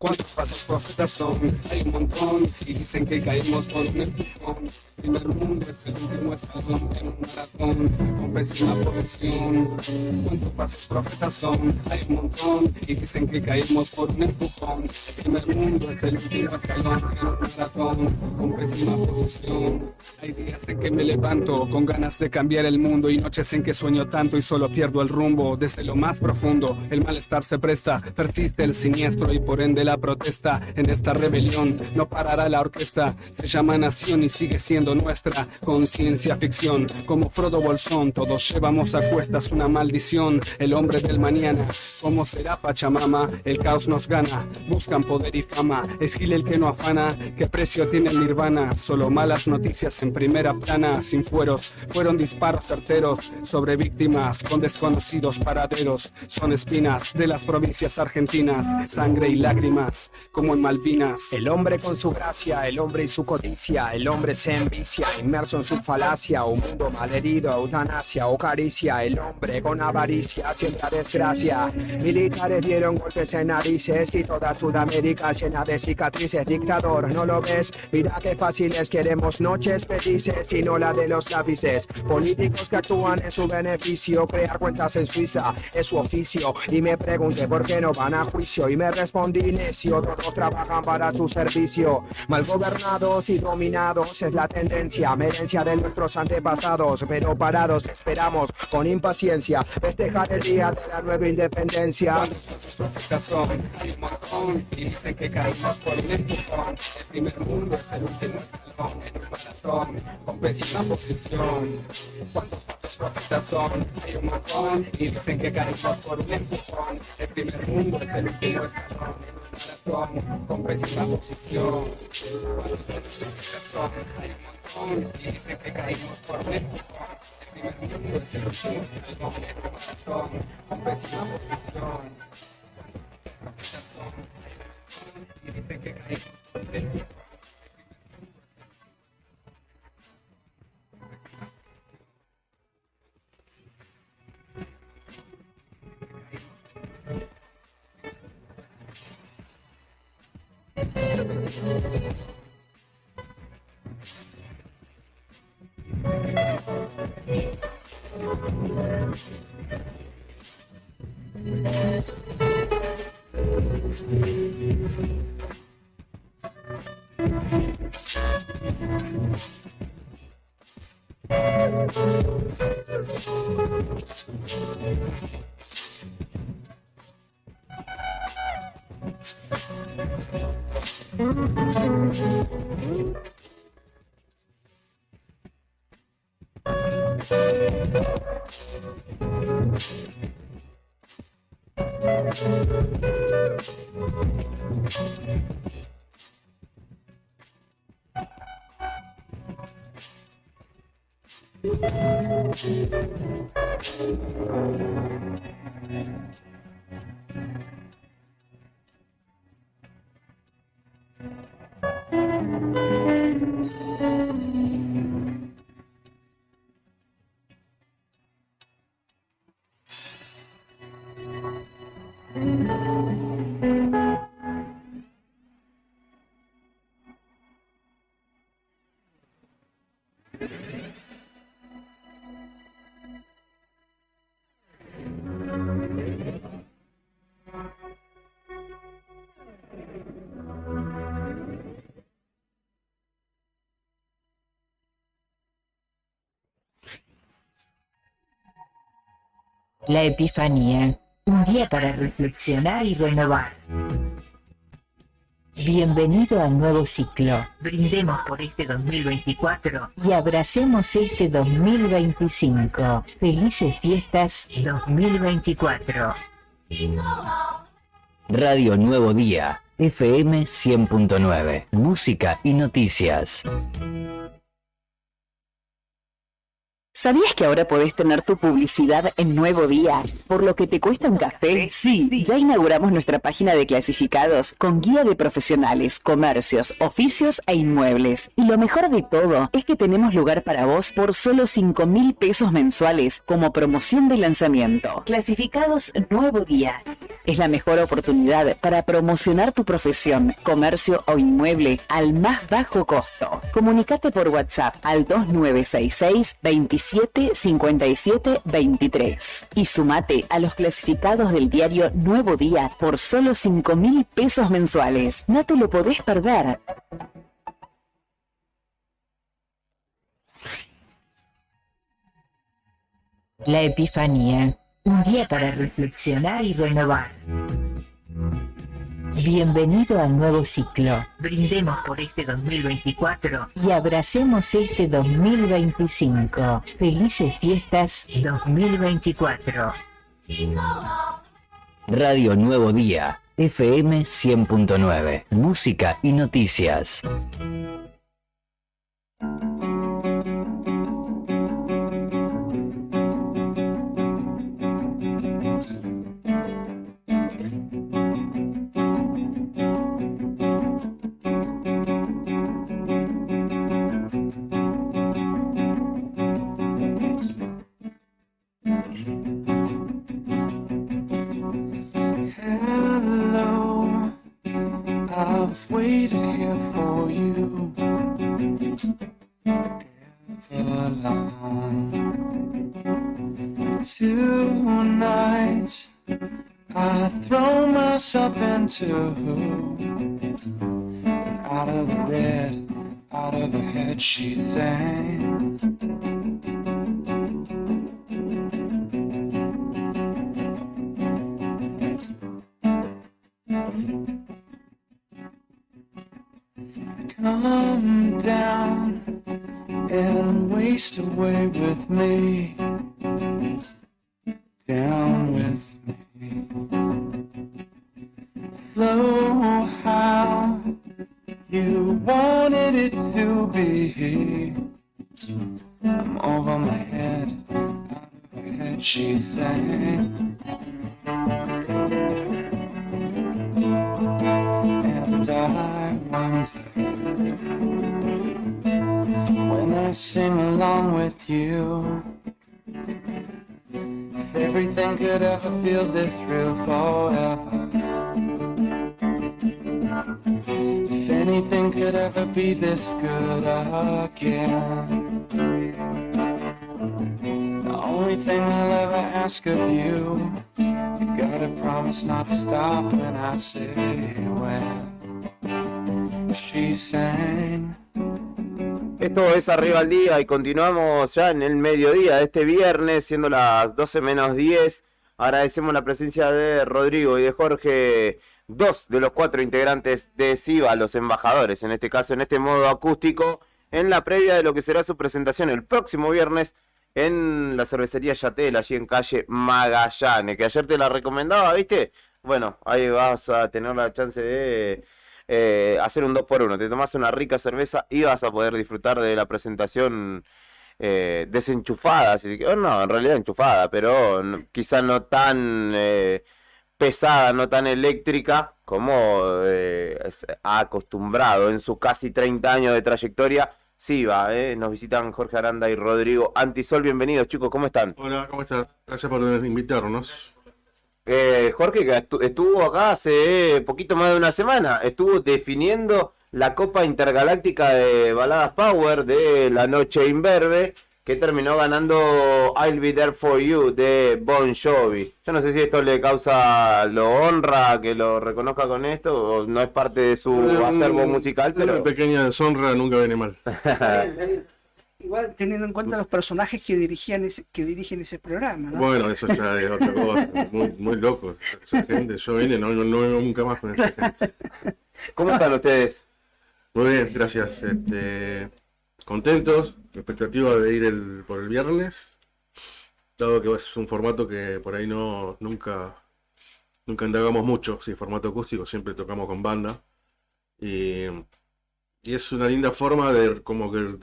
¿Cuántos pasos profetas son? Hay un montón y dicen que caímos por un empujón. Primer mundo es el último escalón en un maratón con pésima posición. ¿Cuántos pasos profetas son? Hay un montón y dicen que caímos por un empujón. El primer mundo es el último escalón en un maratón con pésima posición. Hay días en que me levanto con ganas de cambiar el mundo y noches en que sueño tanto y solo pierdo el rumbo. Desde lo más profundo el malestar se presta, persiste el siniestro y por ende la protesta. En esta rebelión no parará la orquesta, se llama nación y sigue siendo nuestra conciencia ficción. Como Frodo Bolsón, todos llevamos a cuestas una maldición. El hombre del mañana, ¿cómo será Pachamama? El caos nos gana, buscan poder y fama. Es Gil el que no afana, ¿qué precio tiene el nirvana? Solo malas noticias en primera plana, sin fueros. Fueron disparos certeros sobre víctimas con desconocidos paraderos. Son espinas de las provincias argentinas, sangre y lágrimas como en Malvinas. El hombre con su gracia, el hombre y su codicia, el hombre se envicia, inmerso en su falacia, un mundo malherido, eutanasia o caricia, el hombre con avaricia, siembra desgracia. Militares dieron golpes en narices y toda Sudamérica llena de cicatrices. Dictador, ¿no lo ves? Mira qué fáciles, queremos noches felices y no la de los lápices. Políticos que actúan en su beneficio, crear cuentas en Suiza es su oficio. Y me pregunté por qué no van a juicio y me respondí necio, todos trabajan para su servicio. Mal gobernados y dominados es la tendencia, herencia de nuestros antepasados, pero parados esperamos con impaciencia festejar el día de la nueva independencia. Hay un montón y dicen que caímos por un empujón. El primer mundo es el último escalón en un maratón con pésima posición. ¿Cuántos pasos profetas son? Hay un montón y dicen que caímos por un empujón. El primer mundo es el último escalón en un maratón con pésima posición. ¿Cuántos pasos profetas son? Hay un montón y dicen que caímos por un empujón. El primer mundo es el último escalón en un maratón con pésima posición. Y dicen que caímos por un empujón. La Epifanía, un día para reflexionar y renovar. Bienvenido al nuevo ciclo. Brindemos por este 2024 y abracemos este 2025. Felices fiestas 2024. Radio Nuevo Día, FM 100.9, música y noticias. ¿Sabías que ahora podés tener tu publicidad en Nuevo Día? ¿Por lo que te cuesta un café? Sí, ya inauguramos nuestra página de clasificados con guía de profesionales, comercios, oficios e inmuebles. Y lo mejor de todo es que tenemos lugar para vos por solo 5.000 pesos mensuales como promoción de lanzamiento. Clasificados Nuevo Día. Es la mejor oportunidad para promocionar tu profesión, comercio o inmueble al más bajo costo. Comunicate por WhatsApp al 2966 27 57 23 y sumate a los clasificados del diario Nuevo Día por solo 5.000 pesos mensuales. No te lo podés perder. La Epifanía, un día para reflexionar y renovar. Bienvenido al nuevo ciclo. Brindemos por este 2024 y abracemos este 2025. Felices fiestas 2024. Radio Nuevo Día, FM 100.9, música y noticias. I've waited here for you ever long. Tonight I throw myself into and out of the red, out of her head she sang. Come down and waste away with me, down with me. Slow how you wanted it to be. I'm over my head, out of her head she sang. And I wonder, when I sing along with you, if everything could ever feel this real forever, if anything could ever be this good again. The only thing I'll ever ask of you, you gotta promise not to stop when I say when. She sang. Esto es Arriba al Día y continuamos ya en el mediodía de este viernes, siendo las 12 menos 10. Agradecemos la presencia de Rodrigo y de Jorge, dos de los 4 integrantes de SIVA, los embajadores, en este caso, en este modo acústico, en la previa de lo que será su presentación el próximo viernes en la cervecería Yatel, allí en calle Magallanes, que ayer te la recomendaba, ¿viste? Bueno, ahí vas a tener la chance de hacer un 2x1, te tomás una rica cerveza y vas a poder disfrutar de la presentación desenchufada, no, en realidad enchufada, pero quizás no tan pesada, no tan eléctrica como ha acostumbrado en sus casi 30 años de trayectoria. Sí, nos visitan Jorge Aranda y Rodrigo Antisol. Bienvenidos, chicos, ¿cómo están? Hola, ¿cómo estás? Gracias por invitarnos. Jorge, que estuvo acá hace poquito más de una semana, estuvo definiendo la Copa Intergaláctica de Baladas Power de la Noche Imberbe, que terminó ganando I'll Be There For You de Bon Jovi. Yo no sé si esto le lo honra que lo reconozca con esto, o no es parte de su acervo musical, pero... Una pequeña deshonra nunca viene mal. Igual teniendo en cuenta los personajes que dirigen ese programa, ¿no? Bueno, eso ya es otra cosa, muy loco. Esa gente, yo vine, no vengo nunca más con esa gente. ¿Cómo están ustedes? Muy bien, gracias. Contentos, expectativa de ir por el viernes, dado que es un formato que por ahí nunca indagamos mucho, sí, formato acústico, siempre tocamos con banda. Y es una linda forma de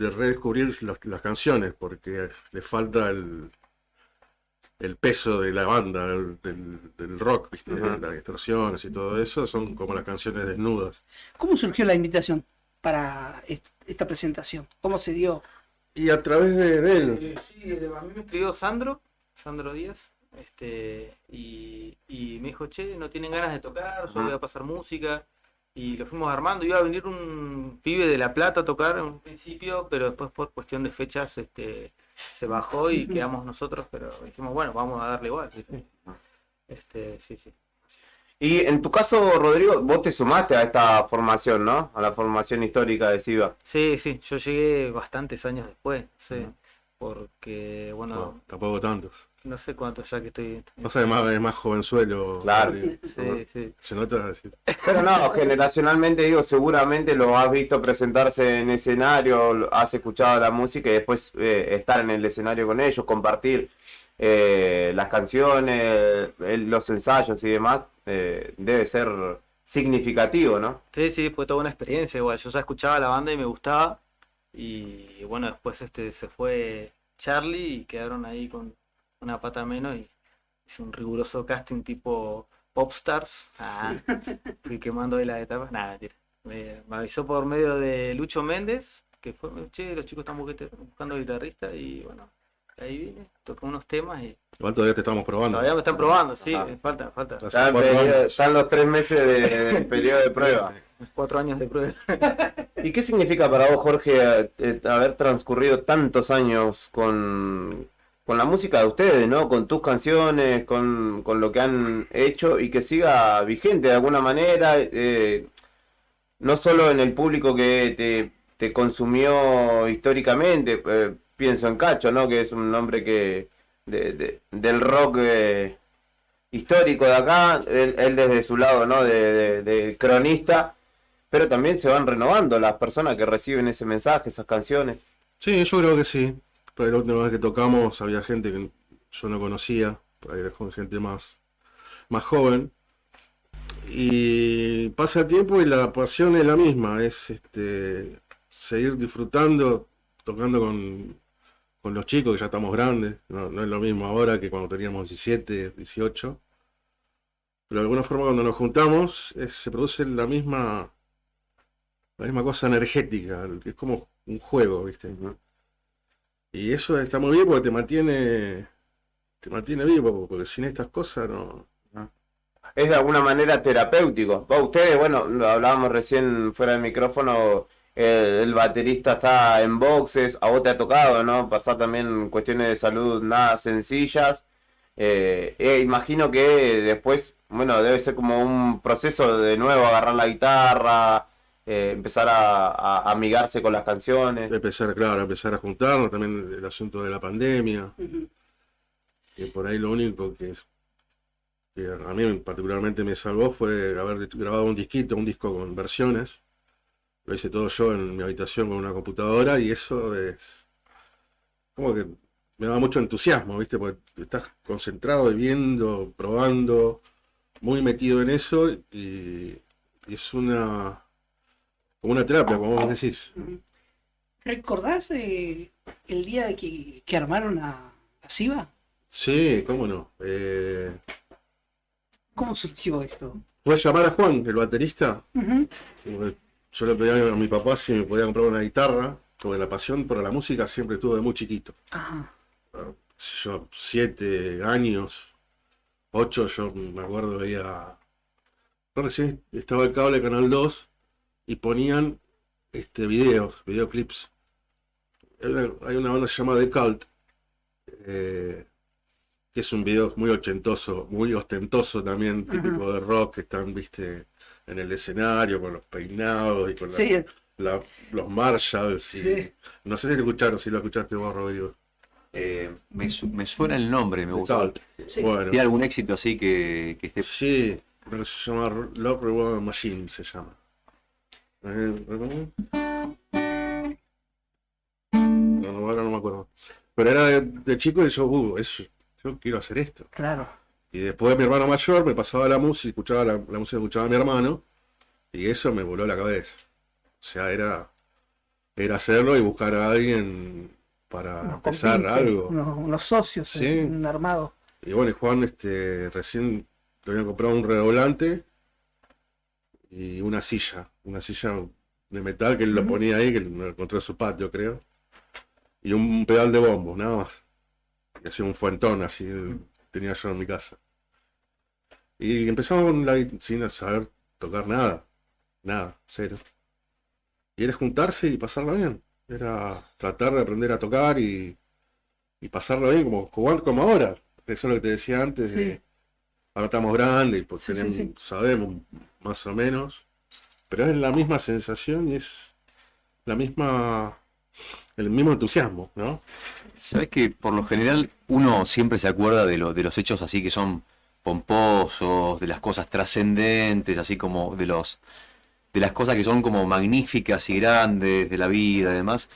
redescubrir las canciones, porque le falta el peso de la banda, del rock, ¿viste? Las distorsiones y todo eso, son como las canciones desnudas. ¿Cómo surgió la invitación para esta presentación? ¿Cómo se dio? Y a través de él. Sí, a mí me escribió Sandro Díaz, y me dijo, che, no tienen ganas de tocar, yo voy a pasar música. Y lo fuimos armando. Iba a venir un pibe de La Plata a tocar en un principio, pero después por cuestión de fechas se bajó y quedamos nosotros, pero dijimos, bueno, vamos a darle igual. Sí. Y en tu caso, Rodrigo, vos te sumaste a esta formación, ¿no? A la formación histórica de Siva. Sí, yo llegué bastantes años después, sí. Porque, bueno... No, tampoco tantos. No sé cuántos ya que estoy... O sea, es más jovenzuelo. Claro. Sí. Se nota decir. Pero no, generacionalmente digo, seguramente lo has visto presentarse en escenario, has escuchado la música y después estar en el escenario con ellos, compartir las canciones, los ensayos y demás, debe ser significativo, ¿no? Sí, fue toda una experiencia igual. Yo ya escuchaba la banda y me gustaba. Y bueno, después se fue Charlie y quedaron ahí con una pata menos y hice un riguroso casting tipo Popstars. Fui quemando de las etapas. Nada, mentira. Me avisó por medio de Lucho Méndez, que fue, che, los chicos están buscando guitarrista y bueno, ahí vine, toqué unos temas y... Igual todavía te estamos probando. Todavía me están probando, sí, falta. Están los 3 meses de periodo de prueba. 4 años de prueba. ¿Y qué significa para vos, Jorge, haber transcurrido tantos años con la música de ustedes, ¿no? Con tus canciones, con lo que han hecho y que siga vigente de alguna manera, no solo en el público que te consumió históricamente, pienso en Cacho, ¿no? Que es un hombre del rock histórico de acá, él desde su lado, ¿no? De cronista, pero también se van renovando las personas que reciben ese mensaje, esas canciones. Sí, yo creo que sí. Pero la última vez que tocamos había gente que yo no conocía, por ahí era con gente más joven. Y pasa el tiempo y la pasión es la misma, es seguir disfrutando, tocando con los chicos que ya estamos grandes. No es lo mismo ahora que cuando teníamos 17, 18. Pero de alguna forma cuando nos juntamos se produce la misma cosa energética, es como un juego, ¿viste? Y eso está muy bien porque te mantiene vivo, porque sin estas cosas no... Es de alguna manera terapéutico. Ustedes, bueno, lo hablábamos recién fuera del micrófono, el baterista está en boxes, a vos te ha tocado, ¿no? Pasar también cuestiones de salud nada sencillas. Imagino que después, bueno, debe ser como un proceso de nuevo, agarrar la guitarra, empezar a amigarse con las canciones. Empezar a juntarnos, también el asunto de la pandemia. Que por ahí lo único que a mí particularmente me salvó fue haber grabado un disco con versiones. Lo hice todo yo en mi habitación con una computadora y eso es como que me da mucho entusiasmo, ¿viste? Porque estás concentrado y viendo, probando, muy metido en eso y es como una terapia, como vos decís. ¿Recordás el día que armaron a Siva? Sí, cómo no. ¿Cómo surgió esto? Fue llamar a Juan, el baterista. Yo le pedí a mi papá si me podía comprar una guitarra, porque la pasión por la música siempre estuvo de muy chiquito. Yo 7 años, 8, yo me acuerdo, recién estaba el cable Canal 2 y ponían videoclips. Hay una banda que se llama The Cult, que es un video muy ochentoso, muy ostentoso también, típico de rock, que están, viste, en el escenario con los peinados y con los Marshalls. Y, no sé si lo escuchaste vos, Rodrigo. Me suena el nombre, me gusta. Bueno. ¿Tiene algún éxito así que esté? Sí, creo que se llama Love Revolver Machine, se llama. Ahora no me acuerdo. Pero era de chico y yo quiero hacer esto. Claro. Y después mi hermano mayor me pasaba la música, escuchaba la música que escuchaba mi hermano, y eso me voló la cabeza. O sea, era hacerlo y buscar a alguien para empezar algo. Unos socios, Sí. un armado. Y bueno, y Juan recién le había comprado un redoblante y una silla de metal que él lo ponía ahí, que lo encontró en su patio, creo. Y un pedal de bombo, nada más. Y hacía un fuentón así, tenía yo en mi casa. Y empezamos sin saber tocar nada, cero. Y era juntarse y pasarla bien. Era tratar de aprender a tocar y pasarlo bien, como ahora. Eso es lo que te decía antes. Sí. Ahora estamos grandes y pues Sí. sabemos más o menos. Pero es la misma sensación y es el mismo entusiasmo, ¿no? Sabes que por lo general uno siempre se acuerda de los hechos así que son pomposos, de las cosas trascendentes, así como de las cosas que son como magníficas y grandes de la vida y demás.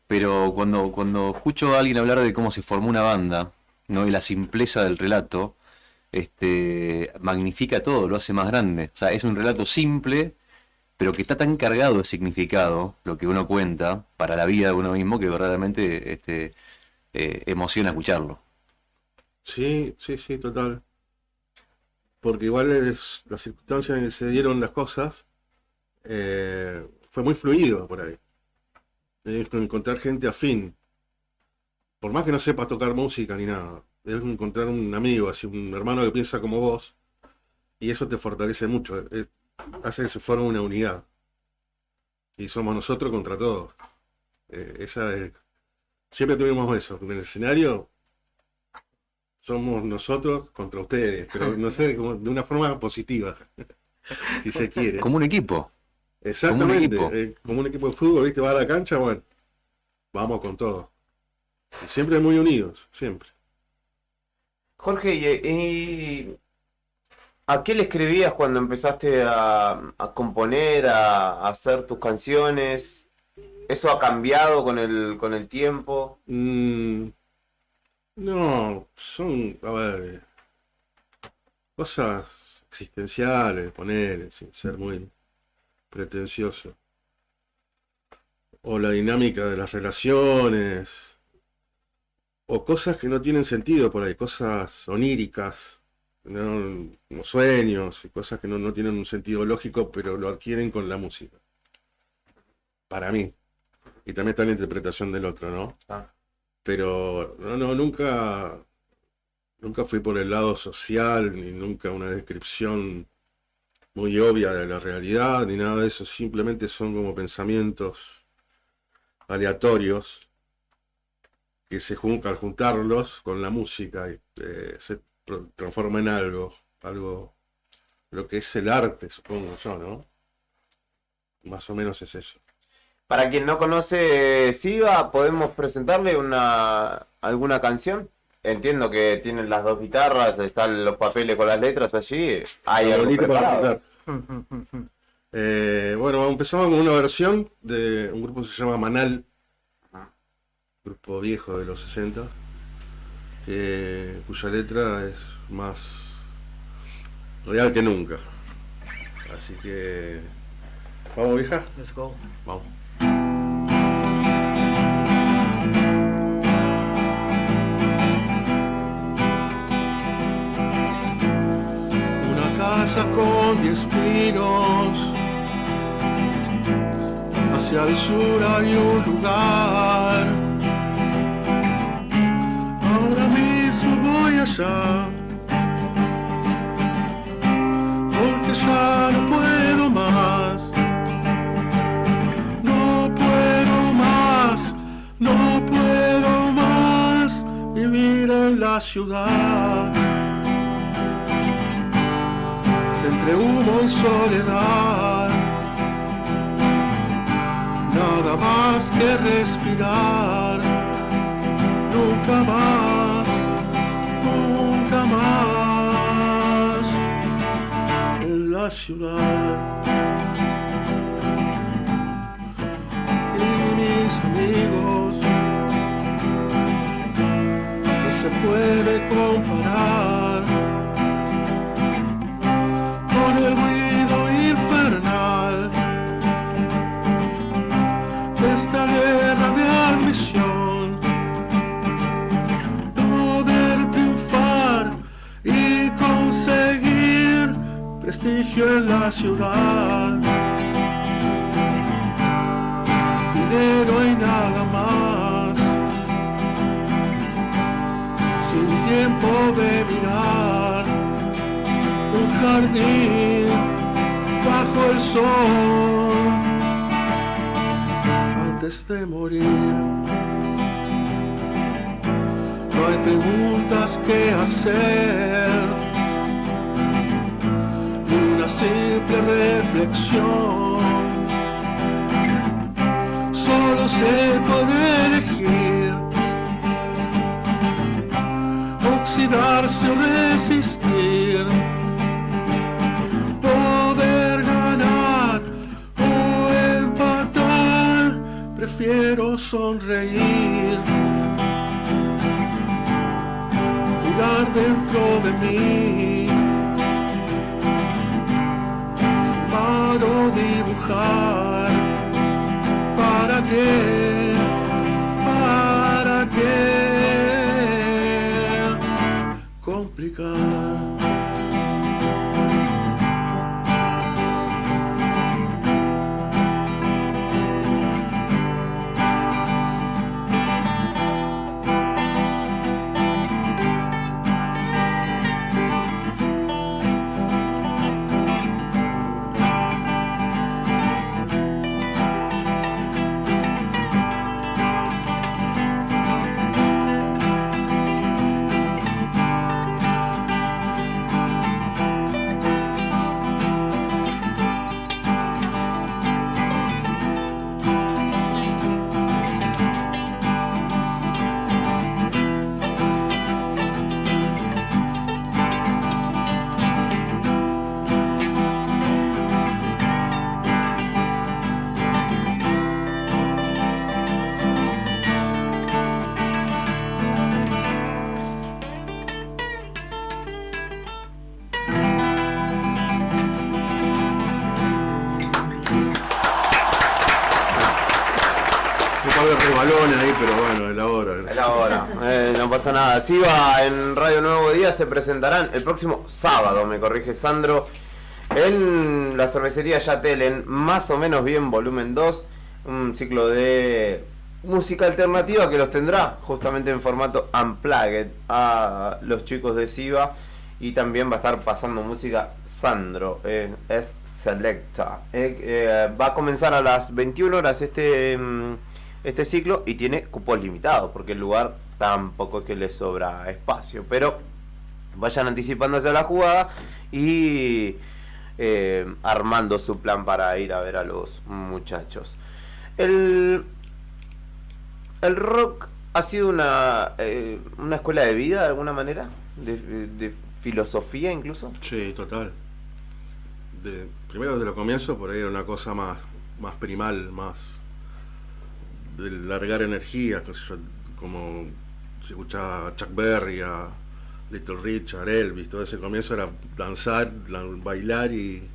Pero cuando escucho a alguien hablar de cómo se formó una banda, ¿no? Y la simpleza del relato, magnifica todo, lo hace más grande. O sea, es un relato simple, pero que está tan cargado de significado, lo que uno cuenta, para la vida de uno mismo, que verdaderamente emociona escucharlo. Sí, total. Porque igual las circunstancias en que se dieron las cosas, fue muy fluido por ahí. Encontrar gente afín. Por más que no sepas tocar música ni nada, debes encontrar un amigo, así un hermano que piensa como vos, y eso te fortalece mucho. Hace que se forme una unidad. Y somos nosotros contra todos. Siempre tuvimos eso. En el escenario somos nosotros contra ustedes, pero no sé, como de una forma positiva, si se quiere. Como un equipo. Exactamente. Como un equipo de fútbol, ¿viste? Va a la cancha, bueno, vamos con todo. Y siempre muy unidos, siempre. Jorge, ¿y a qué le escribías cuando empezaste a componer, a hacer tus canciones? ¿Eso ha cambiado con el tiempo? No, son, a ver, cosas existenciales, poner, sin ser muy pretencioso. O la dinámica de las relaciones. O cosas que no tienen sentido por ahí, cosas oníricas, ¿no? Como sueños y cosas que no tienen un sentido lógico, pero lo adquieren con la música. Para mí. Y también está la interpretación del otro, ¿no? Pero nunca fui por el lado social, ni nunca una descripción muy obvia de la realidad, ni nada de eso. Simplemente son como pensamientos aleatorios que al juntarlos con la música se transforma en algo, lo que es el arte, supongo yo, ¿no? Más o menos es eso. Para quien no conoce Siva, ¿podemos presentarle alguna canción? Entiendo que tienen las dos guitarras, están los papeles con las letras allí. Hay algo preparado. Bueno, empezamos con una versión de un grupo que se llama Manal, grupo viejo de los 60, cuya letra es más real que nunca. Así que vamos, vieja. Let's go. Vamos. Una casa con 10 pinos, hacia el sur hay un lugar. Ahora mismo voy allá, porque ya no puedo más. No puedo más vivir en la ciudad, entre humo y soledad. nada más que respirar. Nunca más, nunca más en la ciudad. Y mis amigos no se puede comparar con el ruido infernal de esta guerra de admisión. Poder triunfar y conseguir prestigio en la ciudad. Dinero y nada más, sin tiempo de mirar un jardín bajo el sol antes de morir. No hay preguntas que hacer, ni una simple reflexión. Solo se puede elegir oxidarse o resistir, poder ganar o empatar. Prefiero sonreír, mirar dentro de mí, fumar o dibujar. ¿Para qué? ¿Para qué complicar? Balones ahí, pero bueno, es la hora. Es la hora, no pasa nada. Siva en Radio Nuevo Día se presentarán el próximo sábado, me corrige Sandro, en la cervecería Yatel, en Más o Menos Bien Volumen 2, un ciclo de música alternativa que los tendrá justamente en formato unplugged a los chicos de Siva, y también va a estar pasando música Sandro, es Selecta. Va a comenzar a las 21 horas este ciclo y tiene cupos limitados porque el lugar tampoco es que le sobra espacio, pero vayan anticipándose a la jugada y armando su plan para ir a ver a los muchachos. El rock ha sido una escuela de vida de alguna manera, de filosofía incluso. Sí, total. Primero desde los comienzos por ahí era una cosa más primal, más de largar energía, como se escuchaba a Chuck Berry, a Little Richard, Elvis. Todo ese comienzo era danzar, bailar y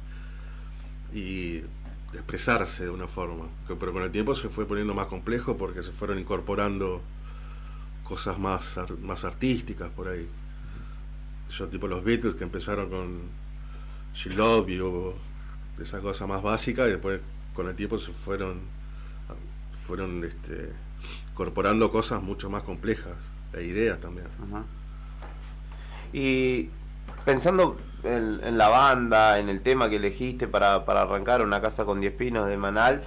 expresarse de una forma, pero con el tiempo se fue poniendo más complejo porque se fueron incorporando cosas más artísticas por ahí. Tipo los Beatles, que empezaron con She Love You, esa cosa más básica, y después con el tiempo se fueron incorporando cosas mucho más complejas e ideas también. Uh-huh. Y pensando en la banda, en el tema que elegiste para arrancar, Una casa con 10 pinos de Manal,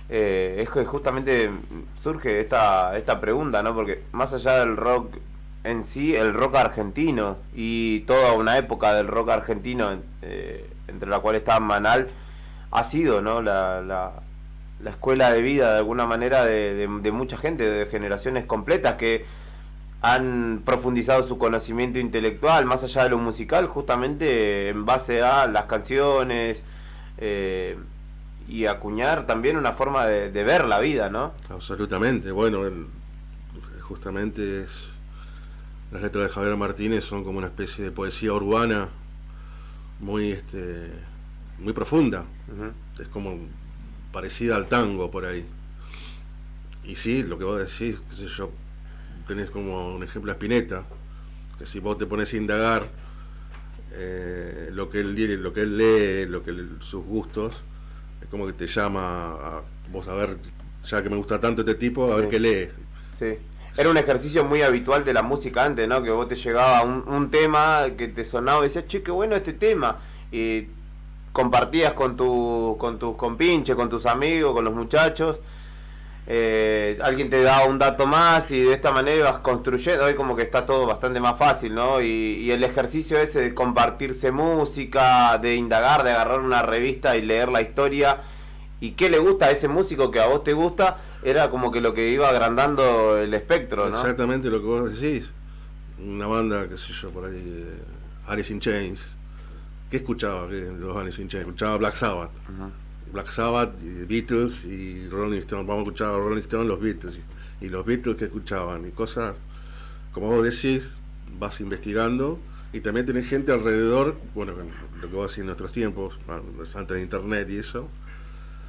es que justamente surge esta pregunta, ¿no? Porque más allá del rock en sí, el rock argentino y toda una época del rock argentino entre la cual está Manal, ha sido, ¿no? la escuela de vida de alguna manera de mucha gente, de generaciones completas que han profundizado su conocimiento intelectual más allá de lo musical, justamente en base a las canciones, y acuñar también una forma de ver la vida, ¿no? Absolutamente. Bueno, justamente las letras de Javier Martínez son como una especie de poesía urbana muy muy profunda. Es como parecida al tango por ahí. Y sí, lo que vos decís, qué sé yo, tenés como un ejemplo a Spinetta, que si vos te pones a indagar lo que él lee, sus gustos, es como que te llama a vos a ver, ya que me gusta tanto este tipo, a ver qué lee. Sí. Era un ejercicio muy habitual de la música antes, ¿no? Que vos te llegaba un tema que te sonaba y decías, che, qué bueno este tema. Y compartías con tus compinches, con tus amigos, con los muchachos. Alguien te daba un dato más y de esta manera ibas construyendo. Hoy como que está todo bastante más fácil, ¿no? Y el ejercicio ese de compartirse música, de indagar, de agarrar una revista y leer la historia y qué le gusta a ese músico que a vos te gusta, era como que lo que iba agrandando el espectro, ¿no? Exactamente lo que vos decís. Una banda, qué sé yo, por ahí, Alice in Chains. ¿Qué escuchaba los Alice in Chains? Escuchaba Black Sabbath. Black Sabbath, y Beatles y Rolling Stones. Vamos a escuchar a Rolling Stones, los Beatles. Y los Beatles que escuchaban. Y cosas, como vos decís, vas investigando. Y también tenés gente alrededor, bueno, lo que vos decís en nuestros tiempos, antes de internet y eso.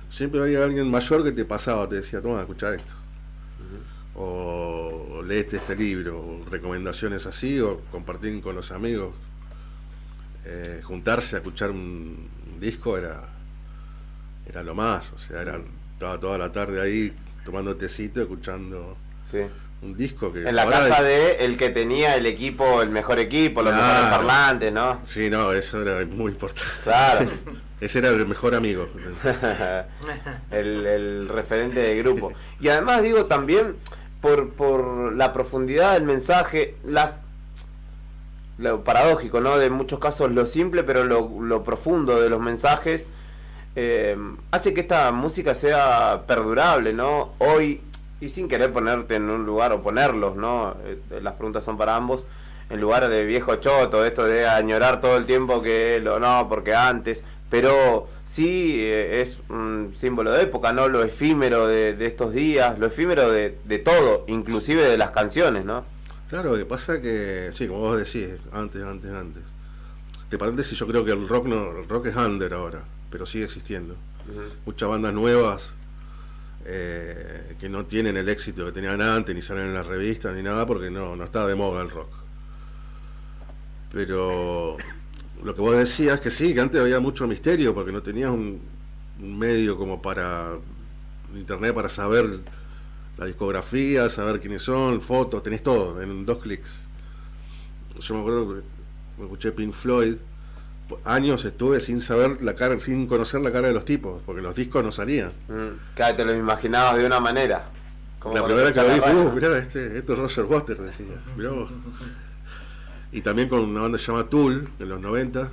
Siempre había alguien mayor que te pasaba, te decía, toma, escuchá esto. O leete este libro, o recomendaciones así, o compartir con los amigos. Juntarse a escuchar un disco era lo más, o sea, estaba toda la tarde ahí tomando tecito, escuchando un disco que... En la casa de el que tenía el equipo, el mejor equipo, los mejores parlantes, ¿no? Sí, no, eso era muy importante. Claro. Ese era el mejor amigo. el referente de grupo. Y además digo también por la profundidad del mensaje, lo paradójico, ¿no? De en muchos casos lo simple, pero lo profundo de los mensajes hace que esta música sea perdurable, ¿no? Hoy, y sin querer ponerte en un lugar o ponerlos, ¿no? Las preguntas son para ambos. En lugar de viejo choto, esto de añorar todo el tiempo porque antes, pero sí es un símbolo de época, ¿no? Lo efímero de estos días, lo efímero de todo, inclusive de las canciones, ¿no? Claro, lo que pasa que, sí, como vos decís, antes. De paréntesis, yo creo que el rock es under ahora, pero sigue existiendo. Muchas bandas nuevas que no tienen el éxito que tenían antes, ni salen en las revistas, ni nada, porque no está de moda el rock. Pero lo que vos decías que sí, que antes había mucho misterio, porque no tenías un medio como para internet para saber la discografía, saber quiénes son, fotos, tenés todo en 2 clics. Yo me acuerdo que me escuché Pink Floyd, años estuve sin conocer la cara de los tipos, porque los discos no salían. Claro, te lo imaginabas de una manera. La primera que lo vi, mirá, esto es Roger Waters, decía. Mirá vos. Y también con una banda que se llama Tool, en los 90,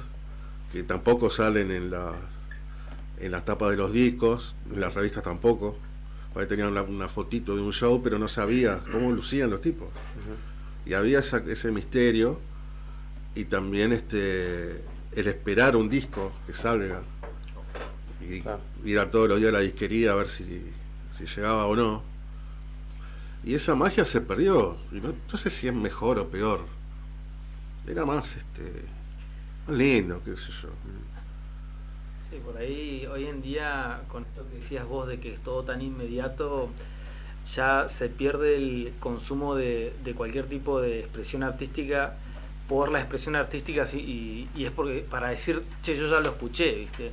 que tampoco salen en las tapas de los discos, en las revistas tampoco. Ahí tenían una fotito de un show, pero no sabía cómo lucían los tipos. Y había ese misterio, y también el esperar un disco que salga, y ir a todos los días a la disquería a ver si llegaba o no. Y esa magia se perdió, y no sé si es mejor o peor. Era más lindo, qué sé yo. Sí, por ahí hoy en día, con esto que decías vos de que es todo tan inmediato, ya se pierde el consumo de cualquier tipo de expresión artística por la expresión artística, y es porque para decir, che, yo ya lo escuché, ¿viste?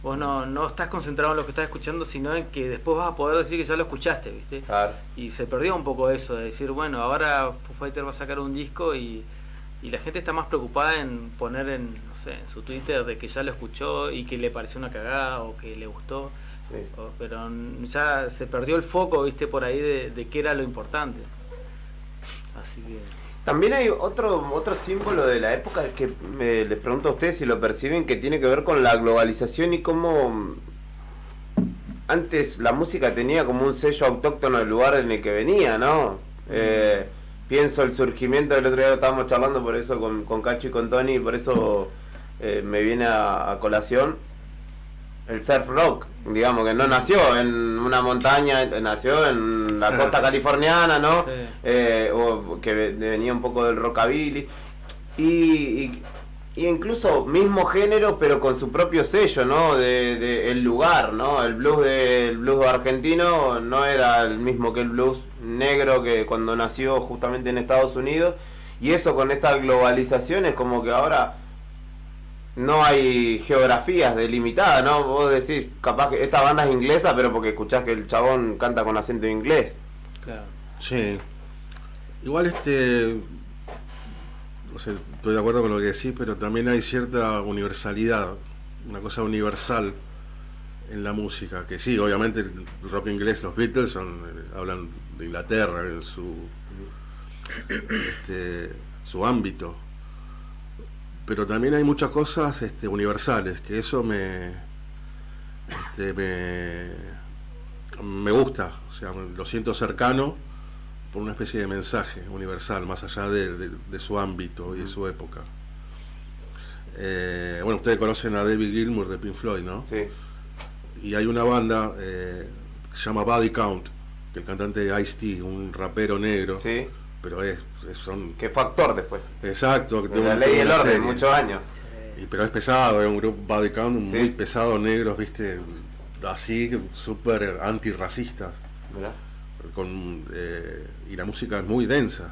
Vos no estás concentrado en lo que estás escuchando, sino en que después vas a poder decir que ya lo escuchaste, ¿viste? Claro. Y se perdió un poco eso, de decir, bueno, ahora Foo Fighters va a sacar un disco y la gente está más preocupada en poner en su Twitter de que ya lo escuchó y que le pareció una cagada o que le gustó. Sí. Pero ya se perdió el foco, ¿viste? Por ahí de qué era lo importante. Así que... También hay otro símbolo de la época que les pregunto a ustedes si lo perciben, que tiene que ver con la globalización y cómo antes la música tenía como un sello autóctono del lugar en el que venía, ¿no? Pienso el surgimiento, del otro día lo estábamos charlando por eso con Cacho y con Tony, por eso me viene a colación el surf rock, digamos, que no nació en una montaña, nació en la costa californiana, ¿no? O que venía un poco del rockabilly y incluso mismo género, pero con su propio sello, ¿no? De el lugar, ¿no? El blues argentino no era el mismo que el blues negro que cuando nació justamente en Estados Unidos, y eso con esta globalización es como que ahora no hay geografías delimitadas, ¿no? Vos decís, capaz que esta banda es inglesa, pero porque escuchás que el chabón canta con acento inglés. Claro. Sí. Igual o sea, estoy de acuerdo con lo que decís, pero también hay cierta universalidad, una cosa universal en la música, que sí, obviamente el rock inglés, los Beatles hablan de Inglaterra en su ámbito, pero también hay muchas cosas universales, que eso me gusta, o sea, lo siento cercano por una especie de mensaje universal, más allá de su ámbito y de su época. Bueno, ustedes conocen a David Gilmour de Pink Floyd, ¿no? Sí. Y hay una banda que se llama Body Count, que el cantante de Ice-T, un rapero negro, sí, pero son... que fue actor después. Exacto. Que de la Ley y el Orden, muchos años. Pero es pesado, es un grupo Body Count Sí. muy pesado, negros, viste, así, súper antirracistas. Mirá. Y la música es muy densa.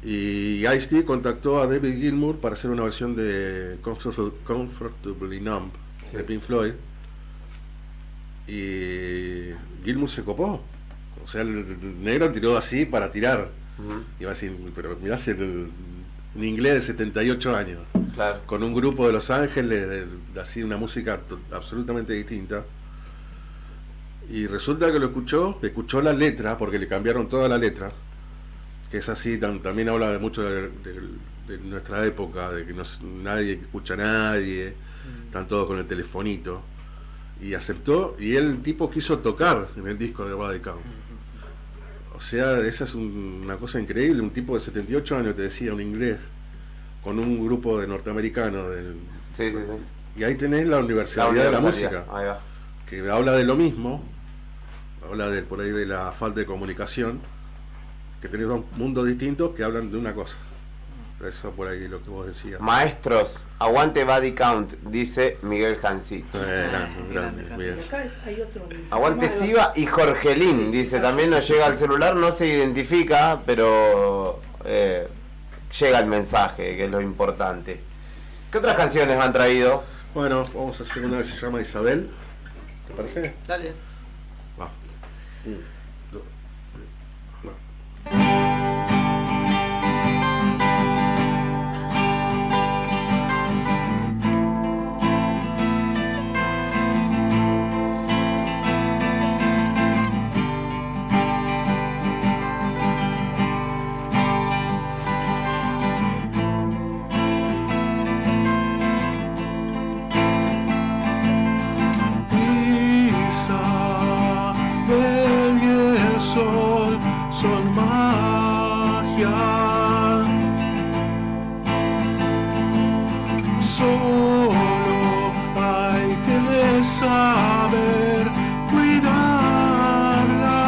Y Ice-T contactó a David Gilmour para hacer una versión de Comfortably Numb, sí, de Pink Floyd, y Gilmour se copó. O sea, el negro tiró así para tirar. Iba a decir, pero mirá, un inglés de 78 años, claro, con un grupo de Los Ángeles, así una música absolutamente distinta. Y resulta que escuchó la letra, porque le cambiaron toda la letra, que es así, también habla mucho de nuestra época, de que nadie escucha a nadie, están todos con el telefonito, y aceptó, y el tipo quiso tocar en el disco de Body Count. O sea, esa es una cosa increíble, un tipo de 78 años, te decía, un inglés, con un grupo de norteamericanos. Sí. Y ahí tenés la universalidad de la música, ahí va, que habla de lo mismo, habla por ahí de la falta de comunicación, que tenés dos mundos distintos que hablan de una cosa. Eso por ahí lo que vos decías. Maestros, aguante Body Count, dice Miguel Hansi. Grande, Miguel. Aguante Siva y Jorgelín, dice, también nos llega al celular, no se identifica, pero llega el mensaje, que es lo importante. ¿Qué otras canciones han traído? Bueno, vamos a hacer una que se llama Isabel. ¿Te parece? Dale. Va. 1, 2, 3, son magia. Solo hay que saber cuidarla.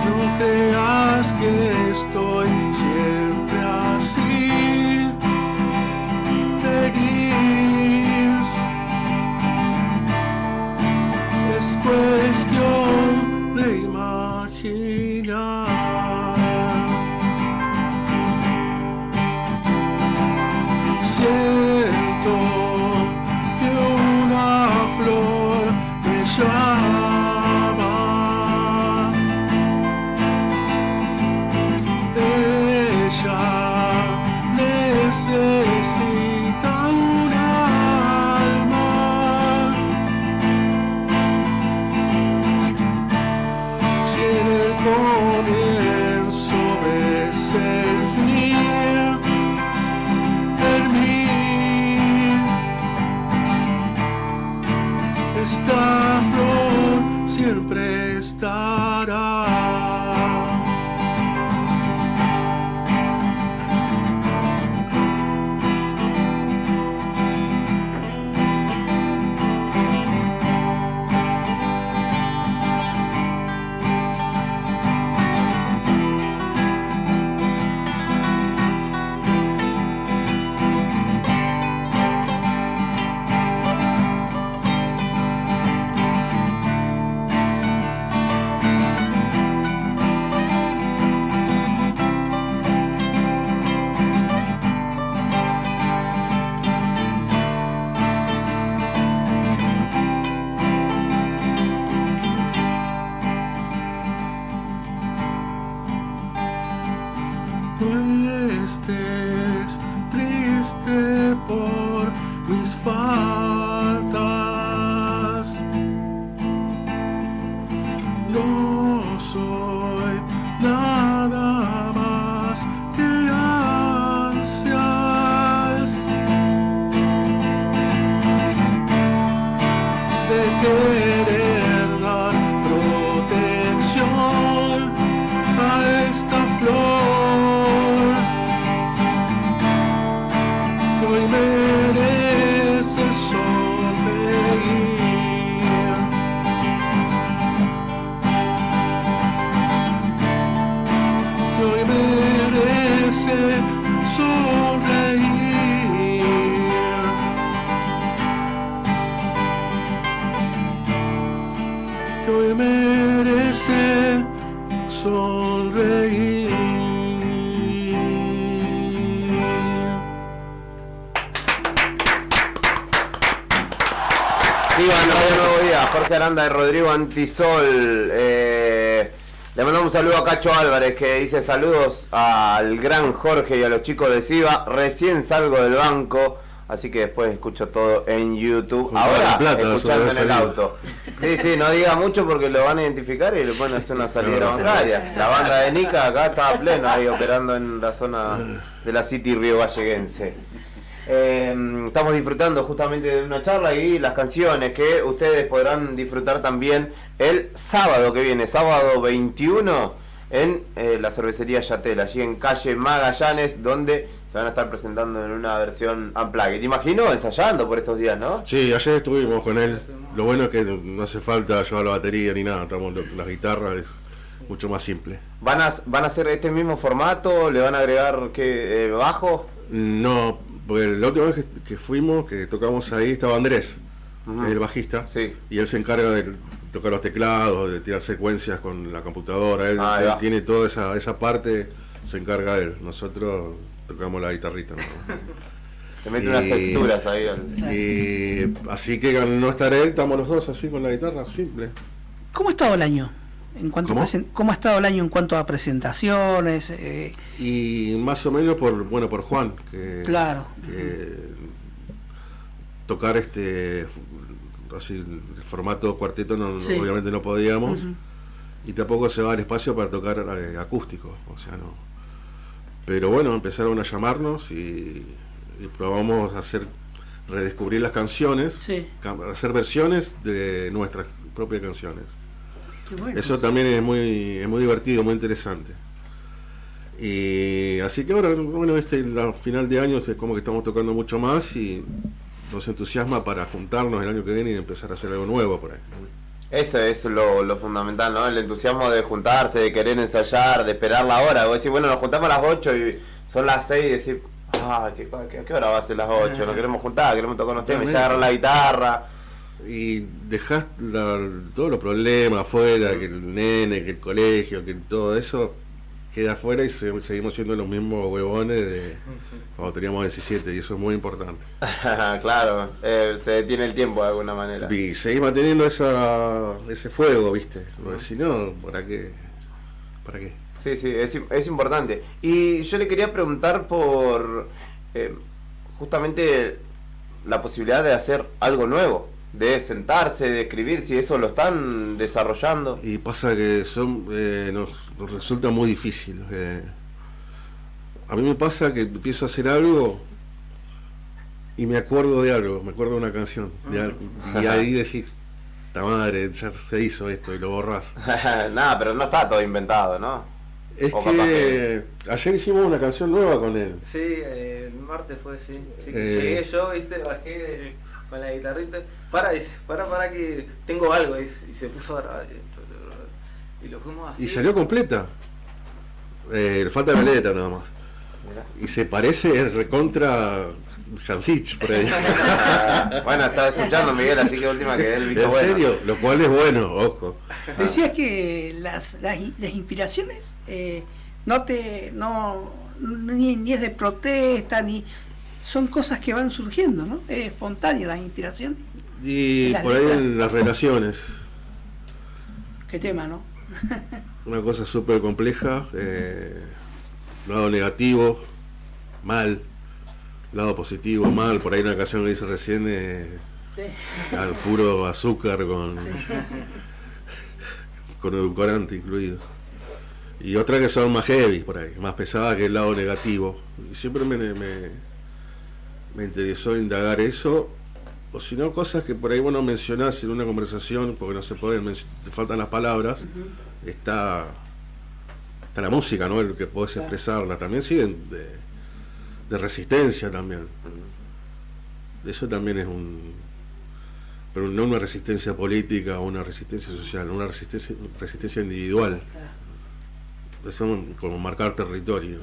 No creas que estoy siempre así. Es cuestión de imaginar. Siento que una flor me llama. Ella necesita un alma. Si en el comienzo ves el fin, termina pagaste por mis faltas. No soy nada más que ansias de querer dar protección a esta flor que hoy merece sonreír, que hoy merece sonreír, que hoy merece sonreír. Sigan Radio Nuevo Día, Jorge Aranda y Rodrigo Antisol. Le mandamos un saludo a Cacho Álvarez, que dice saludos al gran Jorge y a los chicos de SIVA. Recién salgo del banco, así que después escucho todo en YouTube. Ahora, escuchando en el auto. Sí, no diga mucho porque lo van a identificar y le pueden hacer una salida bancaria. La banda de Nica acá estaba pleno ahí operando en la zona de la City Río Galleguense. Estamos disfrutando justamente de una charla y las canciones que ustedes podrán disfrutar también el sábado que viene, sábado 21, en la cervecería Yatel, allí en calle Magallanes, donde se van a estar presentando en una versión unplugged. ¿Te imagino ensayando por estos días, no? Sí, ayer estuvimos con él. Lo bueno es que no hace falta llevar la batería ni nada, estamos las guitarras, es mucho más simple. ¿Van a hacer este mismo formato? ¿Le van a agregar bajo? No, porque la última vez que fuimos, que tocamos ahí, estaba Andrés, que es el bajista, y él se encarga de tocar los teclados, de tirar secuencias con la computadora, él tiene toda esa parte, se encarga él. Nosotros tocamos la guitarrita, ¿no? Te mete unas texturas ahí. Y así que al no estar él, estamos los dos así con la guitarra, simple. ¿Cómo ha estado el año? ¿Cómo ha estado el año en cuanto a presentaciones? Y más o menos por Juan, que tocar así el formato cuarteto obviamente no podíamos, y tampoco se va el espacio para tocar acústico, o sea, no. Pero bueno, empezaron a llamarnos y probamos a redescubrir las canciones, hacer versiones de nuestras propias canciones. Bueno, eso también es muy divertido, muy interesante. Y así que ahora, bueno, la final de año es como que estamos tocando mucho más y nos entusiasma para juntarnos el año que viene y empezar a hacer algo nuevo por ahí. Eso es lo fundamental, ¿no? El entusiasmo de juntarse, de querer ensayar, de esperar la hora. Vos decís, bueno, nos juntamos a las 8 y son las 6 y decís, ¿a qué hora va a ser las 8? Nos queremos juntar, queremos tocar unos temas, ya agarrar la guitarra. Y dejás todos los problemas afuera, que el nene, que el colegio, que todo eso queda afuera y seguimos siendo los mismos huevones de cuando teníamos 17, y eso es muy importante. Claro, se detiene el tiempo de alguna manera. Y seguir manteniendo ese fuego, ¿viste? Porque si no, ¿para qué? Sí, es importante. Y yo le quería preguntar por justamente la posibilidad de hacer algo nuevo, de sentarse, de escribir, si eso lo están desarrollando. Y pasa que nos resulta muy difícil. A mí me pasa que empiezo a hacer algo y me acuerdo de algo, me acuerdo de una canción, de algo, y ahí decís, ¡ta madre! Ya se hizo esto, y lo borrás. Nada, pero no está todo inventado, ¿no? Es que ayer hicimos una canción nueva con él. Sí, el martes fue, sí. Llegué yo, ¿viste? Bajé con la guitarrita. Para que tengo algo. Y se puso a grabar. Y lo fuimos así. Y salió completa. Falta la letra nada más. Y se parece recontra Hansich por ahí. Bueno, estaba escuchando Miguel, así que última que él visto. ¿En serio? Bueno. Lo cual es bueno, ojo. Decías que las inspiraciones ni es de protesta, ni son cosas que van surgiendo, ¿no? Es espontánea las inspiraciones. Y por ahí en las relaciones. ¿Qué tema, no? Una cosa súper compleja, lado negativo, mal, lado positivo, mal. Por ahí una canción que hice recién, al puro azúcar con edulcorante incluido. Y otra que son más heavy por ahí, más pesadas, que el lado negativo. Y siempre me interesó indagar eso, o si no, cosas que por ahí vos no mencionás en una conversación, porque no se pueden, te faltan las palabras. Está la música, ¿no? El que podés expresarla. También siguen de resistencia también. Eso también es pero no una resistencia política o una resistencia social, una resistencia individual. Eso como marcar territorio.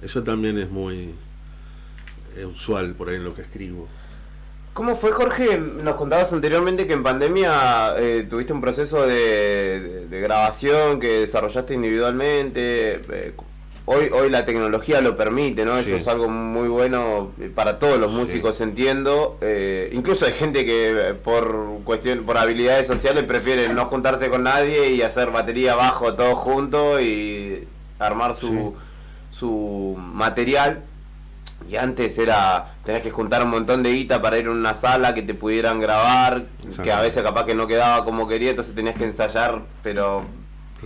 Eso también es muy usual por ahí en lo que escribo. ¿Cómo fue, Jorge? Nos contabas anteriormente que en pandemia tuviste un proceso de grabación que desarrollaste individualmente. Hoy la tecnología lo permite, ¿no? Sí. Eso es algo muy bueno para todos los músicos, entiendo. Incluso hay gente que por habilidades sociales prefiere no juntarse con nadie y hacer batería, bajo, todo junto y armar su material. Y antes tenías que juntar un montón de guita para ir a una sala que te pudieran grabar, que a veces capaz que no quedaba como quería, entonces tenías que ensayar, pero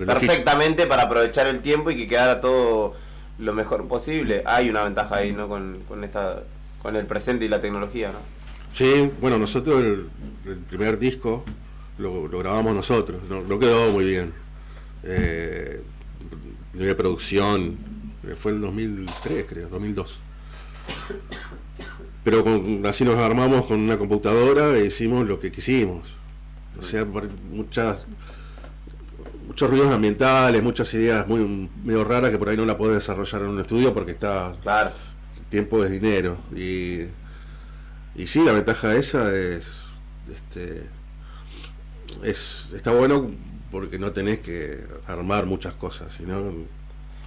perfectamente para aprovechar el tiempo y que quedara todo lo mejor posible. Hay una ventaja ahí, ¿no? Con el presente y la tecnología, ¿no? Sí, bueno, nosotros el primer disco lo grabamos nosotros, no quedó muy bien. Nivel de producción, fue en 2003, creo, 2002. Pero así nos armamos con una computadora e hicimos lo que quisimos. O sea, muchos ruidos ambientales, muchas ideas medio raras que por ahí no la podés desarrollar en un estudio porque tiempo es dinero. Y sí, la ventaja esa está bueno porque no tenés que armar muchas cosas, sino...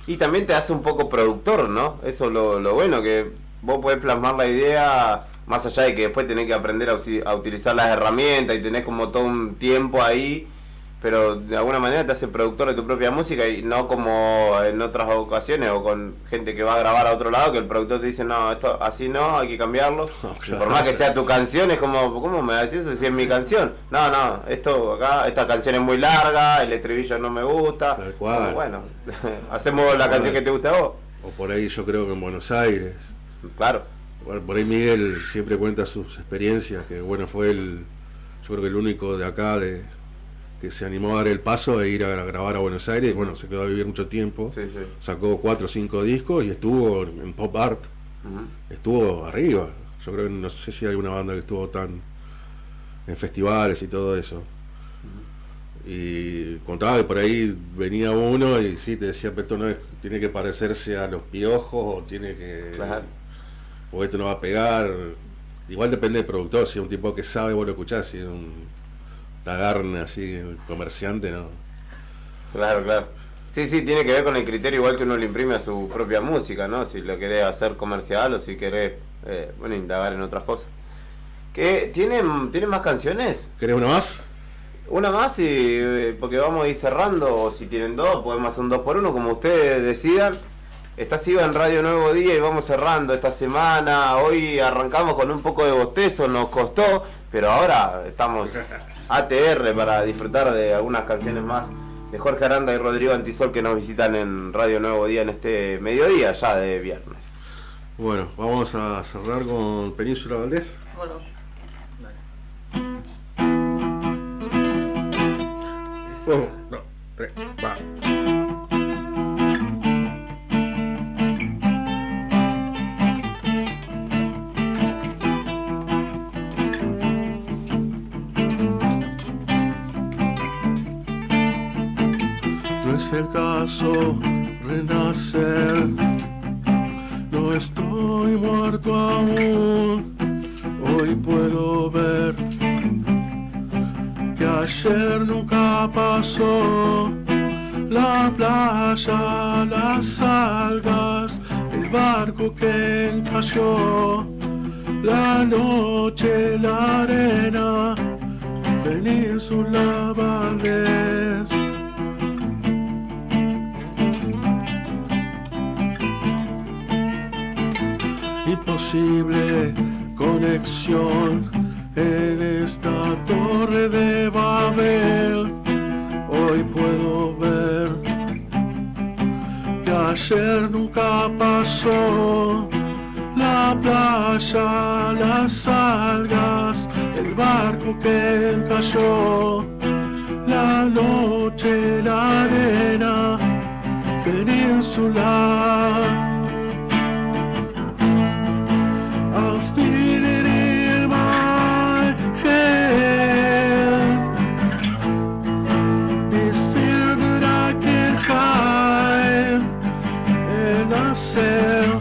Y también te hace un poco productor, ¿no? Eso es lo bueno, que vos podés plasmar la idea, más allá de que después tenés que aprender a utilizar las herramientas y tenés como todo un tiempo ahí, pero de alguna manera te hace productor de tu propia música y no como en otras ocasiones o con gente que va a grabar a otro lado, que el productor te dice, no, esto así no, hay que cambiarlo. claro. Por más que sea tu canción, es como, ¿cómo me decís eso si es mi canción? No, esta canción es muy larga, el estribillo no me gusta. Tal cual. Bueno, hacemos la canción que te gusta a vos. O por ahí yo creo que en Buenos Aires. Claro. Por ahí Miguel siempre cuenta sus experiencias, que bueno, fue yo creo que el único de acá que se animó a dar el paso de ir a grabar a Buenos Aires. Y bueno, se quedó a vivir mucho tiempo. Sacó 4 o 5 discos y estuvo en pop art. Estuvo arriba. Yo creo que no sé si hay una banda que estuvo tan en festivales y todo eso. Y contaba que por ahí venía uno y sí te decía, pero esto no tiene que parecerse a Los Piojos o tiene que... o esto no va a pegar. Igual depende del productor, si es un tipo que sabe, vos lo escuchás, si es un tagarne así, comerciante, ¿no? Claro. Sí, tiene que ver con el criterio igual que uno le imprime a su propia música, ¿no? Si lo querés hacer comercial o si querés, indagar en otras cosas. ¿Tienen más canciones? ¿Querés una más? Una más, porque vamos a ir cerrando, o si tienen dos, podemos hacer un 2x1, como ustedes decidan. Estás iba en Radio Nuevo Día y vamos cerrando esta semana. Hoy arrancamos con un poco de bostezo, nos costó, pero ahora estamos ATR para disfrutar de algunas canciones más de Jorge Aranda y Rodrigo Antisol que nos visitan en Radio Nuevo Día en este mediodía ya de viernes. Bueno, vamos a cerrar con Península Valdés. Bueno, 1, 2, 3, va. No es el caso renacer, no estoy muerto aún, hoy puedo ver que ayer nunca pasó, la playa, las algas, el barco que encalló, la noche, la arena, Península Valdés. imposible conexión en esta torre de Babel. Hoy puedo ver que ayer nunca pasó. La playa, las algas, el barco que cayó, la noche, la arena peninsular. I'll feel it in my head, this fear that I can't hide, and I said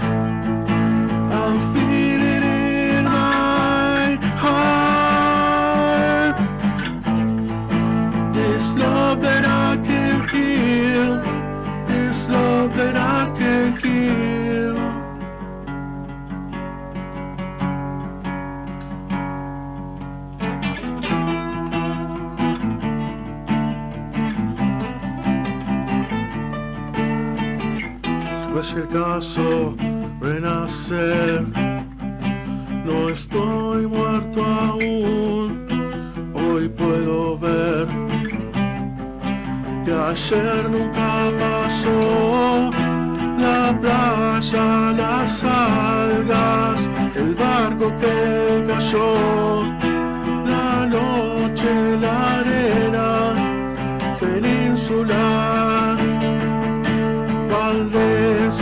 I'll feel it in my heart, this love that I can't kill, this love that I can't kill. No es el caso renacer, no estoy muerto aún. Hoy puedo ver que ayer nunca pasó. La playa, las algas, el barco que cayó, la noche, la arena peninsular. Valdés,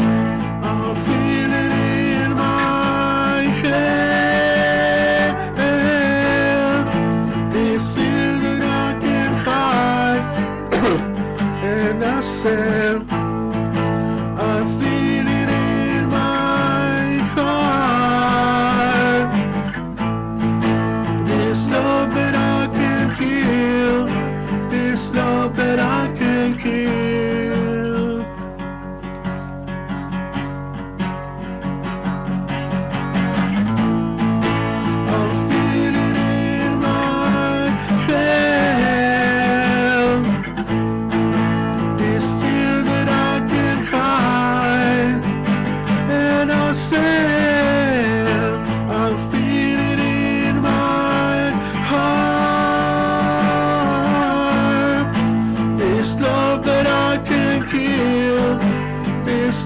I'll feel it in my head, this fear that I can't hide, and I said I feel it in my heart, this love that I can't kill, this love that I can't kill.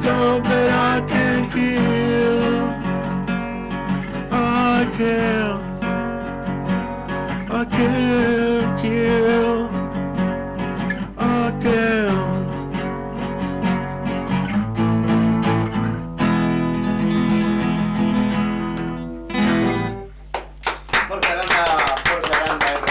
Love that I can't kill, I can't kill, I can't.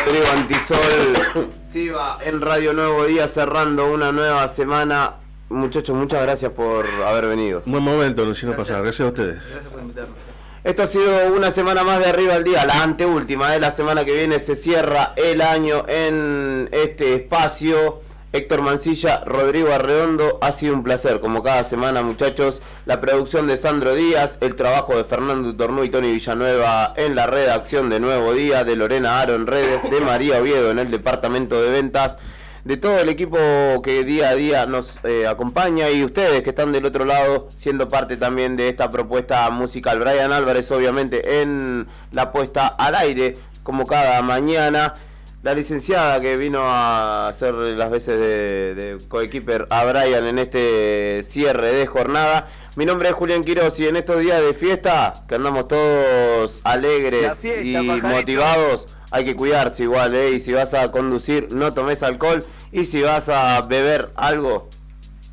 Rodrigo Antisol, Siva en Radio Nuevo Día, cerrando una nueva semana. Muchachos, muchas gracias por haber venido. Buen momento, no hicieron pasar. Gracias a ustedes. Gracias por invitarnos. Esto ha sido una semana más de Arriba al Día, la anteúltima. La semana que viene se cierra el año en este espacio. Héctor Mancilla, Rodrigo Arredondo, ha sido un placer, como cada semana, muchachos. La producción de Sandro Díaz, el trabajo de Fernando Tornú y Tony Villanueva en la redacción de Nuevo Día, de Lorena Aro en redes, de María Oviedo en el departamento de ventas, de todo el equipo que día a día nos acompaña, y ustedes que están del otro lado siendo parte también de esta propuesta musical. Brian Álvarez, obviamente, en la puesta al aire, como cada mañana. La licenciada que vino a hacer las veces de coequiper a Brian en este cierre de jornada. Mi nombre es Julián Quiroz, y en estos días de fiesta, que andamos todos alegres fiesta, y pajarito, motivados, hay que cuidarse igual, y si vas a conducir, no tomes alcohol, y si vas a beber algo,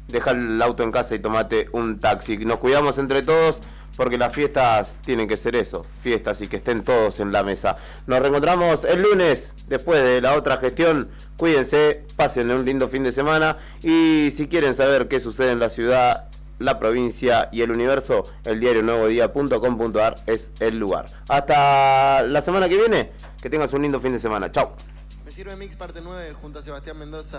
deja el auto en casa y tomate un taxi. Nos cuidamos entre todos, porque las fiestas tienen que ser eso, fiestas, y que estén todos en la mesa. Nos reencontramos el lunes, después de la otra gestión. Cuídense, pasen un lindo fin de semana, y si quieren saber qué sucede en la ciudad, la provincia y el universo, el diario nuevodía.com.ar es el lugar. Hasta la semana que viene, que tengas un lindo fin de semana. Chau. Me sirve Mix parte 9 junto a Sebastián Mendoza.